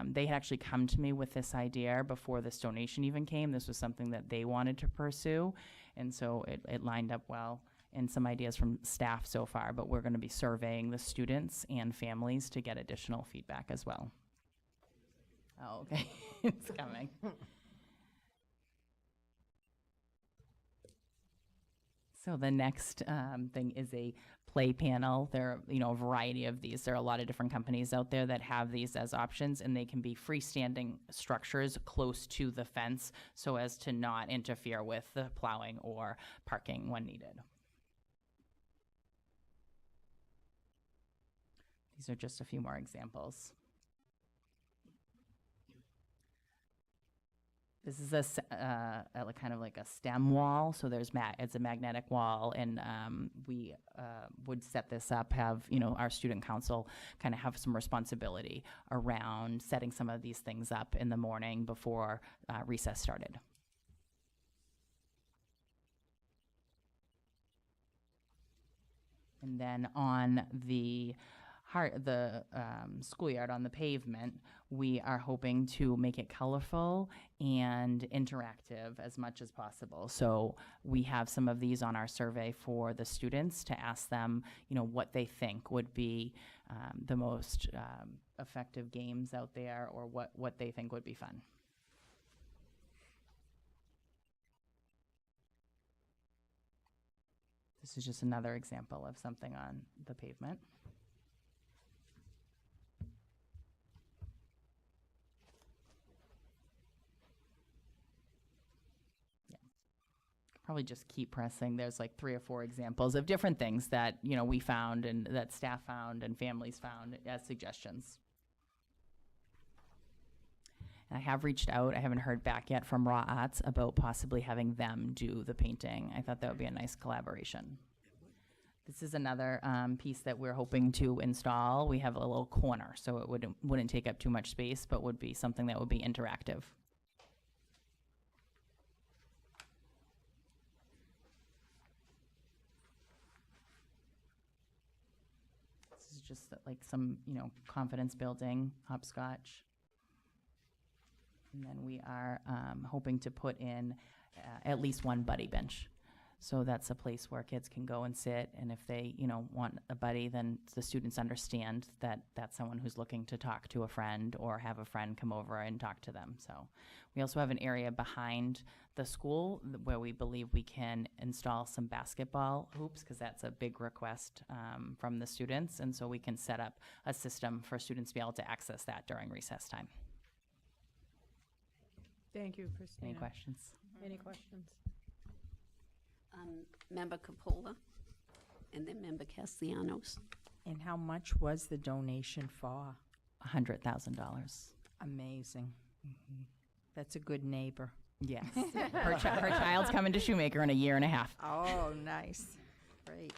they had actually come to me with this idea before this donation even came. This was something that they wanted to pursue, and so it lined up well. And some ideas from staff so far, but we're going to be surveying the students and families to get additional feedback as well. Oh, okay. It's coming. So the next thing is a play panel. There are, a variety of these. There are a lot of different companies out there that have these as options, and they can be freestanding structures close to the fence so as to not interfere with the plowing or parking when needed. These are just a few more examples. This is kind of like a stem wall. So it's a magnetic wall, and we would set this up. Have our student council kind of have some responsibility around setting some of these things up in the morning before recess started. And then on the schoolyard, on the pavement, we are hoping to make it colorful and interactive as much as possible. So we have some of these on our survey for the students to ask them, what they think would be the most effective games out there, or what they think would be fun. This is just another example of something on the pavement. Probably just keep pressing. There's like 3 or 4 examples of different things that we found and that staff found and families found as suggestions. And I have reached out. I haven't heard back yet from Raw Arts about possibly having them do the painting. I thought that would be a nice collaboration. This is another piece that we're hoping to install. We have a little corner, so it wouldn't take up too much space, but would be something that would be interactive. Just like some, confidence building, hopscotch. And then we are hoping to put in at least one buddy bench. So that's a place where kids can go and sit, and if they, want a buddy, then the students understand that that's someone who's looking to talk to a friend or have a friend come over and talk to them. So we also have an area behind the school where we believe we can install some basketball hoops, because that's a big request from the students, and so we can set up a system for students to be able to access that during recess time. Thank you, Christina. Any questions? Any questions? Member Capola, and then Member Castellanos. And how much was the donation for? $100,000. Amazing. Mm-hmm. That's a good neighbor. Yes. her child's coming to Shoemaker in a year and a half. Oh, nice. Great.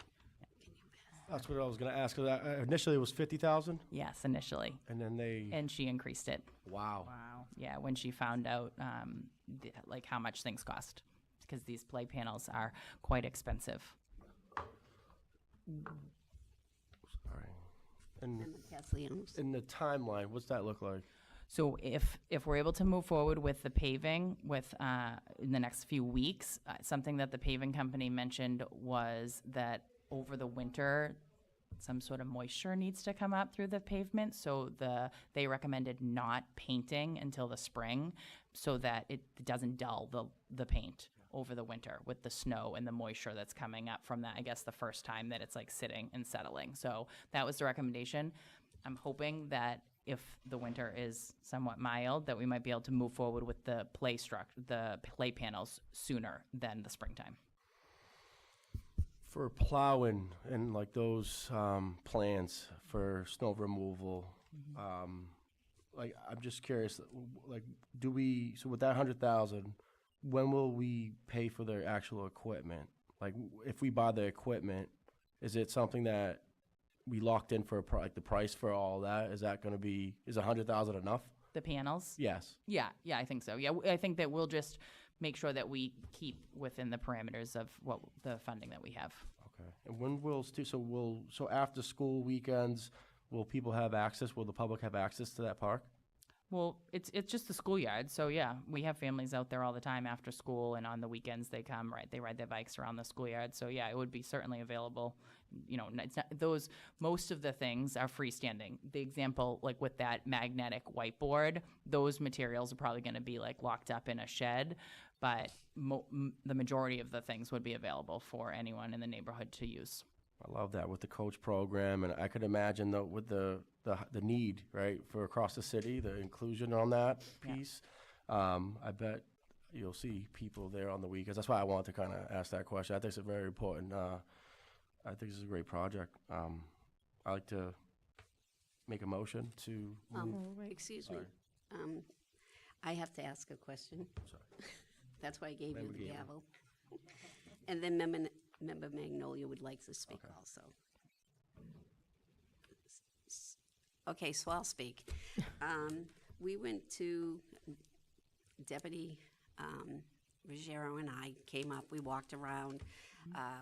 That's what I was going to ask. Initially, it was $50,000, Yes, initially. and then And she increased it. wow. Wow. Yeah, when she found out how much things cost, because these play panels are quite expensive. Sorry. And Member Castellanos. in the timeline, what's that look like? So if we're able to move forward with the paving in the next few weeks, something that the paving company mentioned was that over the winter, some sort of moisture needs to come up through the pavement. So they recommended not painting until the spring so that it doesn't dull the paint over the winter with the snow and the moisture that's coming up from that, I guess, the first time that it's like sitting and settling. So that was the recommendation. I'm hoping that if the winter is somewhat mild, that we might be able to move forward with the play panels sooner than the springtime. For plowing and like those plans for snow removal, like I'm just curious, like so with that 100,000, when will we pay for their actual equipment? Like if we buy the equipment, is it something that we locked in for like the price for all that? Is that going to be, is 100,000 enough? The panels? Yes. Yeah, I think so. Yeah, I think that we'll just make sure that we keep within the parameters of what the funding that we have. Okay. And when will so after school weekends, will people have access? Will the public have access to that park? Well, it's just the schoolyard, so yeah, we have families out there all the time after school, and on the weekends they come, right, they ride their bikes around the schoolyard, so yeah, it would be certainly available. You know, it's not, those, most of the things are freestanding. The example, like with that magnetic whiteboard, those materials are probably gonna be like locked up in a shed, but the majority of the things would be available for anyone in the neighborhood to use. I love that with the coach program, and I could imagine though with the need, right, for across the city, the inclusion on that Yeah. piece. I bet you'll see people there on the weekends. That's why I wanted to kind of ask that question. I think it's very important. I think this is a great project. I like to make a motion to move. Excuse me. Sorry. I have to ask a question. Sorry. That's why I gave you Member the Gaylor. gavel. And then Member Magnolia would like to speak Okay. also. Okay, so I'll speak. We went to Deputy Ruggiero and I came up, we walked around,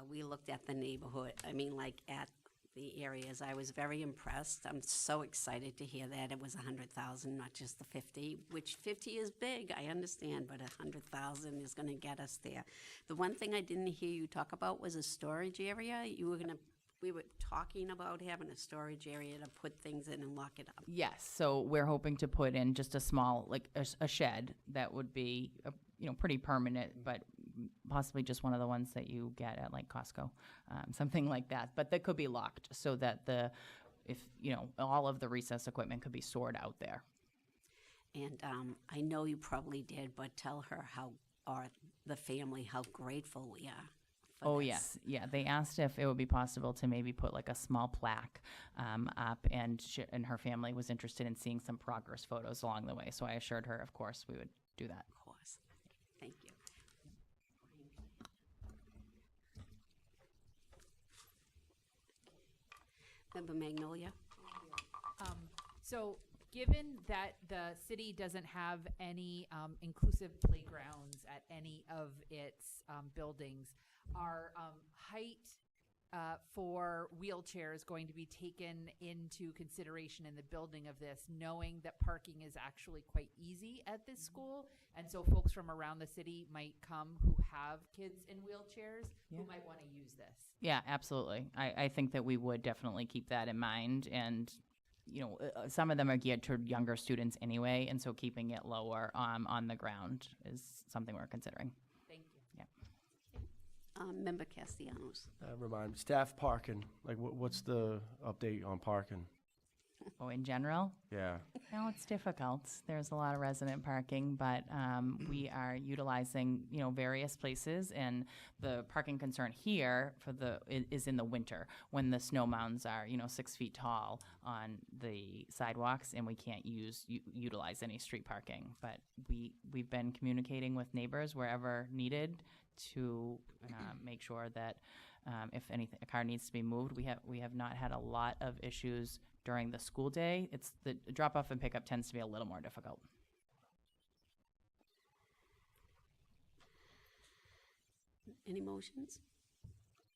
we looked at the neighborhood, I mean, like at the areas. I was very impressed. I'm so excited to hear that it was 100,000, not just the 50, which 50 is big, I understand, but 100,000 is gonna get us there. The one thing I didn't hear you talk about was a storage area. We were talking about having a storage area to put things in and lock it up. Yes, so we're hoping to put in just a small, like a shed that would be, pretty permanent, but possibly just one of the ones that you get at like Costco, something like that. But that could be locked so that all of the recess equipment could be stored out there. And I know you probably did, but tell her the family, how grateful we are. Oh, this. yes. Yeah, they asked if it would be possible to maybe put like a small plaque up, and her family was interested in seeing some progress photos along the way. So I assured her, of course, we would do that. Of course. Thank you. Member Magnolia? So, given that the city doesn't have any inclusive playgrounds at any of its buildings, are height for wheelchairs going to be taken into consideration in the building of this, knowing that parking is actually quite easy at this school? And so folks from around the city might come who have kids in wheelchairs who might want to use this. Yeah, absolutely. I think that we would definitely keep that in mind. And, some of them are geared toward younger students anyway. And so keeping it lower on the ground is something we're considering. Thank you. Yeah. Member Castellanos? Remind me, staff parking, like what's the update on parking? Oh, in general? Yeah. No, it's difficult. There's a lot of resident parking, but we are utilizing, various places, and the parking concern here is in the winter when the snow mounds are, 6 feet tall on the sidewalks, and we can't utilize any street parking. But we've been communicating with neighbors wherever needed to make sure that if a car needs to be moved, we have not had a lot of issues during the school day. It's the drop off and pickup tends to be a little more difficult. Any motions?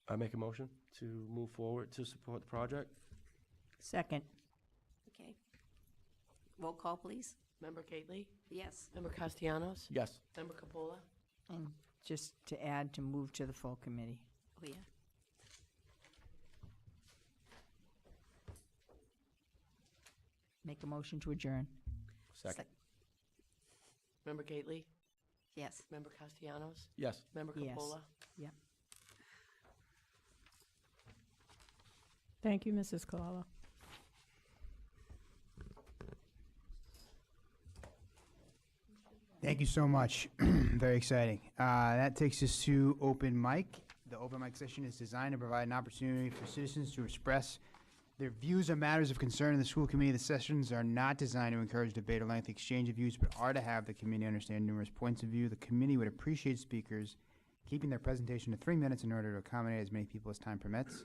I make a motion to move forward to support the project. Second. Okay. Roll call, please. Member Gately? Yes. Member Castellanos? Yes. Member Capola? And just to add, to move to the full committee. Oh, yeah. Make a motion to adjourn. Second. Member Gately? Yes. Member Castellanos? Yes. Member Yes. Capola? Yep. Thank you, Mrs. Kalala. Thank you so much. Very exciting. That takes us to open mic. The open mic session is designed to provide an opportunity for citizens to express their views on matters of concern in the school committee. The sessions are not designed to encourage debate or lengthy exchange of views, but are to have the committee understand numerous points of view. The committee would appreciate speakers keeping their presentation to 3 minutes in order to accommodate as many people as time permits.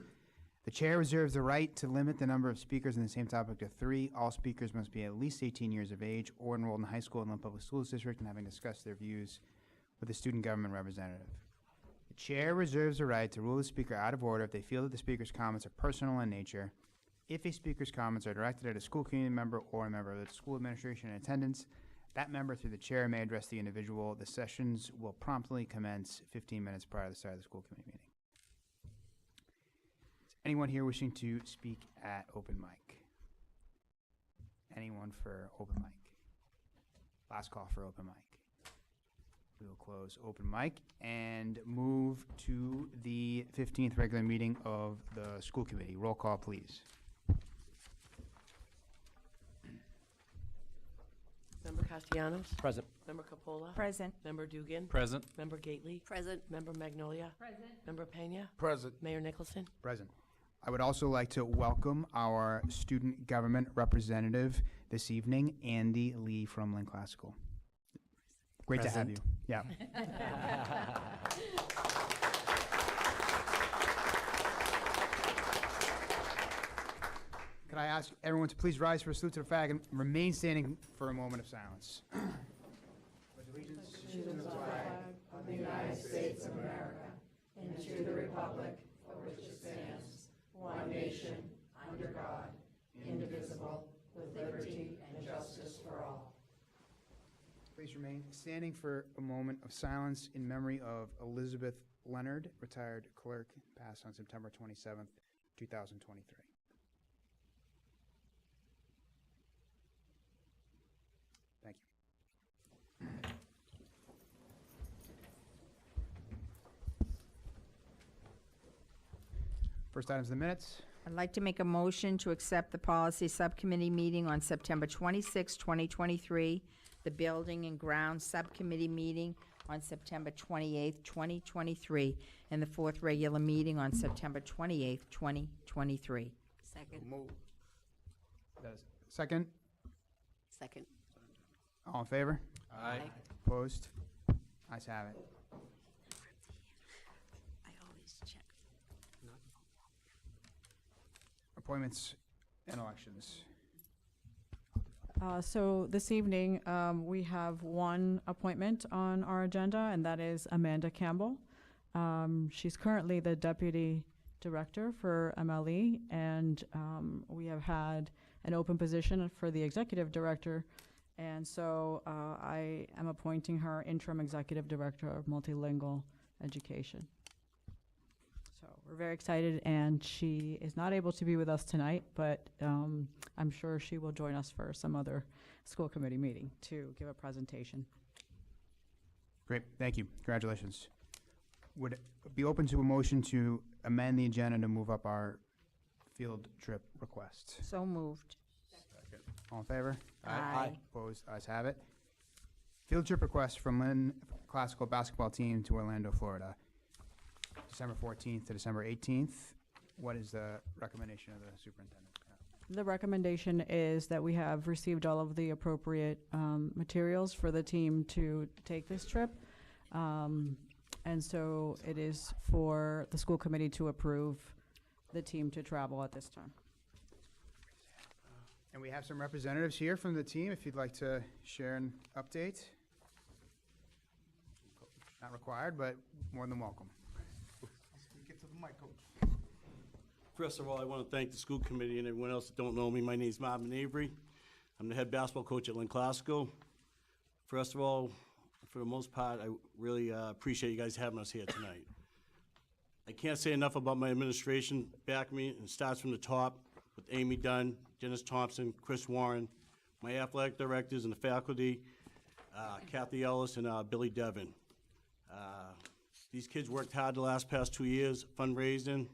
The chair reserves the right to limit the number of speakers on the same topic to 3. All speakers must be at least 18 years of age or enrolled in high school in the public schools district and having discussed their views with a student government representative. The chair reserves the right to rule the speaker out of order if they feel that the speaker's comments are personal in nature. If a speaker's comments are directed at a school community member or a member of the school administration in attendance, that member, through the chair, may address the individual. The sessions will promptly commence 15 minutes prior to the start of the school committee meeting. Is anyone here wishing to speak at open mic? Anyone for open mic? Last call for open mic. We will close open mic and move to the 15th regular meeting of the school committee. Roll call, please. Member Castellanos? Present. Member Capola? Present. Member Dugan? Present. Member Gately? Present. Member Magnolia? Present. Member Pena? Present. Mayor Nicholson? Present. I would also like to welcome our student government representative this evening, Andy Lee from Lynn Classical. Great to have you. Present. Yeah. Could I ask everyone to please rise for a salute to the flag and remain standing for a moment of silence? Please remain standing for a moment of silence in memory of Elizabeth Leonard, retired clerk, passed on September 27th, 2023. Thank you. First item's the minutes. I'd like to make a motion to accept the policy subcommittee meeting on September 26, 2023, the building and grounds subcommittee meeting on September 28, 2023, and the fourth regular meeting on September 28, 2023. Second. Second, Second. all in favor? Aye. Opposed? Ayes have it. I always check. Appointments and elections. So this evening, we have one appointment on our agenda, and that is Amanda Campbell. She's currently the Deputy Director for MLE, and we have had an open position for the Executive Director, and so I am appointing her Interim Executive Director of Multilingual Education. So we're very excited, and she is not able to be with us tonight, but I'm sure she will join us for some other school committee meeting to give a presentation. Great, thank you. Congratulations. Would it be open to a motion to amend the agenda to move up our field trip request? So moved. All in favor? Aye. Opposed? Ayes have it. Field trip request from Lynn Classical Basketball Team to Orlando, Florida, December 14th to December 18th. What is the recommendation of the superintendent? The recommendation is that we have received all of the appropriate materials for the team to take this trip. And so it is for the school committee to approve the team to travel at this time. And we have some representatives here from the team, if you'd like to share an update. Not required, but more than welcome. Get to the mic, Coach. First of all, I want to thank the school committee and everyone else that don't know me. My name is Marvin Avery. I'm the head basketball coach at Lynn Classical. First of all, for the most part, I really appreciate you guys having us here tonight. I can't say enough about my administration backing me, and it starts from the top with Amy Dunn, Dennis Thompson, Chris Warren, my athletic directors and the faculty, Kathy Ellis and Billy Devon. These kids worked hard the past 2 years, fundraising.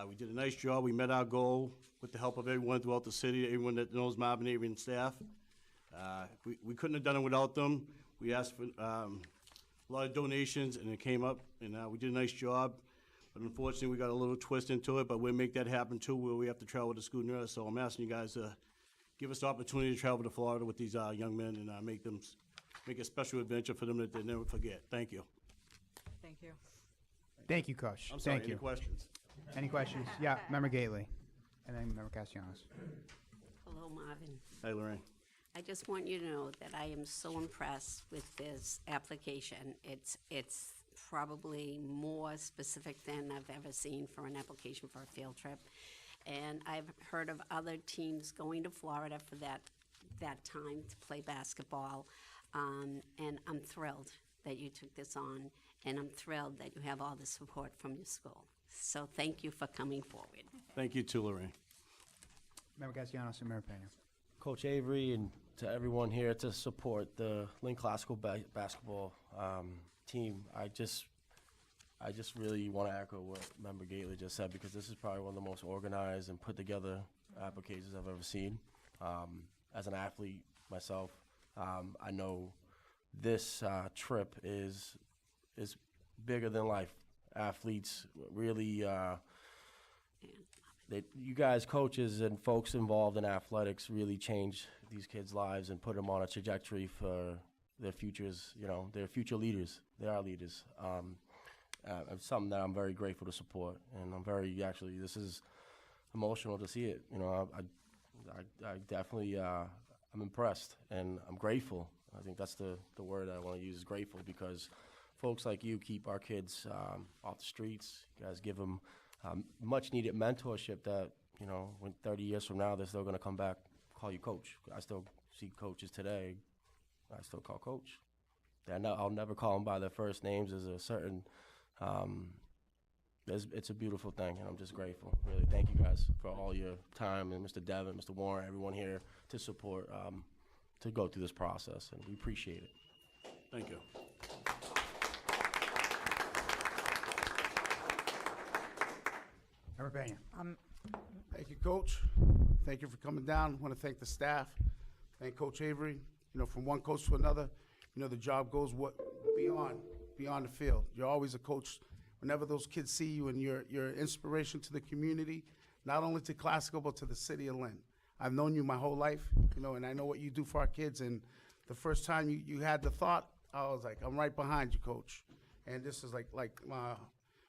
We did a nice job. We met our goal with the help of everyone throughout the city, everyone that knows Marvin Avery and staff. We couldn't have done it without them. We asked for a lot of donations, and it came up, and we did a nice job. But unfortunately, we got a little twist into it, but we'll make that happen too, where we have to travel to school nurse. So I'm asking you guys to give us the opportunity to travel to Florida with these young men and make a special adventure for them that they never forget. Thank you. Thank you. Thank you, Coach. I'm sorry, Thank any you. questions? Any questions? Yeah, Member Gately, and then Member Castellanos. Hello, Marvin. Hi, Lorraine. I just want you to know that I am so impressed with this application. It's probably more specific than I've ever seen for an application for a field trip. And I've heard of other teams going to Florida for that time to play basketball. And I'm thrilled that you took this on, and I'm thrilled that you have all the support from your school. So thank you for coming forward. Thank you too, Lorraine. Member Castellanos and Member Pena. Coach Avery and to everyone here to support the Lynn Classical basketball team. I just really want to echo what Member Gately just said, because this is probably one of the most organized and put together applications I've ever seen. As an athlete myself, I know this trip is bigger than life. Athletes really, you guys, coaches and folks involved in athletics, really change these kids' lives and put them on a trajectory for their futures. You know, they're future leaders. They are leaders. It's something that I'm very grateful to support, and I'm very, actually, this is emotional to see it. You know, I definitely, I'm impressed, and I'm grateful. I think that's the word I want to use, is grateful, because folks like you keep our kids off the streets. You guys give them much needed mentorship that, you know, when 30 years from now, they're still going to come back, call you coach. I still see coaches today. I still call coach. I'll never call them by their first names. There's a certain, it's a beautiful thing, and I'm just grateful. Really, thank you guys for all your time, and Mr. Devin, Mr. Warren, everyone here to support, to go through this process, and we appreciate it. Thank you. Member Pena. Thank you, Coach. Thank you for coming down. I want to thank the staff. Thank Coach Avery. You know, from one coach to another, you know, the job goes beyond the field. You're always a coach. Whenever those kids see you, and you're an inspiration to the community, not only to Classical, but to the city of Lynn. I've known you my whole life, you know, and I know what you do for our kids. And the first time you had the thought, I was like, I'm right behind you, Coach. And this is like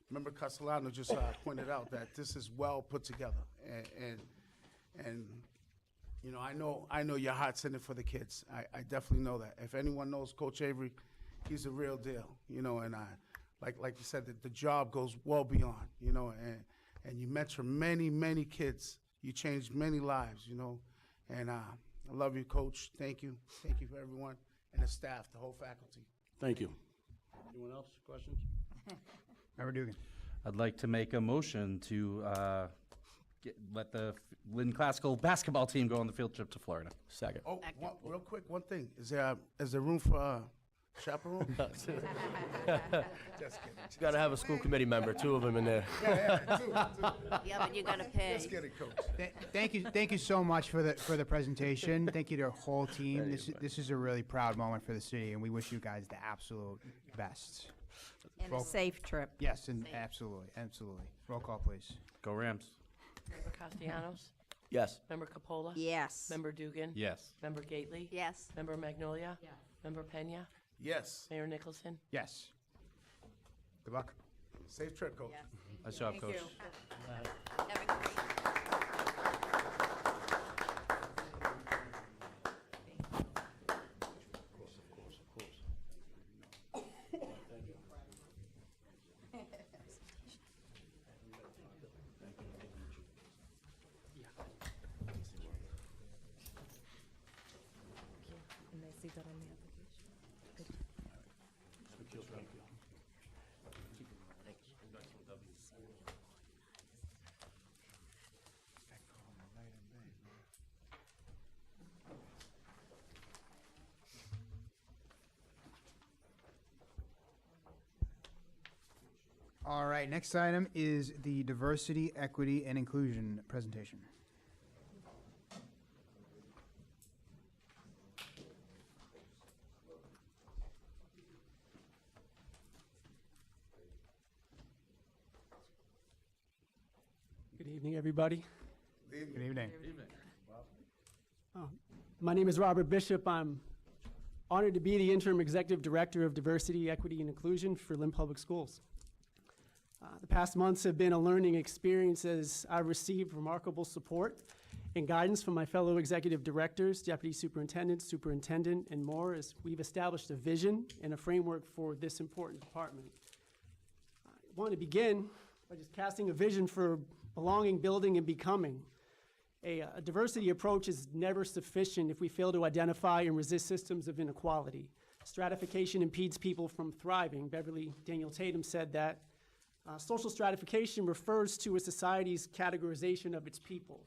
Member Castellano just pointed out, that this is well put together, and you know, I know your heart's in it for the kids. I definitely know that. If anyone knows Coach Avery, he's a real deal, you know. And like you said, the job goes well beyond, you know. And you mentor many kids. You changed many lives, you know. And I love you, Coach. Thank you for everyone and the staff, the whole faculty. Thank you. Anyone else? Questions? Member Dugan. I'd like to make a motion to let the Lynn Classical basketball team go on the field trip to Florida. Second. Oh, real quick, one thing. Is there room for chaperone? Just kidding. You got to have a school committee member, 2 of them in there. Yeah, two. Yeah, but you gotta pay. Just kidding, Coach. Thank you so much for the presentation. Thank you to our whole team. This is a really proud moment for the city, and we wish you guys the absolute best. And a safe trip. Yes, and absolutely. Roll call, please. Go Rams. Member Castellanos? Yes. Member Capola? Yes. Member Dugan? Yes. Member Gately? Yes. Member Magnolia? Yes. Member Pena? Yes. Mayor Nicholson? Yes. Good luck. Safe trip, Coach. Nice job, Coach. Have a great All right, next item is the diversity, equity, and inclusion presentation. Good evening, everybody. Good evening. My name is Robert Bishop. I'm honored to be the Interim Executive Director of Diversity, Equity, and Inclusion for Lynn Public Schools. The past months have been a learning experience as I've received remarkable support and guidance from my fellow executive directors, deputy superintendents, superintendent, and more as we've established a vision and a framework for this important department. I want to begin by just casting a vision for belonging, building, and becoming. A diversity approach is never sufficient if we fail to identify and resist systems of inequality. Stratification impedes people from thriving. Beverly Daniel Tatum said that. Social stratification refers to a society's categorization of its people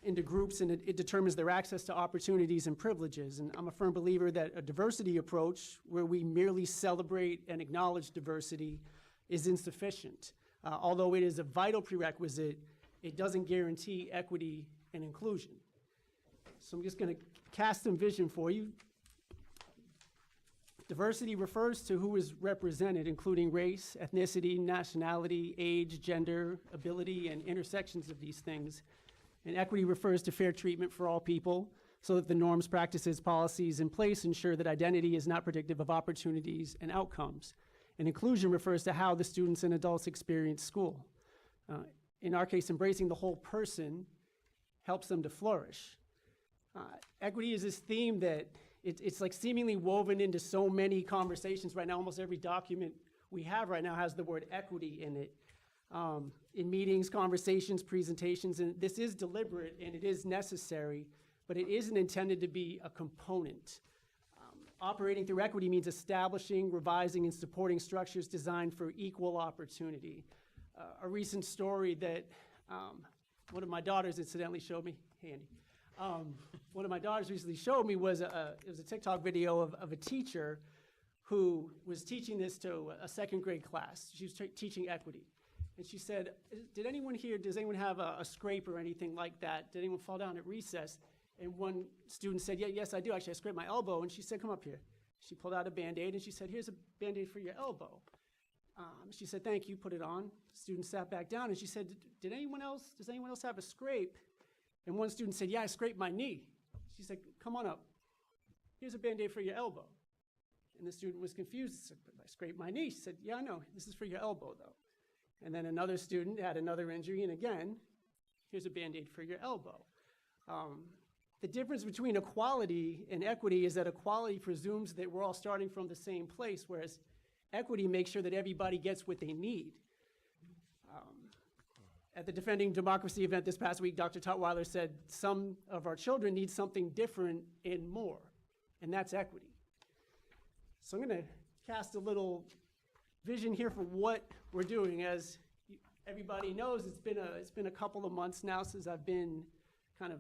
into groups, and it determines their access to opportunities and privileges. And I'm a firm believer that a diversity approach where we merely celebrate and acknowledge diversity is insufficient. Although it is a vital prerequisite, it doesn't guarantee equity and inclusion. So I'm just going to cast some vision for you. Diversity refers to who is represented, including race, ethnicity, nationality, age, gender, ability, and intersections of these things. And equity refers to fair treatment for all people, so that the norms, practices, policies in place ensure that identity is not predictive of opportunities and outcomes. And inclusion refers to how the students and adults experience school. In our case, embracing the whole person helps them to flourish. Equity is this theme that it's like seemingly woven into so many conversations right now. Almost every document we have right now has the word equity in it. In meetings, conversations, presentations, and this is deliberate and it is necessary, but it isn't intended to be a component. Operating through equity means establishing, revising, and supporting structures designed for equal opportunity. A recent story that one of my daughters incidentally showed me, Handy. One of my daughters recently showed me it was a TikTok video of a teacher who was teaching this to a second grade class. She was teaching equity. And she said, does anyone have a scrape or anything like that? Did anyone fall down at recess? And one student said, yes, I do. Actually, I scraped my elbow. And she said, come up here. She pulled out a Band-Aid and she said, here's a Band-Aid for your elbow. She said, thank you, put it on. Student sat back down and she said, does anyone else have a scrape? And one student said, yeah, I scraped my knee. She said, come on up. Here's a Band-Aid for your elbow. And the student was confused. He said, I scraped my knee. She said, yeah, I know. This is for your elbow, though. And then another student had another injury, and again, here's a Band-Aid for your elbow. The difference between equality and equity is that equality presumes that we're all starting from the same place, whereas equity makes sure that everybody gets what they need. At the Defending Democracy event this past week, Dr. Tutwiler said some of our children need something different and more, and that's equity. So I'm going to cast a little vision here for what we're doing. As everybody knows, it's been a couple of months now since I've been kind of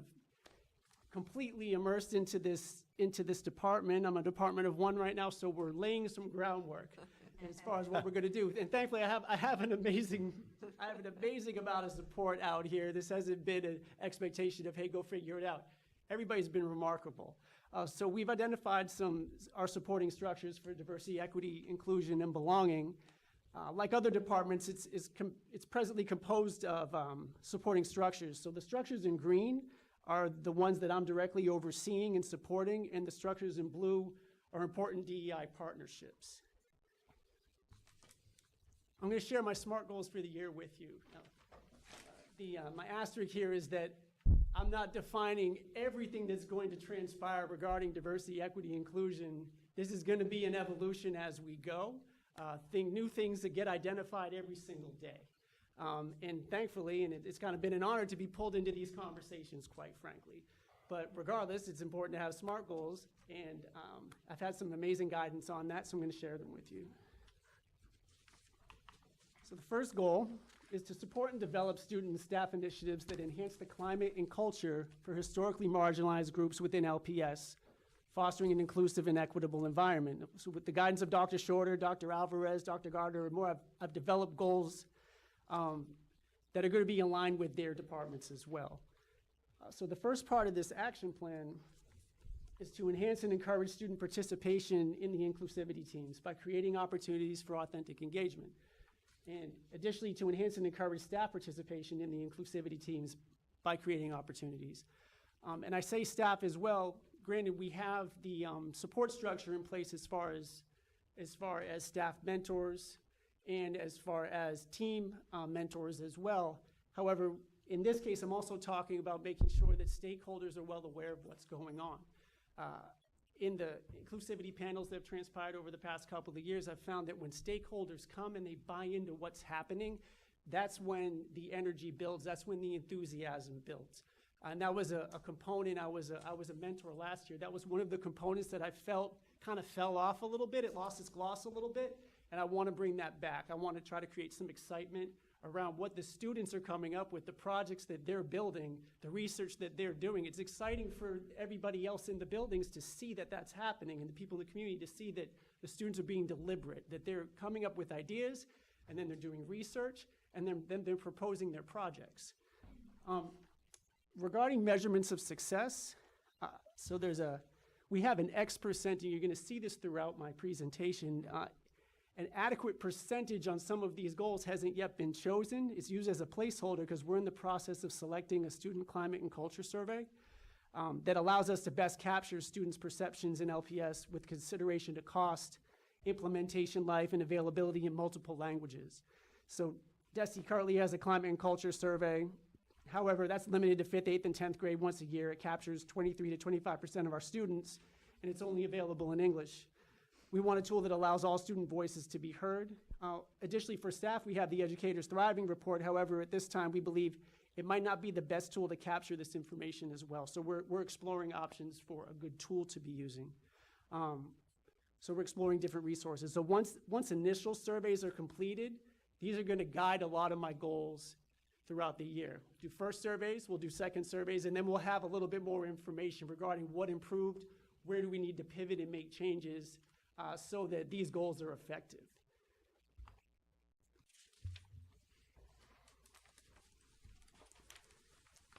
completely immersed into this department. I'm a department of one right now, so we're laying some groundwork as far as what we're going to do. And thankfully, I have an amazing amount of support out here. This hasn't been an expectation of, hey, go figure it out. Everybody's been remarkable. So we've identified our supporting structures for diversity, equity, inclusion, and belonging. Like other departments, it's presently composed of supporting structures. So the structures in green are the ones that I'm directly overseeing and supporting, and the structures in blue are important DEI partnerships. I'm going to share my SMART goals for the year with you. My asterisk here is that I'm not defining everything that's going to transpire regarding diversity, equity, inclusion. This is going to be an evolution as we go. New things that get identified every single day. And thankfully, and it's kind of been an honor to be pulled into these conversations, quite frankly. But regardless, it's important to have SMART goals, and I've had some amazing guidance on that, so I'm going to share them with you. So the first goal is to support and develop student and staff initiatives that enhance the climate and culture for historically marginalized groups within LPS, fostering an inclusive and equitable environment. So with the guidance of Dr. Shorter, Dr. Alvarez, Dr. Gardner, and more, I've developed goals that are going to be in line with their departments as well. So the first part of this action plan is to enhance and encourage student participation in the inclusivity teams by creating opportunities for authentic engagement. And additionally, to enhance and encourage staff participation in the inclusivity teams by creating opportunities. And I say staff as well. Granted, we have the support structure in place as far as staff mentors and as far as team mentors as well. However, in this case, I'm also talking about making sure that stakeholders are well aware of what's going on. In the inclusivity panels that have transpired over the past couple of years, I've found that when stakeholders come and they buy into what's happening, that's when the energy builds, that's when the enthusiasm builds. And that was a component. I was a mentor last year. That was one of the components that I felt kind of fell off a little bit. It lost its gloss a little bit, and I want to bring that back. I want to try to create some excitement around what the students are coming up with, the projects that they're building, the research that they're doing. It's exciting for everybody else in the buildings to see that that's happening, and the people in the community to see that the students are being deliberate, that they're coming up with ideas, and then they're doing research, and then they're proposing their projects. Regarding measurements of success, so we have an X percent, and you're gonna see this throughout my presentation. An adequate percentage on some of these goals hasn't yet been chosen. It's used as a placeholder because we're in the process of selecting a student climate and culture survey that allows us to best capture students' perceptions in LPS with consideration to cost, implementation life, and availability in multiple languages. So DESE currently has a climate and culture survey. However, that's limited to 5th, 8th, and 10th grade once a year. It captures 23 to 25% of our students, and it's only available in English. We want a tool that allows all student voices to be heard. Additionally, for staff, we have the Educators Thriving Report. However, at this time, we believe it might not be the best tool to capture this information as well. So we're exploring options for a good tool to be using. So we're exploring different resources. So once initial surveys are completed, these are going to guide a lot of my goals throughout the year. Do first surveys, we'll do second surveys, and then we'll have a little bit more information regarding what improved, where do we need to pivot and make changes so that these goals are effective.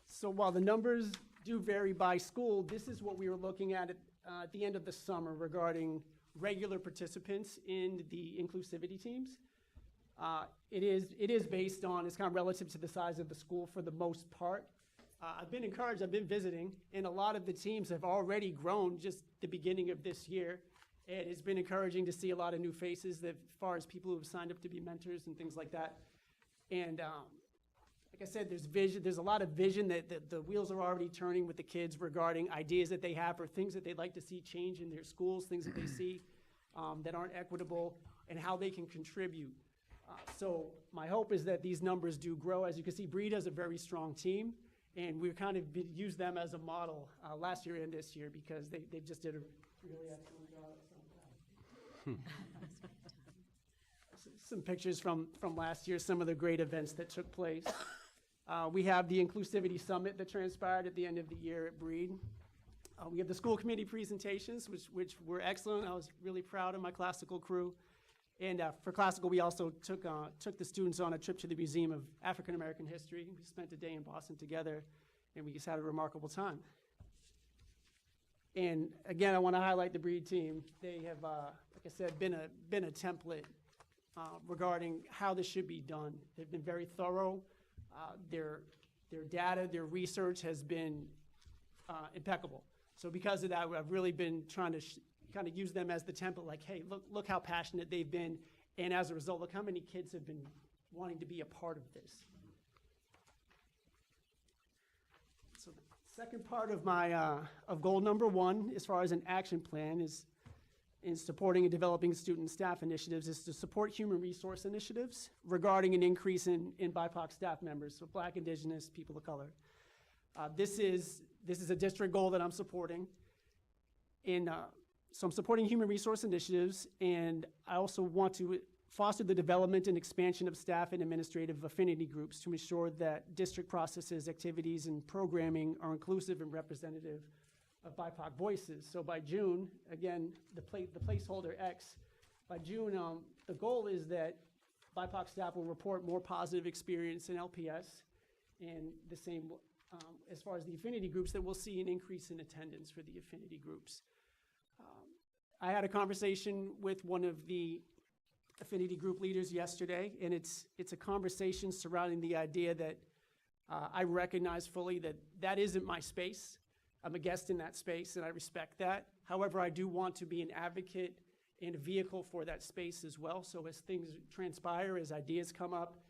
So while the numbers do vary by school, this is what we were looking at the end of the summer regarding regular participants in the inclusivity teams. It is based on, it's kind of relative to the size of the school for the most part. I've been encouraged, I've been visiting, and a lot of the teams have already grown just the beginning of this year. And it's been encouraging to see a lot of new faces as far as people who have signed up to be mentors and things like that. And like I said, there's a lot of vision that the wheels are already turning with the kids regarding ideas that they have or things that they'd like to see change in their schools, things that they see that aren't equitable, and how they can contribute. So my hope is that these numbers do grow. As you can see, Breed has a very strong team, and we've kind of used them as a model last year and this year because they just did a really excellent job at some time. Some pictures from last year, some of the great events that took place. We have the Inclusivity Summit that transpired at the end of the year at Breed. We have the school committee presentations, which were excellent. I was really proud of my classical crew. And for classical, we also took the students on a trip to the Museum of African American History. We spent a day in Boston together, and we just had a remarkable time. And again, I want to highlight the Breed team. They have, like I said, been a template regarding how this should be done. They've been very thorough. Their data, their research has been impeccable. So because of that, I've really been trying to kind of use them as the template, like, hey, look how passionate they've been, and as a result, look how many kids have been wanting to be a part of this. So the second part of my of goal number 1, as far as an action plan, is in supporting and developing student staff initiatives, is to support human resource initiatives regarding an increase in BIPOC staff members, so Black, Indigenous, people of color. This is a district goal that I'm supporting. So I'm supporting human resource initiatives, and I also want to foster the development and expansion of staff and administrative affinity groups to ensure that district processes, activities, and programming are inclusive and representative of BIPOC voices. So by June, again, the placeholder X, by June, the goal is that BIPOC staff will report more positive experience in LPS, and the same as far as the affinity groups, that we'll see an increase in attendance for the affinity groups. I had a conversation with one of the affinity group leaders yesterday, and it's a conversation surrounding the idea that I recognize fully that isn't my space. I'm a guest in that space, and I respect that. However, I do want to be an advocate and a vehicle for that space as well. So as things transpire, as ideas come up,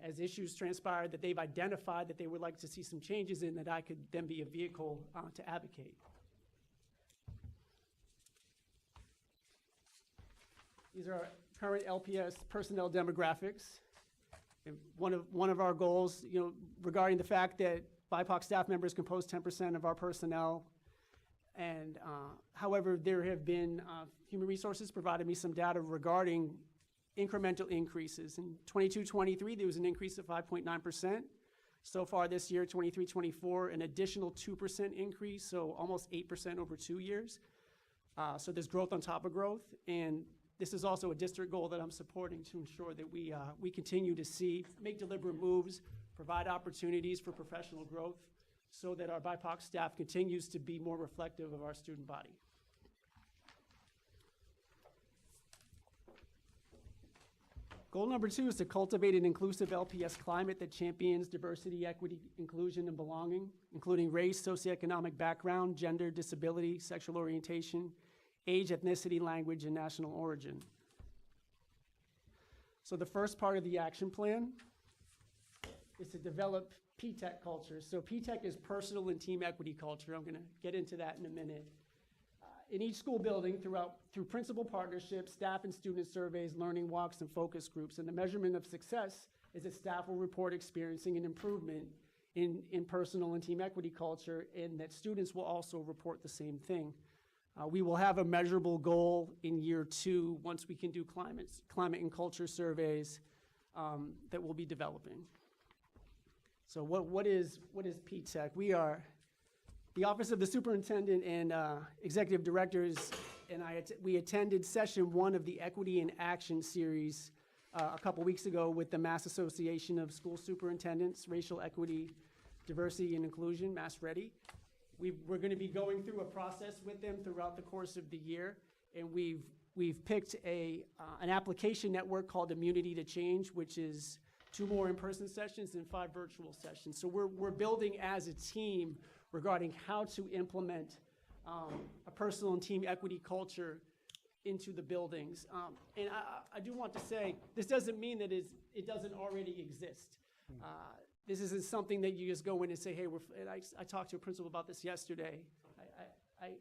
as issues transpire that they've identified that they would like to see some changes in, that I could then be a vehicle to advocate. These are our current LPS personnel demographics. And one of our goals, regarding the fact that BIPOC staff members compose 10% of our personnel. And however, there have been, human resources provided me some data regarding incremental increases. In 22-23, there was an increase of 5.9%. So far this year, 23-24, an additional 2% increase, so almost 8% over 2 years. So there's growth on top of growth, and this is also a district goal that I'm supporting to ensure that we continue to make deliberate moves, provide opportunities for professional growth, so that our BIPOC staff continues to be more reflective of our student body. Goal number 2 is to cultivate an inclusive LPS climate that champions diversity, equity, inclusion, and belonging, including race, socioeconomic background, gender, disability, sexual orientation, age, ethnicity, language, and national origin. So the first part of the action plan is to develop P-TECH culture. So P-TECH is personal and team equity culture. I'm going to get into that in a minute. In each school building, through principal partnerships, staff and student surveys, learning walks, and focus groups. And the measurement of success is that staff will report experiencing an improvement in personal and team equity culture, and that students will also report the same thing. We will have a measurable goal in year 2 once we can do climate and culture surveys that we'll be developing. So what is P-TECH? We are the Office of the Superintendent and Executive Directors, and we attended session 1 of the Equity in Action series a couple weeks ago with the Mass Association of School Superintendents, Racial Equity, Diversity, and Inclusion, Mass Ready. We're going to be going through a process with them throughout the course of the year, and we've picked an application network called Immunity to Change, which is 2 more in-person sessions and 5 virtual sessions. So we're building as a team regarding how to implement a personal and team equity culture into the buildings. And I do want to say, this doesn't mean that it doesn't already exist. This isn't something that you just go in and say, hey, I talked to a principal about this yesterday.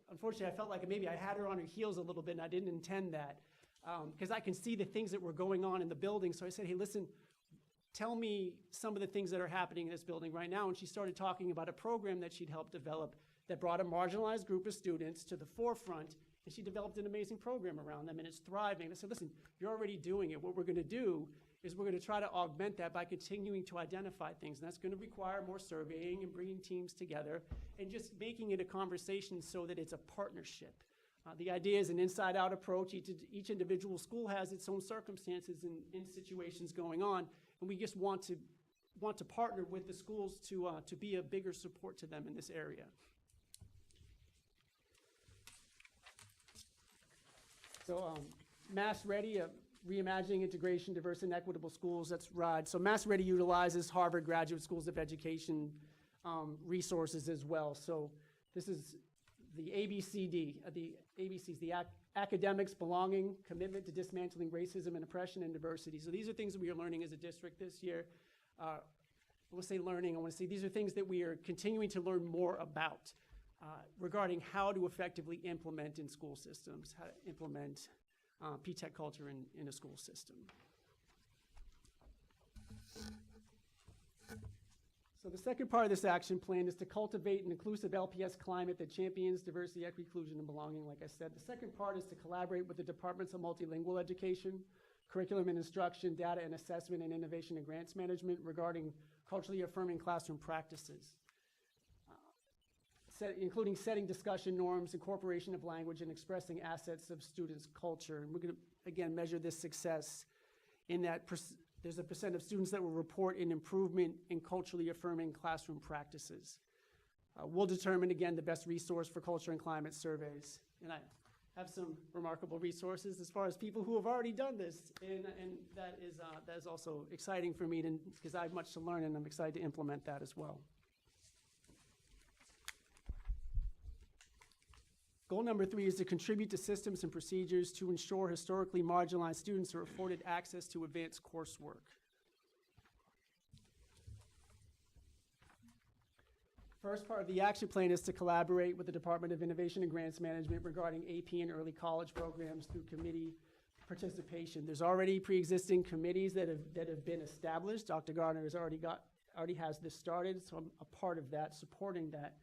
Unfortunately, I felt like maybe I had her on her heels a little bit, and I didn't intend that. Because I can see the things that were going on in the building. So I said, hey, listen, tell me some of the things that are happening in this building right now. And she started talking about a program that she'd helped develop that brought a marginalized group of students to the forefront, and she developed an amazing program around them, and it's thriving. I said, listen, you're already doing it. What we're gonna do is we're gonna try to augment that by continuing to identify things, and that's gonna require more surveying and bringing teams together and just making it a conversation so that it's a partnership. The idea is an inside-out approach. Each individual school has its own circumstances and situations going on, and we just want to partner with the schools to be a bigger support to them in this area. So Mass Ready, Reimagining Integration, Diverse and Equitable Schools, that's RIDE. So Mass Ready utilizes Harvard Graduate Schools of Education resources as well. So this is the ABCD, the ABCs, the academics, belonging, commitment to dismantling racism and oppression and diversity. So these are things that we are learning as a district this year. I want to say learning, I want to say these are things that we are continuing to learn more about regarding how to effectively implement in school systems, how to implement P-TECH culture in a school system. So the second part of this action plan is to cultivate an inclusive LPS climate that champions diversity, equity, inclusion, and belonging, like I said. The second part is to collaborate with the Departments of Multilingual Education, Curriculum and Instruction, Data and Assessment, and Innovation and Grants Management regarding culturally affirming classroom practices, including setting discussion norms, incorporation of language, and expressing assets of students' culture. And we're going to, again, measure this success in that there's a % of students that will report an improvement in culturally affirming classroom practices. We'll determine, again, the best resource for culture and climate surveys. And I have some remarkable resources as far as people who have already done this. And that is also exciting for me because I have much to learn, and I'm excited to implement that as well. Goal number 3 is to contribute to systems and procedures to ensure historically marginalized students are afforded access to advanced coursework. First part of the action plan is to collaborate with the Department of Innovation and Grants Management regarding AP and early college programs through committee participation. There's already pre-existing committees that have been established. Dr. Gardner has already has this started, so I'm a part of that, supporting that.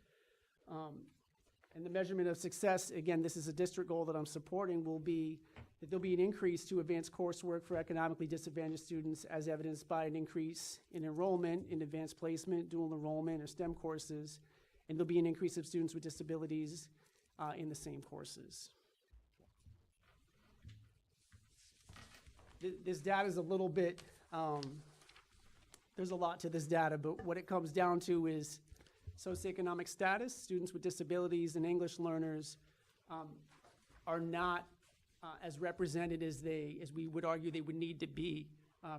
And the measurement of success, again, this is a district goal that I'm supporting, will be that there'll be an increase to advanced coursework for economically disadvantaged students as evidenced by an increase in enrollment in advanced placement, dual enrollment, or STEM courses, and there'll be an increase of students with disabilities in the same courses. This data is a little bit, there's a lot to this data, but what it comes down to is socioeconomic status. Students with disabilities and English learners are not as represented as we would argue they would need to be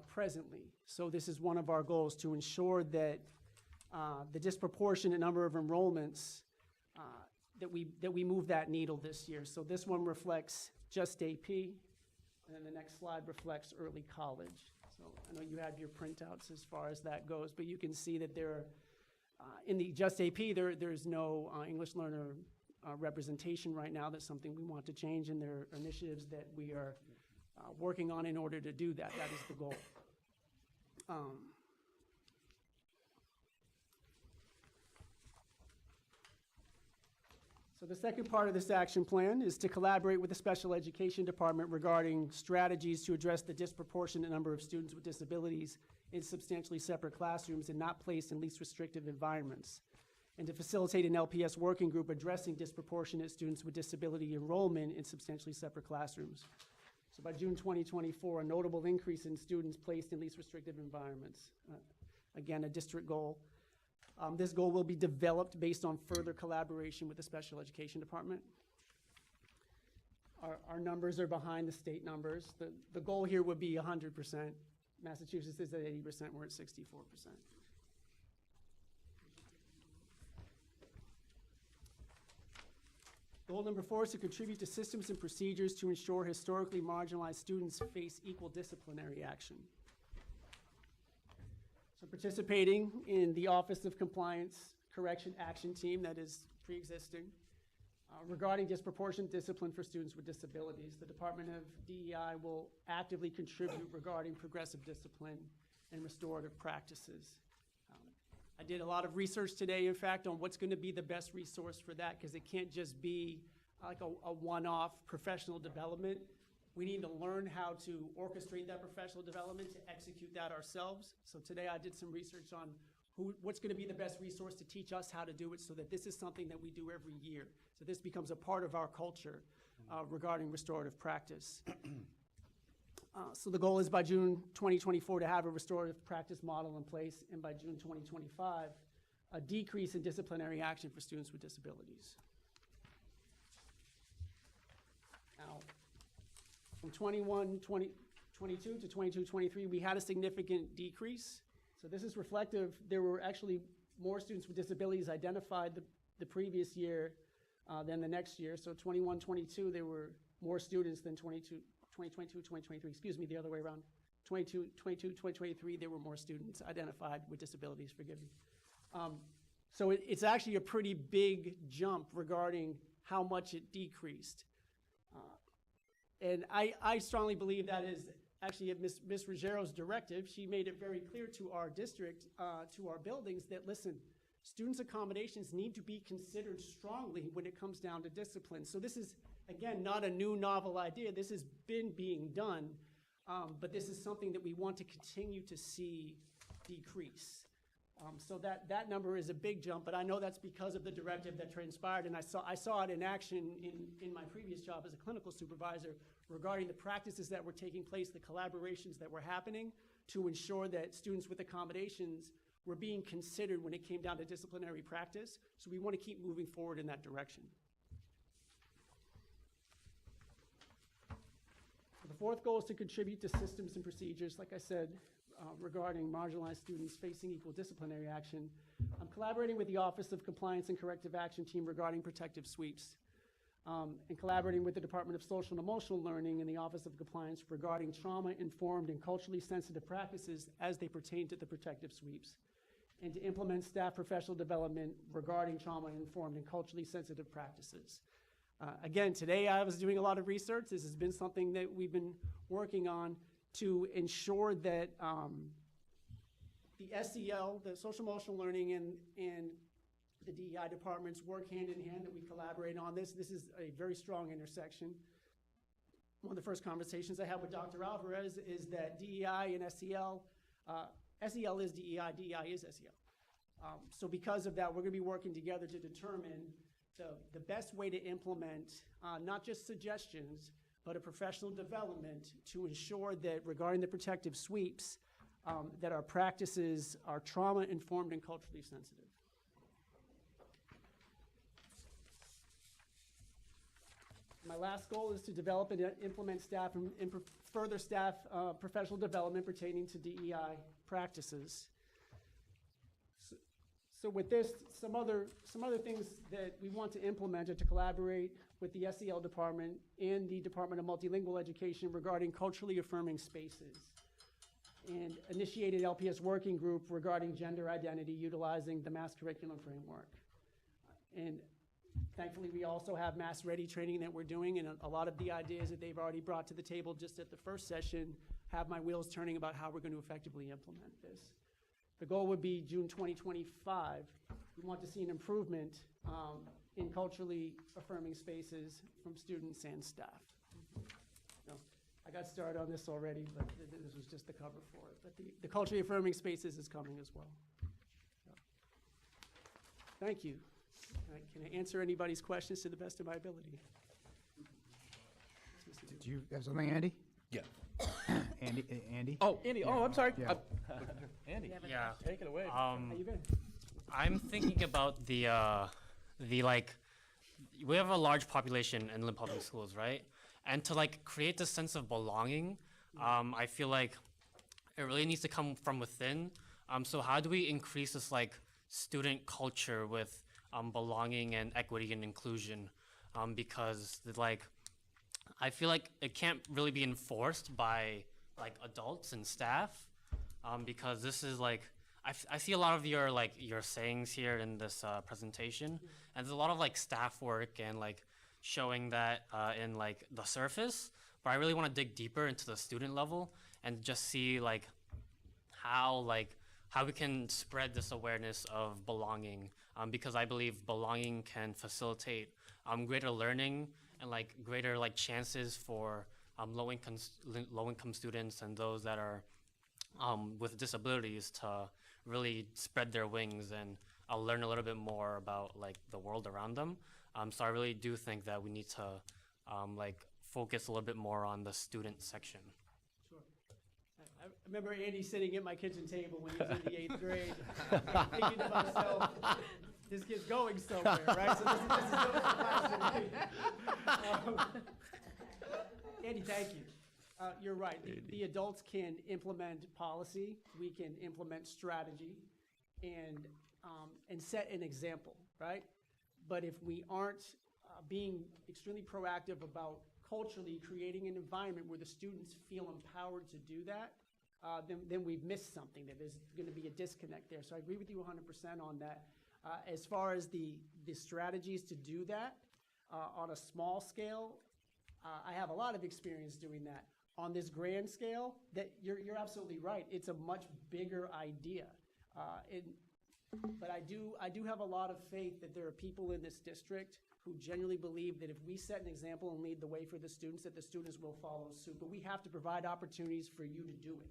presently. So this is one of our goals, to ensure that the disproportionate number of enrollments, that we move that needle this year. So this one reflects just AP, and then the next slide reflects early college. So I know you have your printouts as far as that goes, but you can see that there are, in the just AP, there's no English learner representation right now. That's something we want to change, and there are initiatives that we are working on in order to do that. That is the goal. So the second part of this action plan is to collaborate with the special education department regarding strategies to address the disproportionate number of students with disabilities in substantially separate classrooms and not placed in least restrictive environments, and to facilitate an LPS working group addressing disproportionate students with disability enrollment in substantially separate classrooms. So by June 2024, a notable increase in students placed in least restrictive environments. Again, a district goal. This goal will be developed based on further collaboration with the special education department. Our numbers are behind the state numbers. The goal here would be 100%. Massachusetts is at 80%, we're at 64%. Goal number 4 is to contribute to systems and procedures to ensure historically marginalized students face equal disciplinary action. So participating in the Office of Compliance Correction Action Team that is pre-existing regarding disproportionate discipline for students with disabilities. The Department of DEI will actively contribute regarding progressive discipline and restorative practices. I did a lot of research today, in fact, on what's going to be the best resource for that, because it can't just be like a one-off professional development. We need to learn how to orchestrate that professional development, to execute that ourselves. So today I did some research on what's going to be the best resource to teach us how to do it, so that this is something that we do every year. So this becomes a part of our culture regarding restorative practice. So the goal is by June 2024 to have a restorative practice model in place, and by June 2025, a decrease in disciplinary action for students with disabilities. Now, from 22 to 23, we had a significant decrease. So this is reflective. There were actually more students with disabilities identified the previous year than the next year. So 21-22, there were more students than 2022-2023, excuse me, the other way around. 2022-2023, there were more students identified with disabilities, forgive me. So it's actually a pretty big jump regarding how much it decreased. And I strongly believe that is actually Ms. Ruggiero's directive. She made it very clear to our district, to our buildings, that listen, students' accommodations need to be considered strongly when it comes down to discipline. So this is, again, not a new novel idea. This has been being done, but this is something that we want to continue to see decrease. So that number is a big jump, but I know that's because of the directive that transpired, and I saw it in action in my previous job as a clinical supervisor regarding the practices that were taking place, the collaborations that were happening to ensure that students with accommodations were being considered when it came down to disciplinary practice. So we want to keep moving forward in that direction. The fourth goal is to contribute to systems and procedures, like I said, regarding marginalized students facing equal disciplinary action. I'm collaborating with the Office of Compliance and Corrective Action Team regarding protective sweeps, and collaborating with the Department of Social and Emotional Learning and the Office of Compliance regarding trauma-informed and culturally sensitive practices as they pertain to the protective sweeps, and to implement staff professional development regarding trauma-informed and culturally sensitive practices. Again, today I was doing a lot of research. This has been something that we've been working on to ensure that the SEL, the social emotional learning, and the DEI departments work hand in hand, that we collaborate on this. This is a very strong intersection. One of the first conversations I had with Dr. Alvarez is that DEI and SEL, SEL is DEI, DEI is SEL. So because of that, we're going to be working together to determine the best way to implement not just suggestions, but a professional development to ensure that regarding the protective sweeps, that our practices are trauma-informed and culturally sensitive. My last goal is to develop and implement staff and further staff professional development pertaining to DEI practices. So with this, some other things that we want to implement are to collaborate with the SEL department and the Department of Multilingual Education regarding culturally affirming spaces, and initiate an LPS working group regarding gender identity utilizing the Mass Curriculum Framework. And thankfully, we also have Mass Ready training that we're doing, and a lot of the ideas that they've already brought to the table just at the first session have my wheels turning about how we're going to effectively implement this. The goal would be June 2025. We want to see an improvement in culturally affirming spaces from students and staff. So I got started on this already, but this was just the cover for it. But the culturally affirming spaces is coming as well. So, thank you. Can I answer anybody's questions to the best of my ability? Do you have something, Andy? Yeah. Andy? Oh, Andy, oh, I'm sorry. Yeah. Andy, Yeah. take it away. How you been? I'm thinking about the like, we have a large population in Lynn Public Schools, right? And to like create this sense of belonging, I feel like it really needs to come from within. So how do we increase this like student culture with belonging and equity and inclusion? Because like, I feel like it can't really be enforced by like adults and staff, because this is like, I see a lot of your sayings here in this presentation, and there's a lot of like staff work and like showing that in like the surface, but I really want to dig deeper into the student level and just see like how we can spread this awareness of belonging, because I believe belonging can facilitate greater learning and like greater like chances for low-income students and those that are with disabilities to really spread their wings and learn a little bit more about like the world around them. So I really do think that we need to like focus a little bit more on the student section. Sure. I remember Andy sitting at my kitchen table when he was in the 8th grade, thinking to myself, this kid's going somewhere, right? So this is no surprise to me. Andy, thank you. You're right. The adults can implement policy. We can implement strategy, and set an example, right? But if we aren't being extremely proactive about culturally creating an environment where the students feel empowered to do that, then we've missed something. That there's going to be a disconnect there. So I agree with you 100% on that. As far as the strategies to do that on a small scale, I have a lot of experience doing that. On this grand scale, that you're absolutely right. It's a much bigger idea, but I do have a lot of faith that there are people in this district who genuinely believe that if we set an example and lead the way for the students, that the students will follow suit. But we have to provide opportunities for you to do it.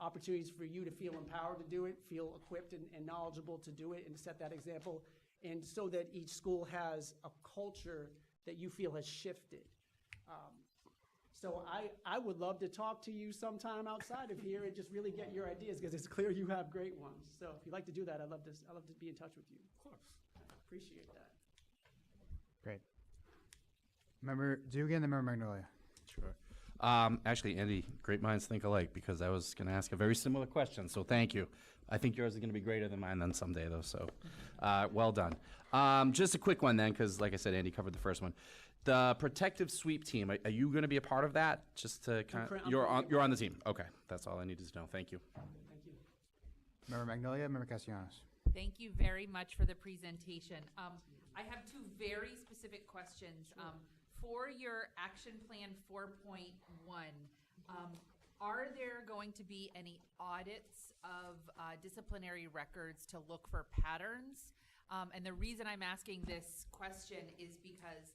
Opportunities for you to feel empowered to do it, feel equipped and knowledgeable to do it, and set that example, and so that each school has a culture that you feel has shifted. So I would love to talk to you sometime outside of here and just really get your ideas, because it's clear you have great ones. So if you'd like to do that, I'd love to be in touch with you. Of course. Appreciate that. Great. Member Dugan, then Member Magnolia. Sure. Actually, Andy, great minds think alike, because I was going to ask a very similar question, so thank you. I think yours is going to be greater than mine then someday, though, so well done. Just a quick one then, because like I said, Andy covered the first one. The protective sweep team, are you going to be a part of that? Just to kind of, you're on the team. Okay, that's all I needed to know. Thank you. Thank you. Member Magnolia, Member Castellanos. Thank you very much for the presentation. I have two very specific questions. For your action plan 4.1, are there going to be any audits of disciplinary records to look for patterns? And the reason I'm asking this question is because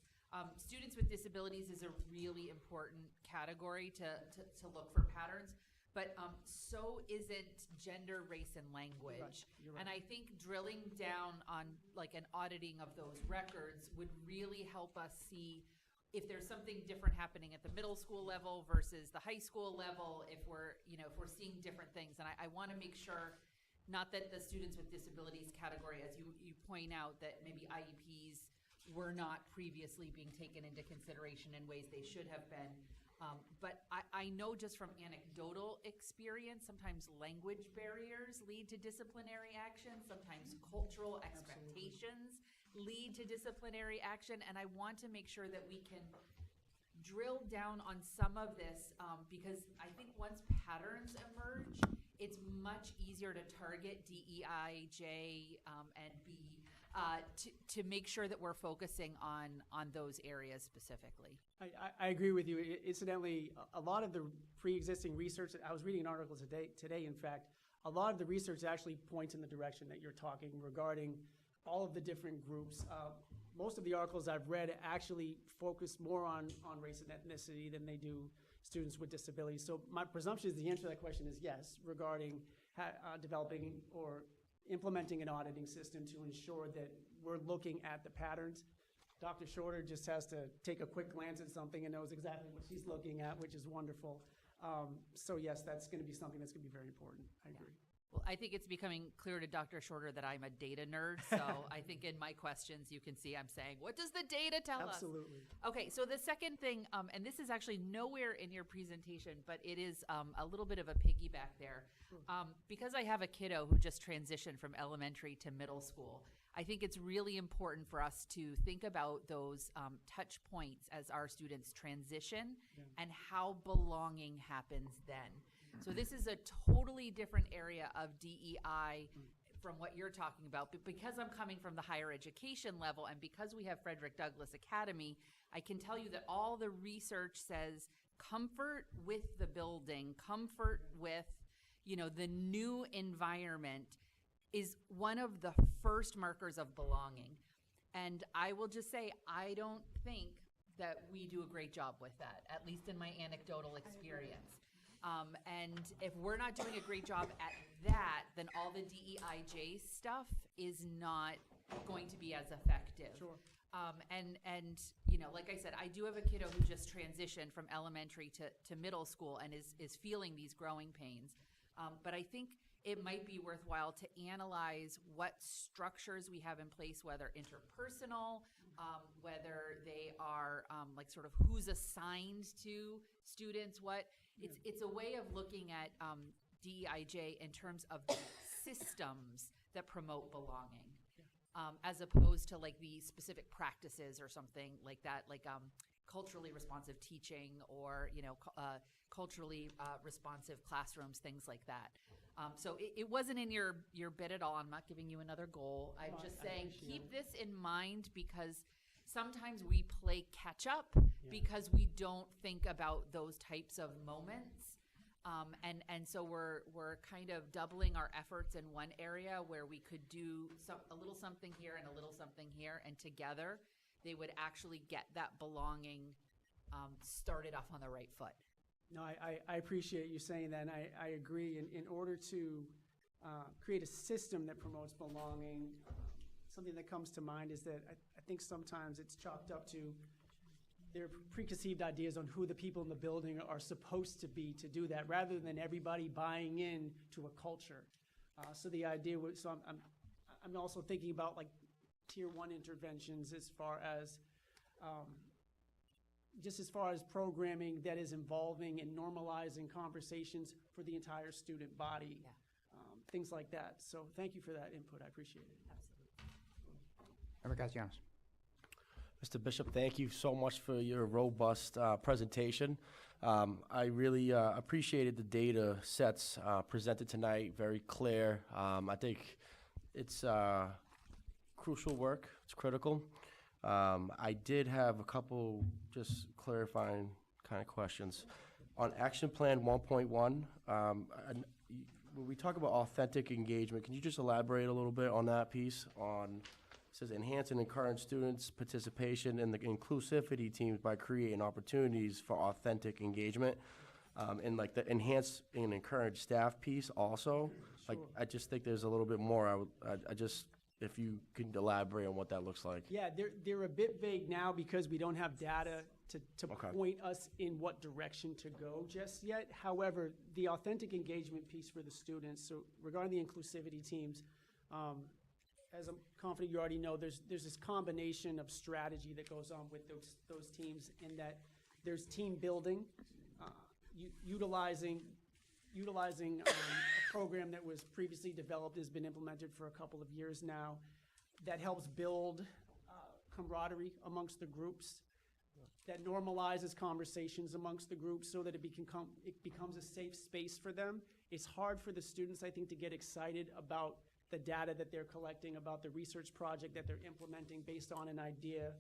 students with disabilities is a really important category to look for patterns, but so isn't gender, race, and language. You're right. And I think drilling down on like an auditing of those records would really help us see if there's something different happening at the middle school level versus the high school level, if we're seeing different things. And I want to make sure, not that the students with disabilities category, as you point out, that maybe IEPs were not previously being taken into consideration in ways they should have been. But I know just from anecdotal experience, sometimes language barriers lead to disciplinary action, sometimes cultural expectations lead to disciplinary action, and I want to make sure that we can drill down on some of this because I think once patterns emerge, it's much easier to target DEI, J, and B to make sure that we're focusing on those areas specifically. I agree with you. Incidentally, a lot of the pre-existing research, I was reading an article today, in fact, a lot of the research actually points in the direction that you're talking regarding all of the different groups. Most of the articles I've read actually focus more on race and ethnicity than they do students with disabilities. So my presumption is the answer to that question is yes, regarding developing or implementing an auditing system to ensure that we're looking at the patterns. Dr. Shorter just has to take a quick glance at something and knows exactly what she's looking at, which is wonderful. So yes, that's going to be something that's going to be very important. I agree. Well, I think it's becoming clear to Dr. Shorter that I'm a data nerd, so I think in my questions you can see I'm saying, what does the data tell us? Absolutely. Okay, so the second thing, and this is actually nowhere in your presentation, but it is a little bit of a piggyback there. Because I have a kiddo who just transitioned from elementary to middle school, I think it's really important for us to think about those touch points as our students transition and how belonging happens then. So this is a totally different area of DEI from what you're talking about. But because I'm coming from the higher education level and because we have Frederick Douglass Academy, I can tell you that all the research says comfort with the building, comfort with, the new environment is one of the first markers of belonging. And I will just say, I don't think that we do a great job with that, at least in my anecdotal experience. And if we're not doing a great job at that, then all the DEIJ stuff is not going to be as effective. Sure. And like I said, I do have a kiddo who just transitioned from elementary to middle school and is feeling these growing pains. But I think it might be worthwhile to analyze what structures we have in place, whether interpersonal, whether they are like sort of who's assigned to students, it's a way of looking at DEIJ in terms of the systems that promote belonging, as opposed to like the specific practices or something like that, like culturally responsive teaching or culturally responsive classrooms, things like that. So it wasn't in your bid at all. I'm not giving you another goal. I'm just saying keep this in mind because sometimes we play catch up because we don't think about those types of moments. And so we're kind of doubling our efforts in one area where we could do a little something here and a little something here, and together they would actually get that belonging started off on the right foot. No, I appreciate you saying that, and I agree. In order to create a system that promotes belonging, something that comes to mind is that I think sometimes it's chalked up to their preconceived ideas on who the people in the building are supposed to be to do that, rather than everybody buying in to a culture. So the idea was, so I'm also thinking about like tier 1 interventions as far as just as far as programming that is involving and normalizing conversations for the entire student body, things like that. So thank you for that input. I appreciate it. Member Castellanos. Mr. Bishop, thank you so much for your robust presentation. I really appreciated the data sets presented tonight, very clear. I think it's crucial work. It's critical. I did have a couple just clarifying kind of questions. On Action Plan 1.1, when we talk about authentic engagement, can you just elaborate a little bit on that piece? It says enhance and encourage students' participation in the inclusivity teams by creating opportunities for authentic engagement. And like the enhance and encourage staff piece also, like, I just think there's a little bit more. I just, if you could elaborate on what that looks like. Yeah, they're a bit vague now because we don't have data to point us in what direction to go just yet. However, the authentic engagement piece for the students, so regarding the inclusivity teams, as I'm confident you already know, there's this combination of strategy that goes on with those teams, in that there's team building, utilizing a program that was previously developed, has been implemented for a couple of years now, that helps build camaraderie amongst the groups, that normalizes conversations amongst the groups so that it becomes a safe space for them. It's hard for the students, I think, to get excited about the data that they're collecting, about the research project that they're implementing based on an idea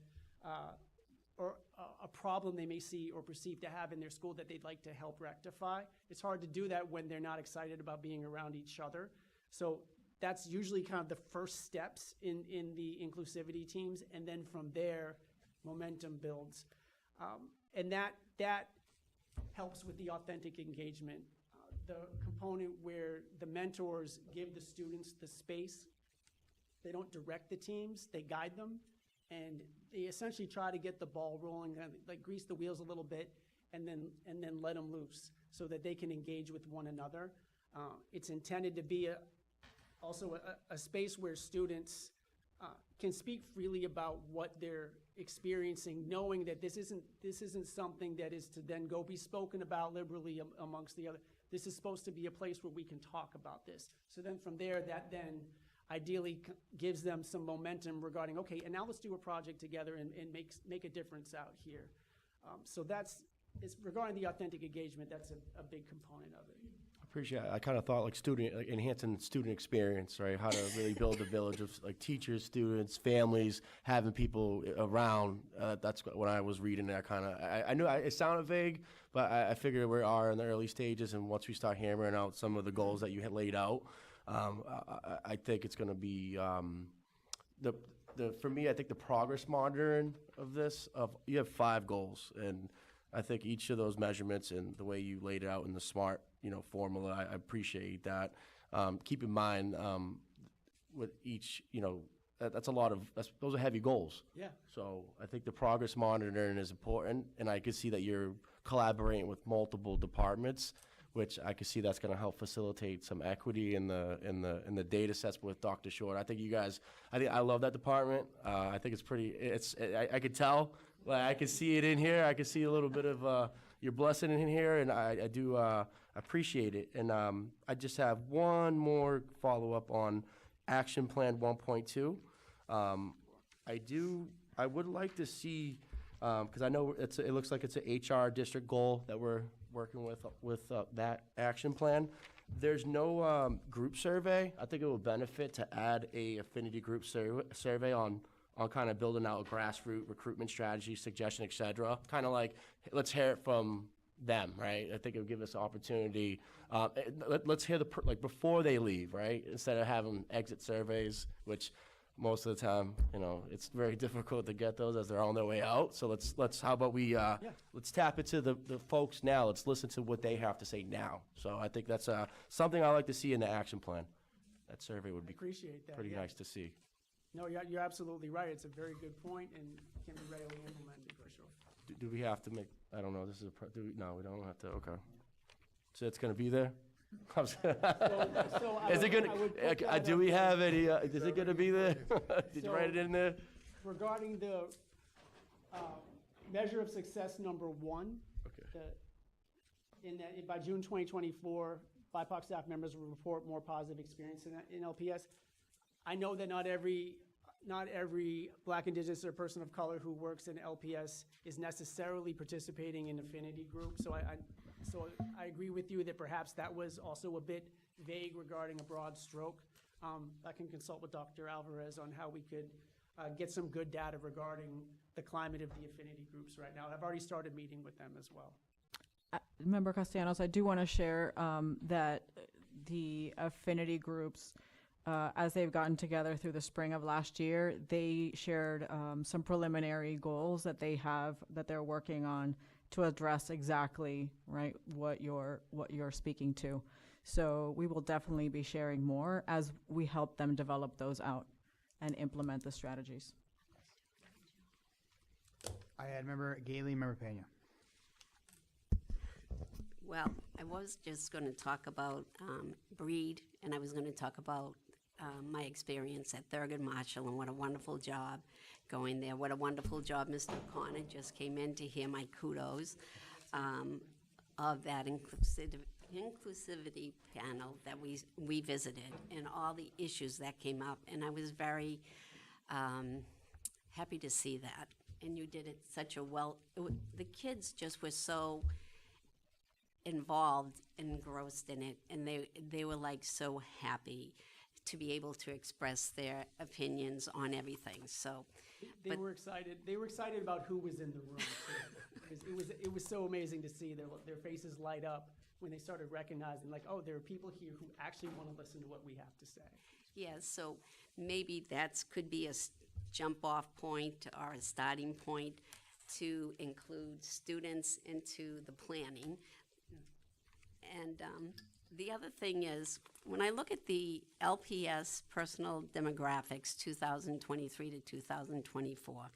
or a problem they may see or perceive to have in their school that they'd like to help rectify. It's hard to do that when they're not excited about being around each other. So that's usually kind of the first steps in the inclusivity teams, and then from there, momentum builds. And that helps with the authentic engagement. The component where the mentors give the students the space, they don't direct the teams, they guide them, and they essentially try to get the ball rolling, kind of like grease the wheels a little bit, and then let them loose so that they can engage with one another. It's intended to be also a space where students can speak freely about what they're experiencing, knowing that this isn't something that is to then go be spoken about liberally amongst the other. This is supposed to be a place where we can talk about this. So then from there, that then ideally gives them some momentum regarding, okay, and now let's do a project together and make a difference out here. So regarding the authentic engagement, that's a big component of it. Appreciate it. I kind of thought like enhancing student experience, right? How to really build a village of like teachers, students, families, having people around. That's when I was reading that kind of, I knew it sounded vague, but I figured we are in the early stages, and once we start hammering out some of the goals that you had laid out, I think it's going to be, for me, I think the progress monitoring of this, you have 5 goals, and I think each of those measurements and the way you laid it out in the SMART, formula, I appreciate that. Keep in mind, with each, those are heavy goals. Yeah. So I think the progress monitoring is important, and I can see that you're collaborating with multiple departments, which I can see that's going to help facilitate some equity in the data sets with Dr. Short. I think I love that department. I think it's pretty. I could tell. Like, I can see it in here. I can see a little bit of your blessing in here, and I do appreciate it. And I just have one more follow-up on Action Plan 1.2. I would like to see, because I know it looks like it's an HR district goal that we're working with that action plan. There's no group survey. I think it would benefit to add a affinity group survey on kind of building out a grassroots recruitment strategy, suggestion, et cetera. Kind of like, let's hear it from them, right? I think it would give us an opportunity. Let's hear before they leave, right? Instead of having exit surveys, which most of the time, it's very difficult to get those as they're on their way out. So how about we, let's tap into the folks now. Let's listen to what they have to say now. So I think that's something I like to see in the action plan. That survey would be appreciate that, pretty nice to see. No, you're absolutely right. It's a very good point and can be readily implemented for sure. Do we have to make, I don't know, no, we don't have to, okay. So it's going to be there? Is it going to, do we have any, is it going to be there? Did you write it in there? Regarding the measure of success number 1, by June 2024, BIPOC staff members will report more positive experience in LPS. I know that not every Black, Indigenous, or person of color who works in LPS is necessarily participating in affinity groups. So I agree with you that perhaps that was also a bit vague regarding a broad stroke. I can consult with Dr. Alvarez on how we could get some good data regarding the climate of the affinity groups right now. I've already started meeting with them as well. Member Castellanos, I do want to share that the affinity groups, as they've gotten together through the spring of last year, they shared some preliminary goals that they have, that they're working on to address exactly, right, what you're speaking to. So we will definitely be sharing more as we help them develop those out and implement the strategies. I had Member Gately, Member Pena. Well, I was just going to talk about Breed, and I was going to talk about my experience at Thurgood Marshall and what a wonderful job going there. What a wonderful job Mr. O'Connor just came in to hear my kudos of that inclusivity panel that we visited and all the issues that came up. And I was very happy to see that. And you did it such a the kids just were so involved and engrossed in it, and they were like so happy to be able to express their opinions on everything. So They were excited. They were excited about who was in the room. Too. It was so amazing to see their faces light up when they started recognizing, like, oh, there are people here who actually want to listen to what we have to say. yeah, so maybe that could be a jump-off point or a starting point to include students into the planning. And the other thing is, when I look at the LPS personal demographics 2023 to 2024,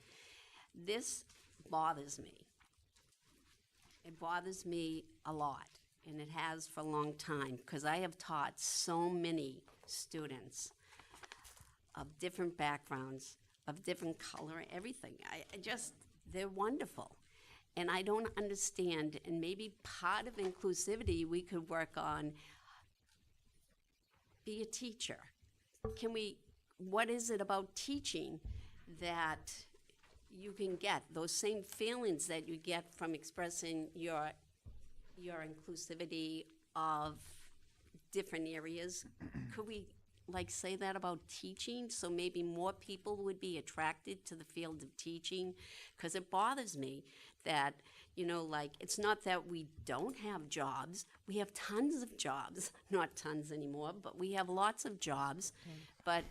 this bothers me. It bothers me a lot, and it has for a long time, because I have taught so many students of different backgrounds, of different color, everything. They're wonderful. And I don't understand, and maybe part of inclusivity we could work on, be a teacher. What is it about teaching that you can get those same feelings that you get from expressing your inclusivity of different areas? Could we say that about teaching, so maybe more people would be attracted to the field of teaching? Because it bothers me that, it's not that we don't have jobs. We have tons of jobs, not tons anymore, but we have lots of jobs. But,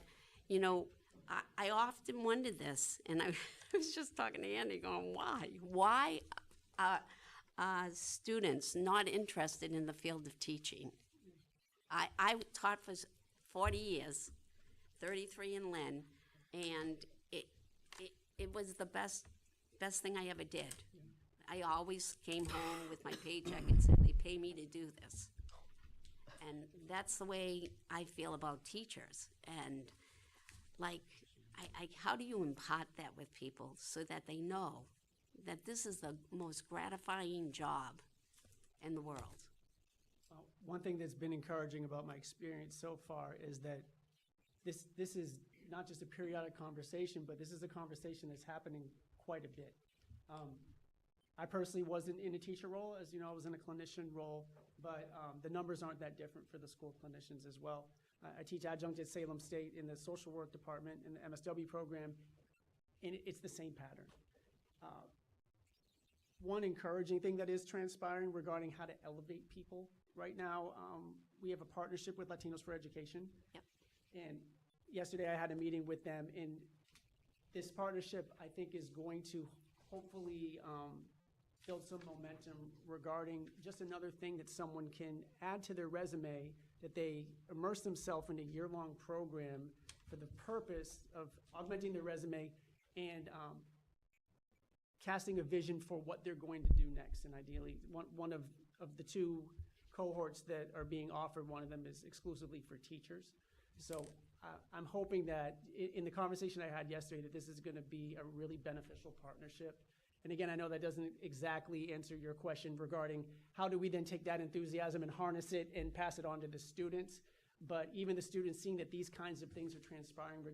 I often wonder this, and I was just talking to Andy going, why? Why are students not interested in the field of teaching? I taught for 40 years, 33 in Lynn, and it was the best thing I ever did. I always came home with my paycheck and said, they pay me to do this. And that's the way I feel about teachers. And how do you impart that with people so that they know that this is the most gratifying job in the world? One thing that's been encouraging about my experience so far is that this is not just a periodic conversation, but this is a conversation that's happening quite a bit. I personally wasn't in a teacher role, as you know, I was in a clinician role, but the numbers aren't that different for the school clinicians as well. I teach adjunct at Salem State in the social work department in the MSW program, and it's the same pattern. One encouraging thing that is transpiring regarding how to elevate people right now, we have a partnership with Latinos for Education. Yep. And yesterday I had a meeting with them, and this partnership, I think, is going to hopefully build some momentum regarding just another thing that someone can add to their resume, that they immerse themselves in a year-long program for the purpose of augmenting their resume and casting a vision for what they're going to do next. And ideally, one of the two cohorts that are being offered, one of them is exclusively for teachers. So I'm hoping that in the conversation I had yesterday, that this is going to be a really beneficial partnership. And again, I know that doesn't exactly answer your question regarding how do we then take that enthusiasm and harness it and pass it on to the students. But even the students seeing that these kinds of things are transpiring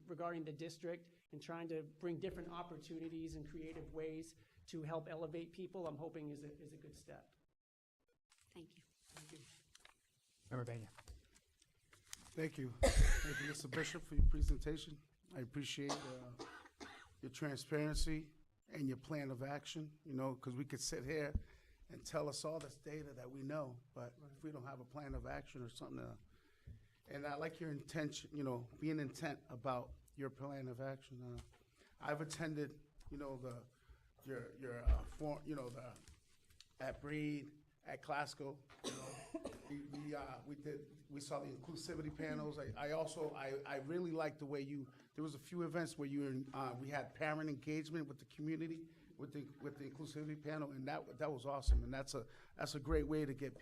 regarding the district and trying to bring different opportunities and creative ways to help elevate people, I'm hoping is a good step. Thank you. Thank you. Member Pena. Thank you. Thank you, Mr. Bishop, for your presentation. I appreciate your transparency and your plan of action, because we could sit here and tell us all this data that we know, but if we don't have a plan of action or something, and I like your intention, being intent about your plan of action. I've attended, at Breed, at Glasgow, we saw the inclusivity panels. I really liked the way there was a few events where we had parent engagement with the community, with the inclusivity panel, and that was awesome. And that's a great way to get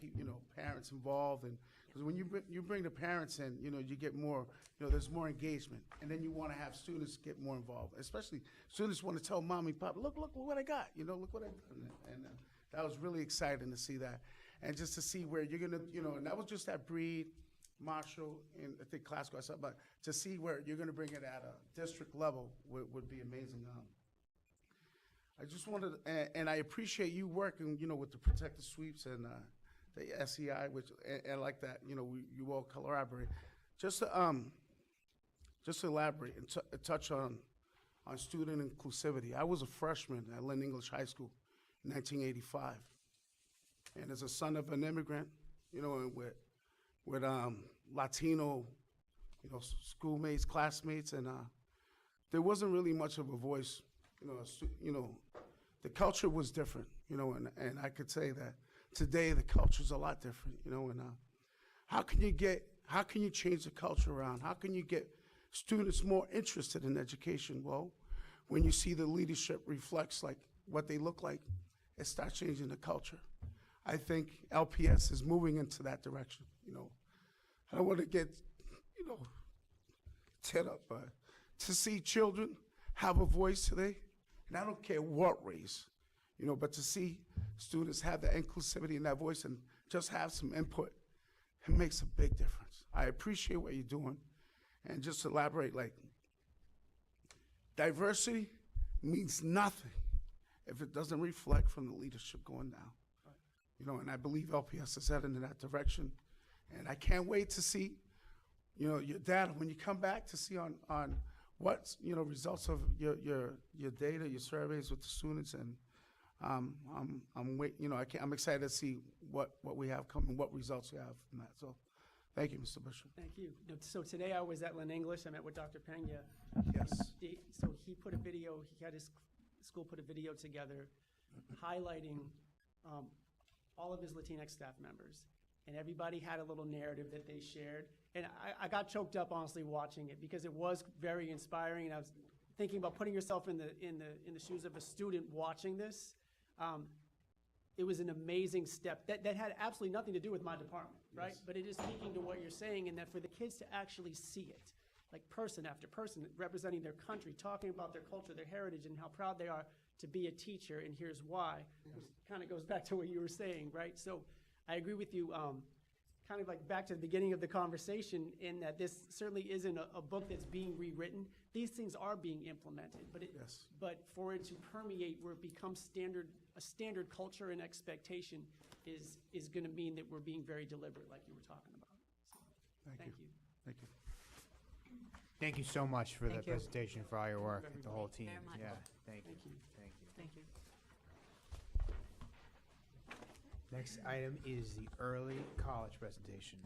parents involved, and because when you bring the parents in, you get more, there's more engagement, and then you want to have students get more involved. Especially students want to tell mommy, pop, look what I got, look what I done, and that was really exciting to see that, and just to see where you're gonna, and that was just at Breed, Marshall, and I think Glasgow, but to see where you're gonna bring it at a district level would be amazing. I just wanted, and I appreciate you working, with the protective sweeps and the SEI, which and like that, you all collaborate. Just to elaborate and touch on student inclusivity. I was a freshman at Lynn English High School in 1985, and as a son of an immigrant, and with Latino, schoolmates, classmates, and there wasn't really much of a voice. The culture was different, and I could say that today the culture's a lot different, and how can you change the culture around? How can you get students more interested in education? Well, when you see the leadership reflects like what they look like, it starts changing the culture. I think LPS is moving into that direction, I don't want to get, tit up, but to see children have a voice today, and I don't care what race, but to see students have the inclusivity and that voice and just have some input, it makes a big difference. I appreciate what you're doing, and just to elaborate, like, diversity means nothing if it doesn't reflect from the leadership going down. And I believe LPS is heading in that direction, and I can't wait to see, your data when you come back to see on what results of your data, your surveys with the students, and I'm excited to see what we have coming, what results we have from that. So, thank you, Mr. Bishop. Thank you. So today I was at Lynn English. I met with Dr. Pena. Yes. So he put a video. He had his school put a video together, highlighting all of his Latinx staff members, and everybody had a little narrative that they shared. And I got choked up, honestly, watching it, because it was very inspiring. And I was thinking about putting yourself in the shoes of a student watching this. It was an amazing step that had absolutely nothing to do with my department, right? Yes. But it is speaking to what you're saying, and that for the kids to actually see it, like person after person representing their country, talking about their culture, their heritage, and how proud they are to be a teacher, and here's why. Which kind of goes back to what you were saying, right? So I agree with you, kind of like back to the beginning of the conversation, in that this certainly isn't a book that's being rewritten. These things are being implemented, but for it to permeate where it becomes a standard culture and expectation is going to mean that we're being very deliberate, like you were talking about. So, thank you. Thank you. Thank you so much for the Thank you. presentation, for all your work, the whole team. Very much. Yeah, thank you. Thank you. Thank you. Thank you. Next item is the early college presentation.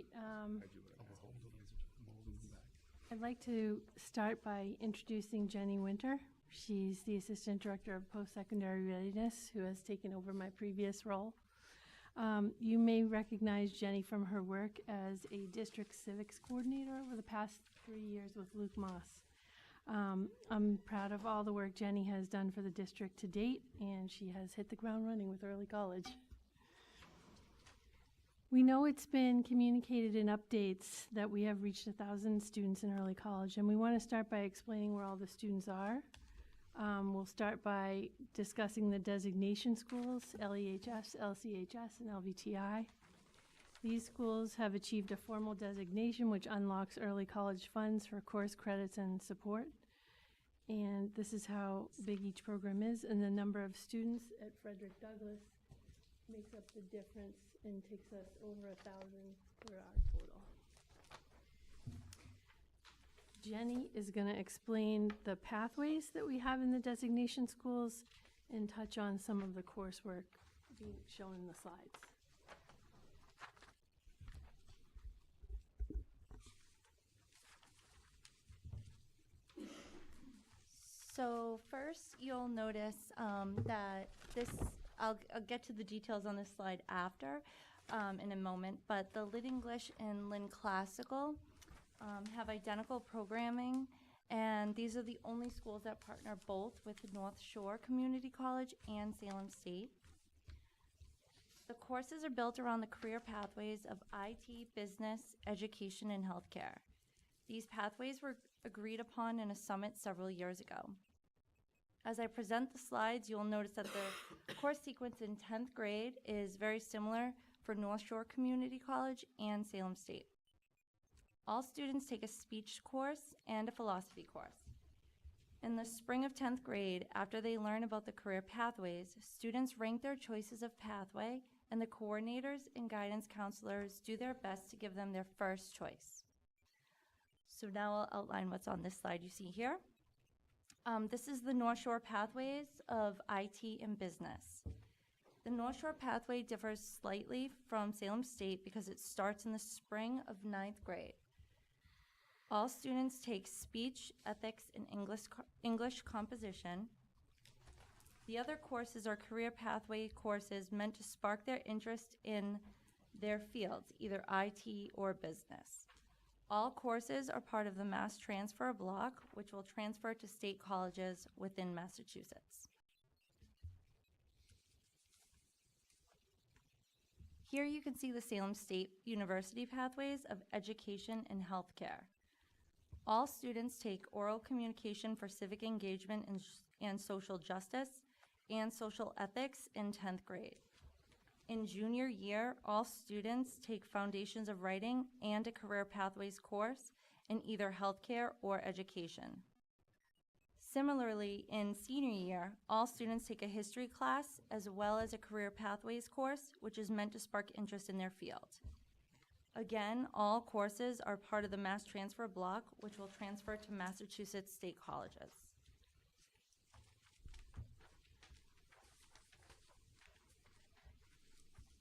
right. I'd like to start by introducing Jenny Winter. She's the Assistant Director of Post-Secondary Readiness, who has taken over my previous role. You may recognize Jenny from her work as a District Civics Coordinator over the past 3 years with Luke Moss. I'm proud of all the work Jenny has done for the district to date, and she has hit the ground running with early college. We know it's been communicated in updates that we have reached 1,000 students in early college, and we want to start by explaining where all the students are. We'll start by discussing the designation schools, LEHS, LCHS, and LVTI. These schools have achieved a formal designation which unlocks early college funds for course credits and support. And this is how big each program is, and the number of students at Frederick Douglass makes up the difference and takes us over 1,000 for our total. Jenny is going to explain the pathways that we have in the designation schools and touch on some of the coursework being shown in the slides. So first, you'll notice that this, I'll get to the details on this slide after in a moment, but the Lynn English and Lynn Classical have identical programming, and these are the only schools that partner both with North Shore Community College and Salem State. The courses are built around the career pathways of IT, business, education, and healthcare. These pathways were agreed upon in a summit several years ago. As I present the slides, you'll notice that the course sequence in 10th grade is very similar for North Shore Community College and Salem State. All students take a speech course and a philosophy course. In the spring of 10th grade, after they learn about the career pathways, students rank their choices of pathway, and the coordinators and guidance counselors do their best to give them their first choice. So now I'll outline what's on this slide you see here. This is the North Shore pathways of IT and business. The North Shore pathway differs slightly from Salem State because it starts in the spring of 9th grade. All students take speech, ethics, and English composition. The other courses are career pathway courses meant to spark their interest in their fields, either IT or business. All courses are part of the Mass Transfer block, which will transfer to state colleges within Massachusetts. Here you can see the Salem State University pathways of education and healthcare. All students take oral communication for civic engagement and social justice and social ethics in 10th grade. In junior year, all students take Foundations of Writing and a Career Pathways course in either healthcare or education. Similarly, in senior year, all students take a history class as well as a Career Pathways course, which is meant to spark interest in their field. Again, all courses are part of the Mass Transfer block, which will transfer to Massachusetts state colleges.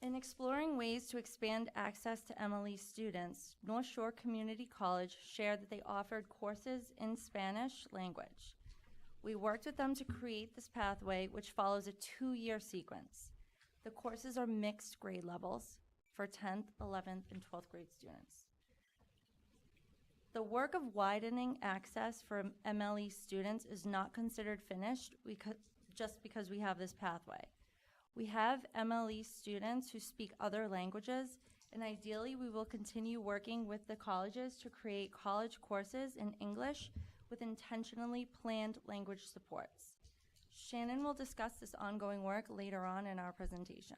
In exploring ways to expand access to MLE students, North Shore Community College shared that they offered courses in Spanish language. We worked with them to create this pathway, which follows a 2-year sequence. The courses are mixed grade levels for 10th, 11th, and 12th grade students. The work of widening access for MLE students is not considered finished just because we have this pathway. We have MLE students who speak other languages, and ideally we will continue working with the colleges to create college courses in English with intentionally planned language supports. Shannon will discuss this ongoing work later on in our presentation.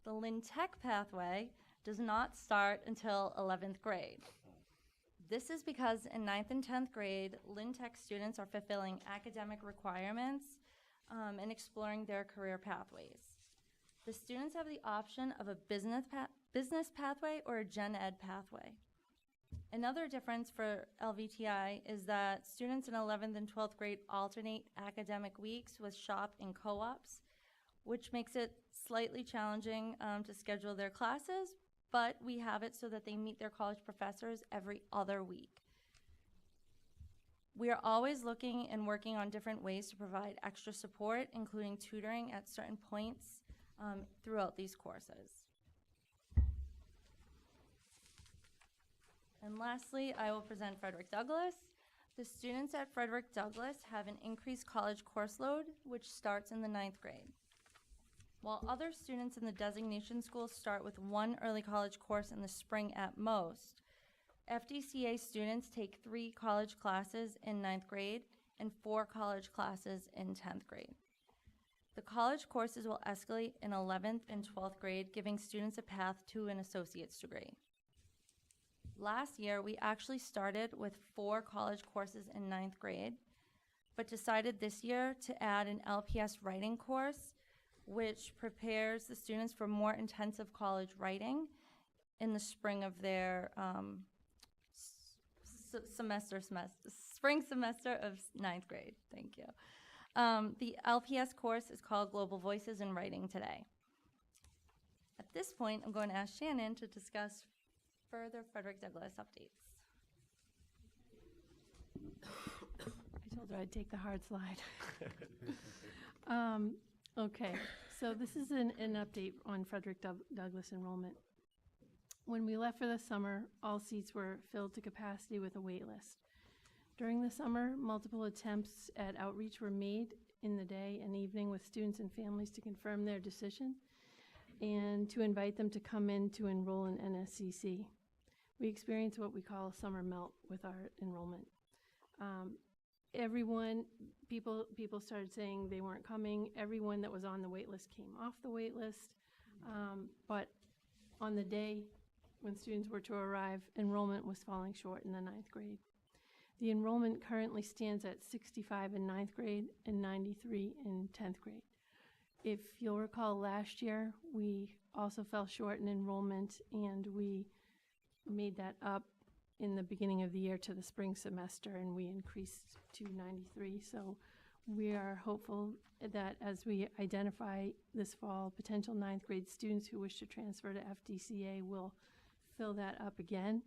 The Lynn Tech pathway does not start until 11th grade. This is because in 9th and 10th grade, Lynn Tech students are fulfilling academic requirements and exploring their career pathways. The students have the option of a business pathway or a gen ed pathway. Another difference for LVTI is that students in 11th and 12th grade alternate academic weeks with shop and co-ops, which makes it slightly challenging to schedule their classes, but we have it so that they meet their college professors every other week. We are always looking and working on different ways to provide extra support, including tutoring at certain points throughout these courses. And lastly, I will present Frederick Douglass. The students at Frederick Douglass have an increased college course load, which starts in the 9th grade. While other students in the designation schools start with one early college course in the spring at most, FDCA students take 3 college classes in 9th grade and 4 college classes in 10th grade. The college courses will escalate in 11th and 12th grade, giving students a path to an associate's degree. Last year, we actually started with 4 college courses in 9th grade, but decided this year to add an LPS writing course, which prepares the students for more intensive college writing in the spring of their spring semester of 9th grade. Thank you. The LPS course is called Global Voices in Writing Today. At this point, I'm going to ask Shannon to discuss further Frederick Douglass updates. I told her I'd take the hard slide. Okay, so this is an update on Frederick Douglass enrollment. When we left for the summer, all seats were filled to capacity with a wait list. During the summer, multiple attempts at outreach were made in the day and evening with students and families to confirm their decision and to invite them to come in to enroll in NSCC. We experienced what we call a summer melt with our enrollment. People started saying they weren't coming. Everyone that was on the wait list came off the wait list. But on the day when students were to arrive, enrollment was falling short in the 9th grade. The enrollment currently stands at 65 in 9th grade and 93 in 10th grade. If you'll recall, last year, we also fell short in enrollment, and we made that up in the beginning of the year to the spring semester, and we increased to 93. So we are hopeful that as we identify this fall potential 9th grade students who wish to transfer to FDCA, we'll fill that up again.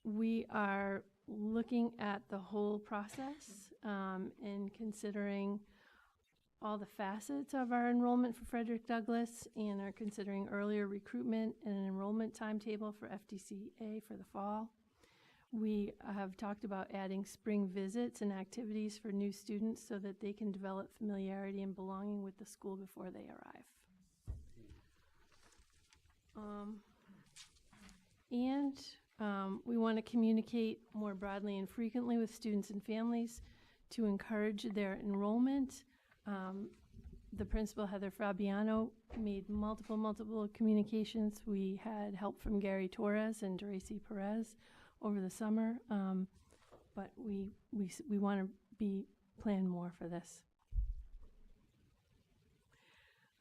We are looking at the whole process and considering all the facets of our enrollment for Frederick Douglass, and are considering earlier recruitment and an enrollment timetable for FDCA for the fall. We have talked about adding spring visits and activities for new students so that they can develop familiarity and belonging with the school before they arrive. We want to communicate more broadly and frequently with students and families to encourage their enrollment. The principal, Heather Fabiano, made multiple communications. We had help from Gary Torres and Deracy Perez over the summer, but we want to plan more for this.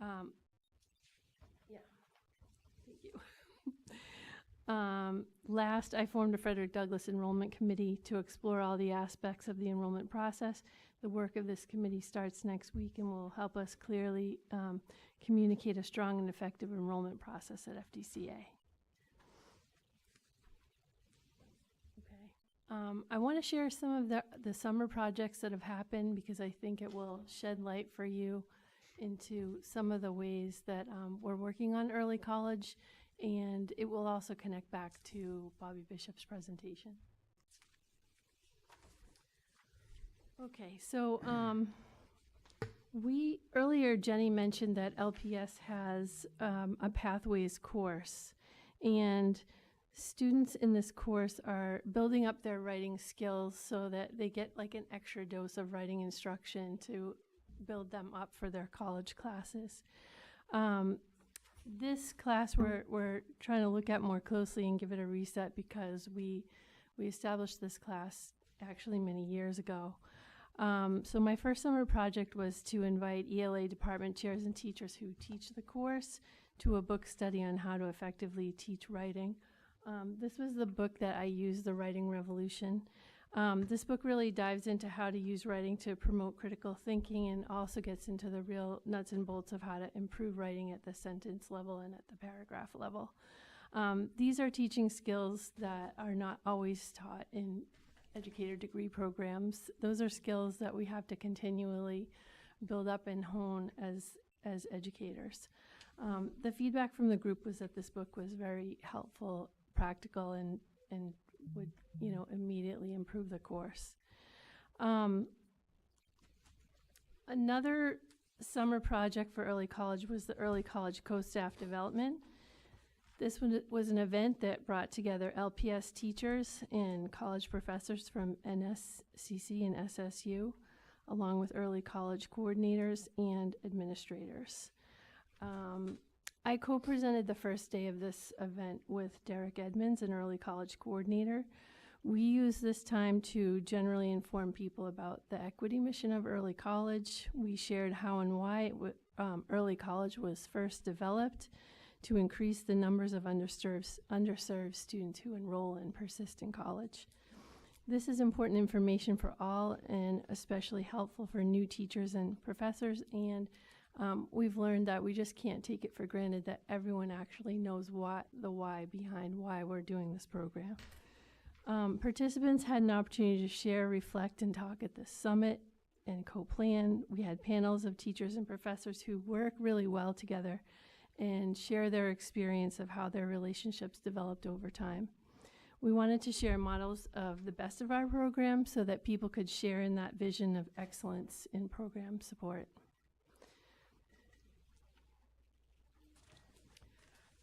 Thank you. Last, I formed a Frederick Douglass Enrollment Committee to explore all the aspects of the enrollment process. The work of this committee starts next week and will help us clearly communicate a strong and effective enrollment process at FDCA. Okay. I want to share some of the summer projects that have happened, because I think it will shed light for you into some of the ways that we're working on early college, and it will also connect back to Bobby Bishop's presentation. Okay, so earlier Jenny mentioned that LPS has a Pathways course, and students in this course are building up their writing skills so that they get like an extra dose of writing instruction to build them up for their college classes. This class we're trying to look at more closely and give it a reset, because we established this class actually many years ago. So my first summer project was to invite ELA department chairs and teachers who teach the course to a book study on how to effectively teach writing. This was the book that I used, The Writing Revolution. This book really dives into how to use writing to promote critical thinking and also gets into the real nuts and bolts of how to improve writing at the sentence level and at the paragraph level. These are teaching skills that are not always taught in educator degree programs. Those are skills that we have to continually build up and hone as educators. The feedback from the group was that this book was very helpful, practical, and would, immediately improve the course. Another summer project for early college was the Early College Co-Staff Development. This one was an event that brought together LPS teachers and college professors from NSCC and SSU, along with early college coordinators and administrators. I co-presented the first day of this event with Derek Edmonds, an early college coordinator. We used this time to generally inform people about the equity mission of early college. We shared how and why early college was first developed to increase the numbers of underserved students who enroll and persist in college. This is important information for all and especially helpful for new teachers and professors, and we've learned that we just can't take it for granted that everyone actually knows the why behind why we're doing this program. Participants had an opportunity to share, reflect, and talk at the summit and co-plan. We had panels of teachers and professors who work really well together and share their experience of how their relationships developed over time. We wanted to share models of the best of our program so that people could share in that vision of excellence in program support.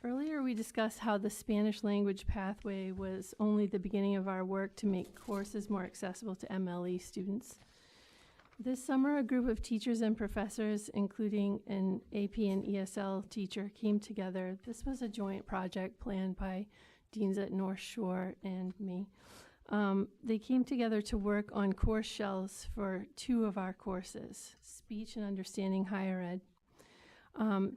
Earlier, we discussed how the Spanish language pathway was only the beginning of our work to make courses more accessible to MLE students. This summer, a group of teachers and professors, including an AP and ESL teacher, came together. This was a joint project planned by Deans at North Shore and me. They came together to work on course shells for 2 of our courses, Speech and Understanding Higher Ed.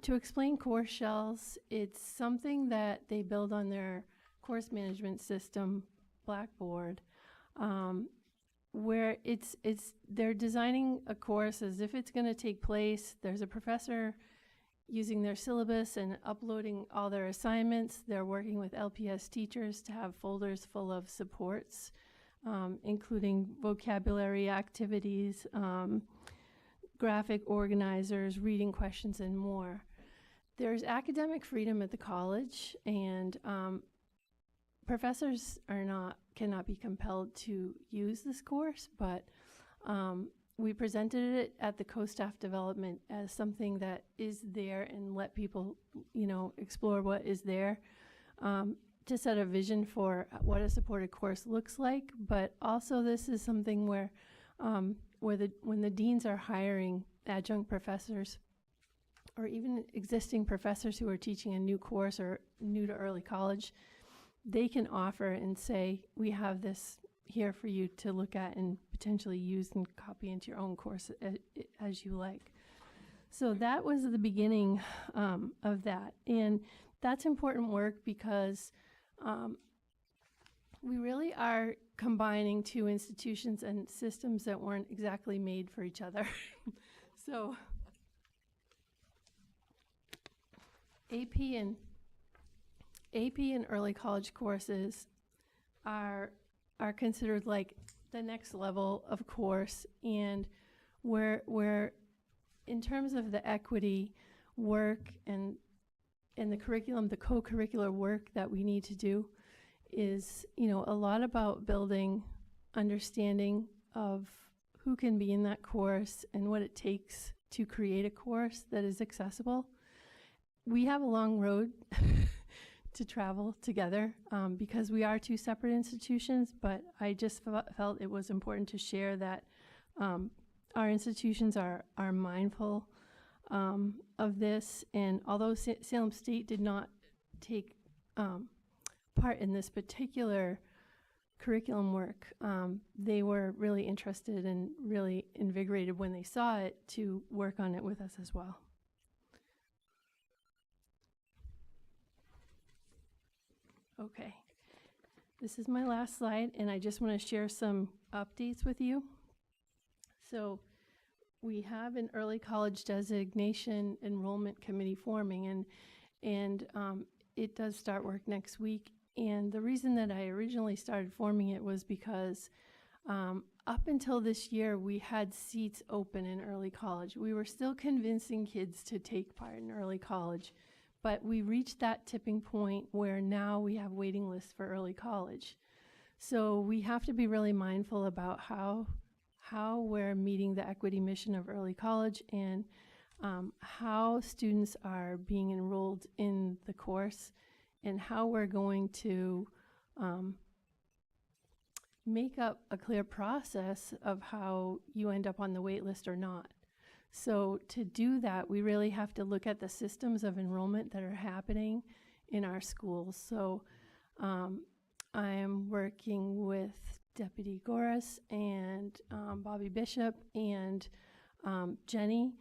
To explain course shells, it's something that they build on their course management system, Blackboard, where they're designing a course as if it's going to take place. There's a professor using their syllabus and uploading all their assignments. They're working with LPS teachers to have folders full of supports, including vocabulary activities, graphic organizers, reading questions, and more. There's academic freedom at the college, and professors cannot be compelled to use this course, but we presented it at the co-staff development as something that is there and let people, explore what is there, to set a vision for what a supported course looks like. But also, this is something where when the deans are hiring adjunct professors or even existing professors who are teaching a new course or new to early college, they can offer and say, we have this here for you to look at and potentially use and copy into your own course as you like. So that was the beginning of that. And that's important work because we really are combining 2 institutions and systems that weren't exactly made for each other. So AP and early college courses are considered like the next level of course, and where in terms of the equity work and the curriculum, the co-curricular work that we need to do is, a lot about building understanding of who can be in that course and what it takes to create a course that is accessible. We have a long road to travel together because we are 2 separate institutions, but I just felt it was important to share that our institutions are mindful of this, and although Salem State did not take part in this particular curriculum work, they were really interested and really invigorated when they saw it to work on it with us as well. Okay. This is my last slide, and I just want to share some updates with you. So we have an early college designation enrollment committee forming, and it does start work next week. And the reason that I originally started forming it was because up until this year, we had seats open in early college. We were still convincing kids to take part in early college, but we reached that tipping point where now we have waiting lists for early college. So we have to be really mindful about how we're meeting the equity mission of early college and how students are being enrolled in the course and how we're going to make up a clear process of how you end up on the wait list or not. So to do that, we really have to look at the systems of enrollment that are happening in our schools. So I am working with Deputy Goris and Bobby Bishop and Jenny,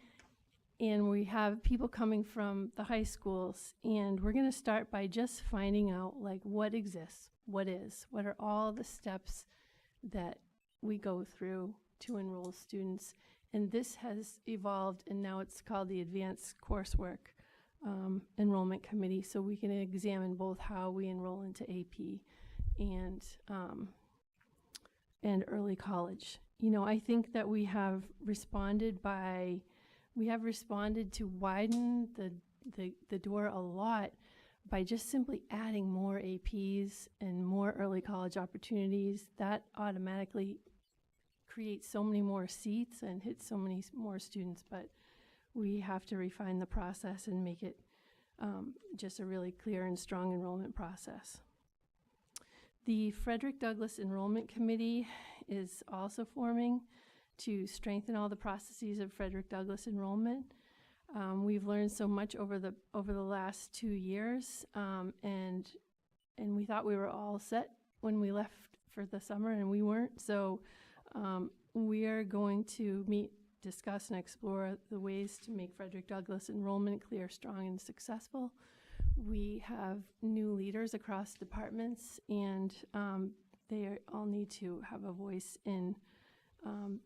and we have people coming from the high schools, and we're going to start by just finding out like what exists, what are all the steps that we go through to enroll students. And this has evolved, and now it's called the Advanced Coursework Enrollment Committee, so we can examine both how we enroll into AP and early college. You know, I think that we have responded to widen the door a lot by just simply adding more APs and more early college opportunities. That automatically creates so many more seats and hits so many more students, but we have to refine the process and make it just a really clear and strong enrollment process. The Frederick Douglass Enrollment Committee is also forming to strengthen all the processes of Frederick Douglass enrollment. We've learned so much over the last 2 years, and we thought we were all set when we left for the summer, and we weren't. So we are going to meet, discuss, and explore the ways to make Frederick Douglass enrollment clear, strong, and successful. We have new leaders across departments, and they all need to have a voice in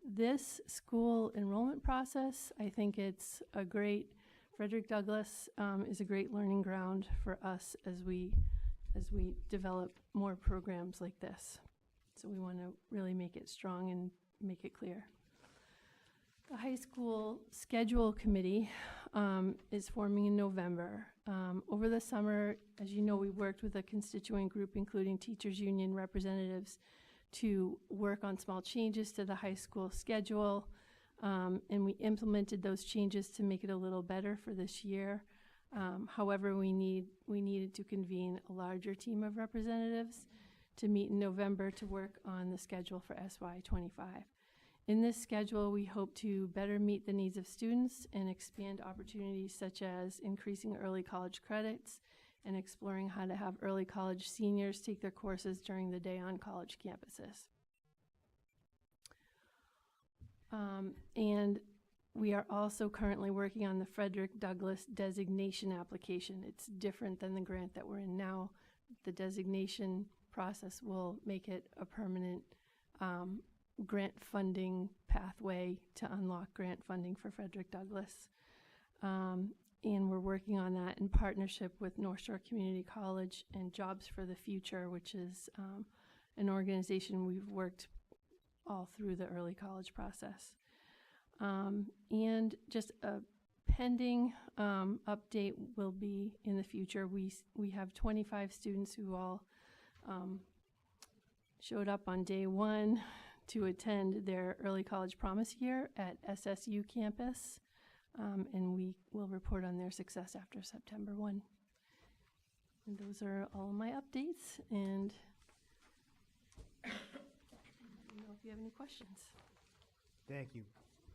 this school enrollment process. I think it's a great, Frederick Douglass is a great learning ground for us as we develop more programs like this. So we want to really make it strong and make it clear. The high school schedule committee is forming in November. Over the summer, as you know, we worked with a constituent group, including teachers union representatives, to work on small changes to the high school schedule, and we implemented those changes to make it a little better for this year. However, we needed to convene a larger team of representatives to meet in November to work on the schedule for SY25. In this schedule, we hope to better meet the needs of students and expand opportunities such as increasing early college credits and exploring how to have early college seniors take their courses during the day on college campuses. And we are also currently working on the Frederick Douglass designation application. It's different than the grant that we're in now. The designation process will make it a permanent grant funding pathway to unlock grant funding for Frederick Douglass. And we're working on that in partnership with North Shore Community College and Jobs for the Future, which is an organization we've worked all through the early college process. And just a pending update will be in the future. We have 25 students who all showed up on day one to attend their early college promise year at SSU campus. And we will report on their success after September 1. And those are all my updates, and I don't know if you have any questions. Thank you.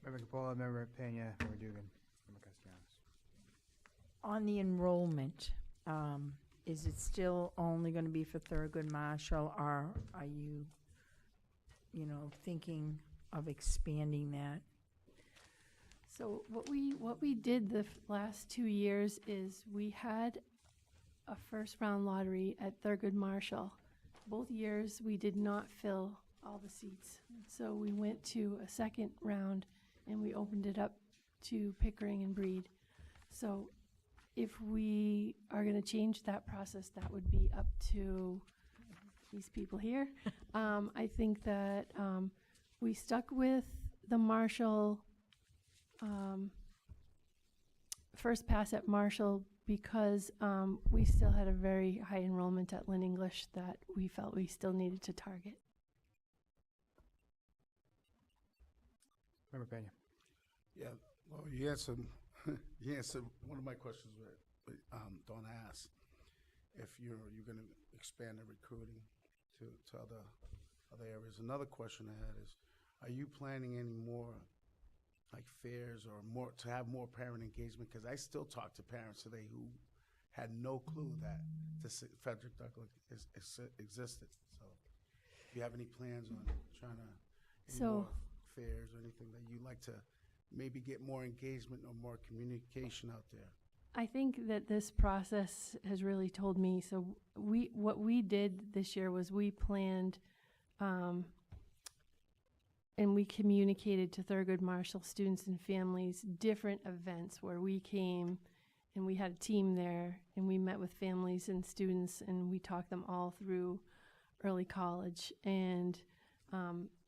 Member Capola, Member Pena, Member Dugan, Member Castellanos. On the enrollment, is it still only going to be for Thurgood Marshall, or are you, thinking of expanding that? So what we did the last 2 years is we had a first round lottery at Thurgood Marshall, both years, we did not fill all the seats. So we went to a second round and we opened it up to Pickering and Breed. So if we are going to change that process, that would be up to these people here. I think that we stuck with the Marshall, first pass at Marshall because we still had a very high enrollment at Lynn English that we felt we still needed to target. Member Pena. Yeah, well, you answered, you answered one of my questions that Donna asked. If you're going to expand the recruiting to other areas. Another question I had is, are you planning any more like fairs or more to have more parent engagement? Because I still talk to parents today who had no clue that this Frederick Douglass existed. So, do you have any plans on trying to more fairs or anything that you'd like to maybe get more engagement or more communication out there? I think that this process has really told me, so what we did this year was we planned and we communicated to Thurgood Marshall students and families different events where we came and we had a team there and we met with families and students and we talked them all through early college and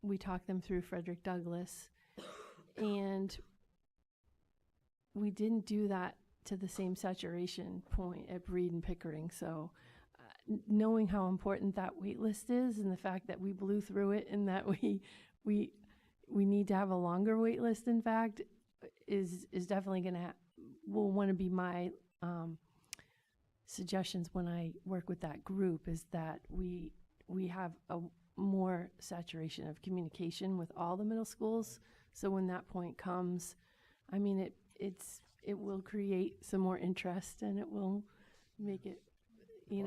we talked them through Frederick Douglass. And we didn't do that to the same saturation point at Breed and Pickering. So knowing how important that wait list is and the fact that we blew through it and that we need to have a longer wait list, in fact, is definitely going to will want to be my suggestions when I work with that group, is that we have a more saturation of communication with all the middle schools. So when that point comes, I mean, it will create some more interest and it will make it,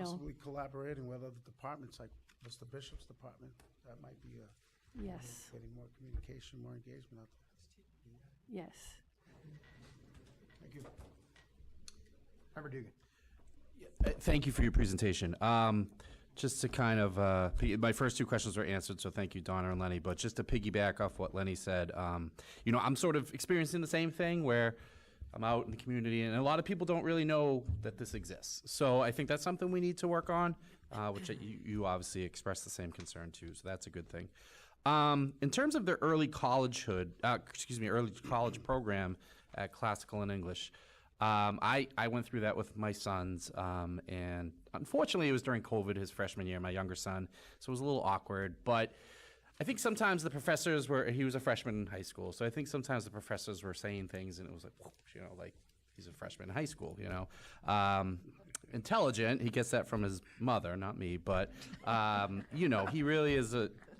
Possibly collaborating with other departments like Mr. Bishop's department. That might be yes. Getting more communication, more engagement out there. Yes. Thank you. Member Dugan. Thank you for your presentation. Just to kind of, my first two questions were answered, so thank you, Donna and Lenny. But just to piggyback off what Lenny said, I'm sort of experiencing the same thing where I'm out in the community, and a lot of people don't really know that this exists. So I think that's something we need to work on, which you obviously expressed the same concern too, so that's a good thing. In terms of the early college program at Classical and English, I went through that with my sons, and unfortunately it was during COVID, his freshman year, my younger son, so it was a little awkward, but I think sometimes the professors he was a freshman in high school, so I think sometimes the professors were saying things and it was like, like he's a freshman in high school, intelligent, he gets that from his mother, not me, but, he really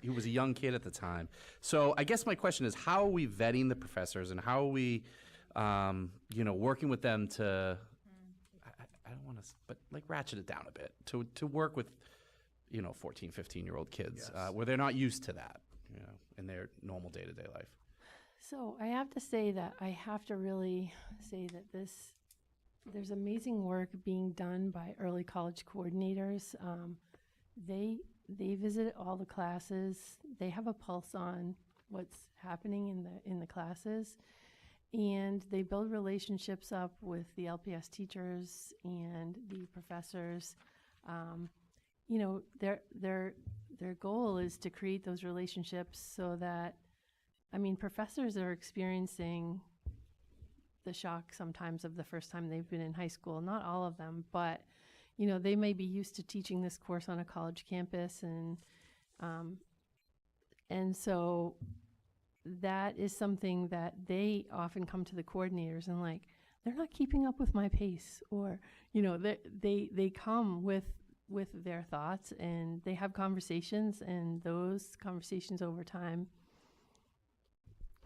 he was a young kid at the time. So I guess my question is, how are we vetting the professors and how are we, working with them to, I don't want to, but like ratchet it down a bit, to work with, 14, 15-year-old kids, Yes. where they're not used to that, in their normal day-to-day life. So I have to say that I have to really say that there's amazing work being done by early college coordinators. They visit all the classes. They have a pulse on what's happening in the classes, and they build relationships up with the LPS teachers and the professors. Their goal is to create those relationships so that, professors are experiencing the shock sometimes of the first time they've been in high school. Not all of them, but they may be used to teaching this course on a college campus, and so that is something that they often come to the coordinators and like, they're not keeping up with my pace, or they come with their thoughts and they have conversations, and those conversations over time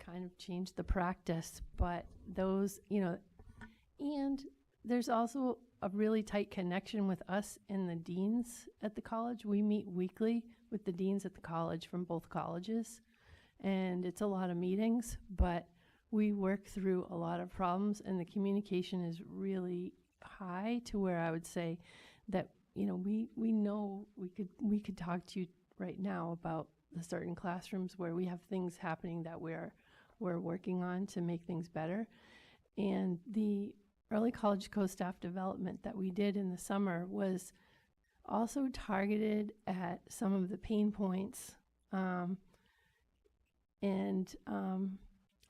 kind of change the practice. But those, and there's also a really tight connection with us and the deans at the college. We meet weekly with the deans at the college from both colleges, and it's a lot of meetings, but we work through a lot of problems, and the communication is really high to where I would say that you know, we know we could talk to you right now about the certain classrooms where we have things happening that we're working on to make things better. And the early college co-staff development that we did in the summer was also targeted at some of the pain points. I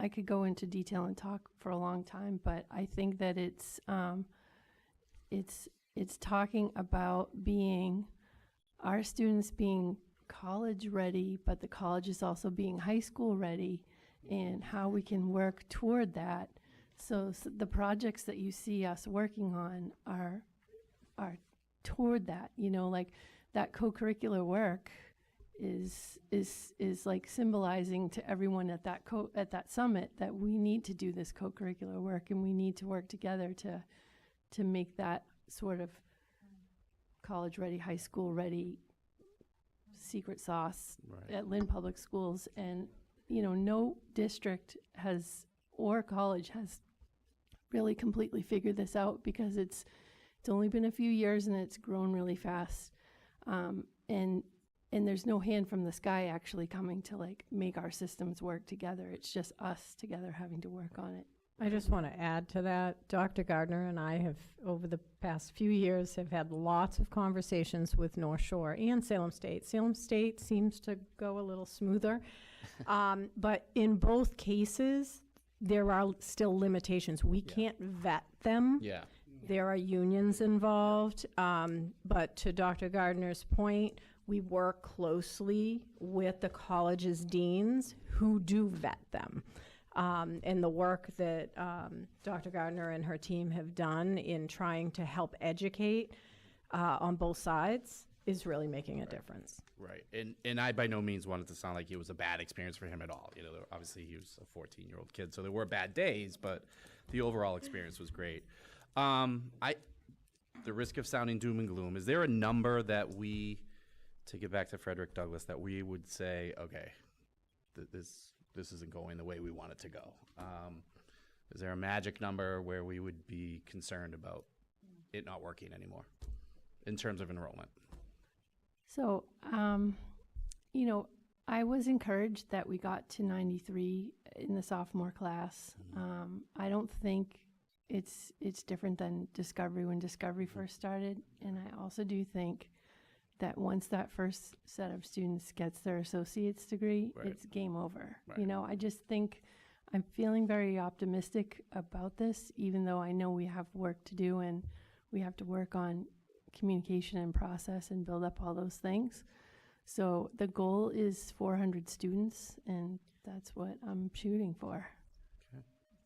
could go into detail and talk for a long time, but I think that it's talking about our students being college ready, but the college is also being high school ready, and how we can work toward that. So the projects that you see us working on are toward that, you know, like that co-curricular work is like symbolizing to everyone at that summit that we need to do this co-curricular work, and we need to work together to make that sort of college ready, high school ready secret sauce at Lynn Public Schools. And you know, no district or college has really completely figured this out, because it's only been a few years and it's grown really fast. And there's no hand from the sky actually coming to like make our systems work together. It's just us together having to work on it. I just want to add to that. Dr. Gardner and I have, over the past few years, have had lots of conversations with North Shore and Salem State. Salem State seems to go a little smoother. But in both cases, there are still limitations. We can't vet them. Yeah. There are unions involved. But to Dr. Gardner's point, we work closely with the college's deans who do vet them. And the work that Dr. Gardner and her team have done in trying to help educate on both sides is really making a difference. Right. And I by no means wanted to sound like it was a bad experience for him at all. You know, obviously he was a 14-year-old kid, so there were bad days, but the overall experience was great. The risk of sounding doom and gloom, is there a number that to get back to Frederick Douglass, that we would say, okay, this isn't going the way we want it to go? Is there a magic number where we would be concerned about it not working anymore in terms of enrollment? So, you know, I was encouraged that we got to 93 in the sophomore class. I don't think it's different than Discovery when Discovery first started. And I also do think that once that first set of students gets their associate's degree, it's game over. You know, I just think I'm feeling very optimistic about this, even though I know we have work to do and we have to work on communication and process and build up all those things. So the goal is 400 students, and that's what I'm shooting for. Okay.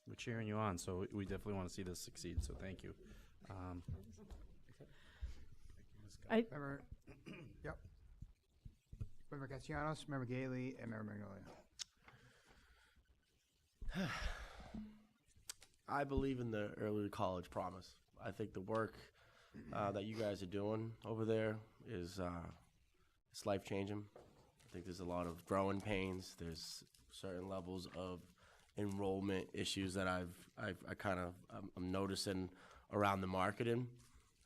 We're cheering you on, so we definitely want to see this succeed, so thank you. Member, yep. Member Castellanos, Member Gately, and Member Magnolia. I believe in the early college promise. I think the work that you guys are doing over there is it's life-changing. I think there's a lot of growing pains. There's certain levels of enrollment issues that I'm noticing around the marketing.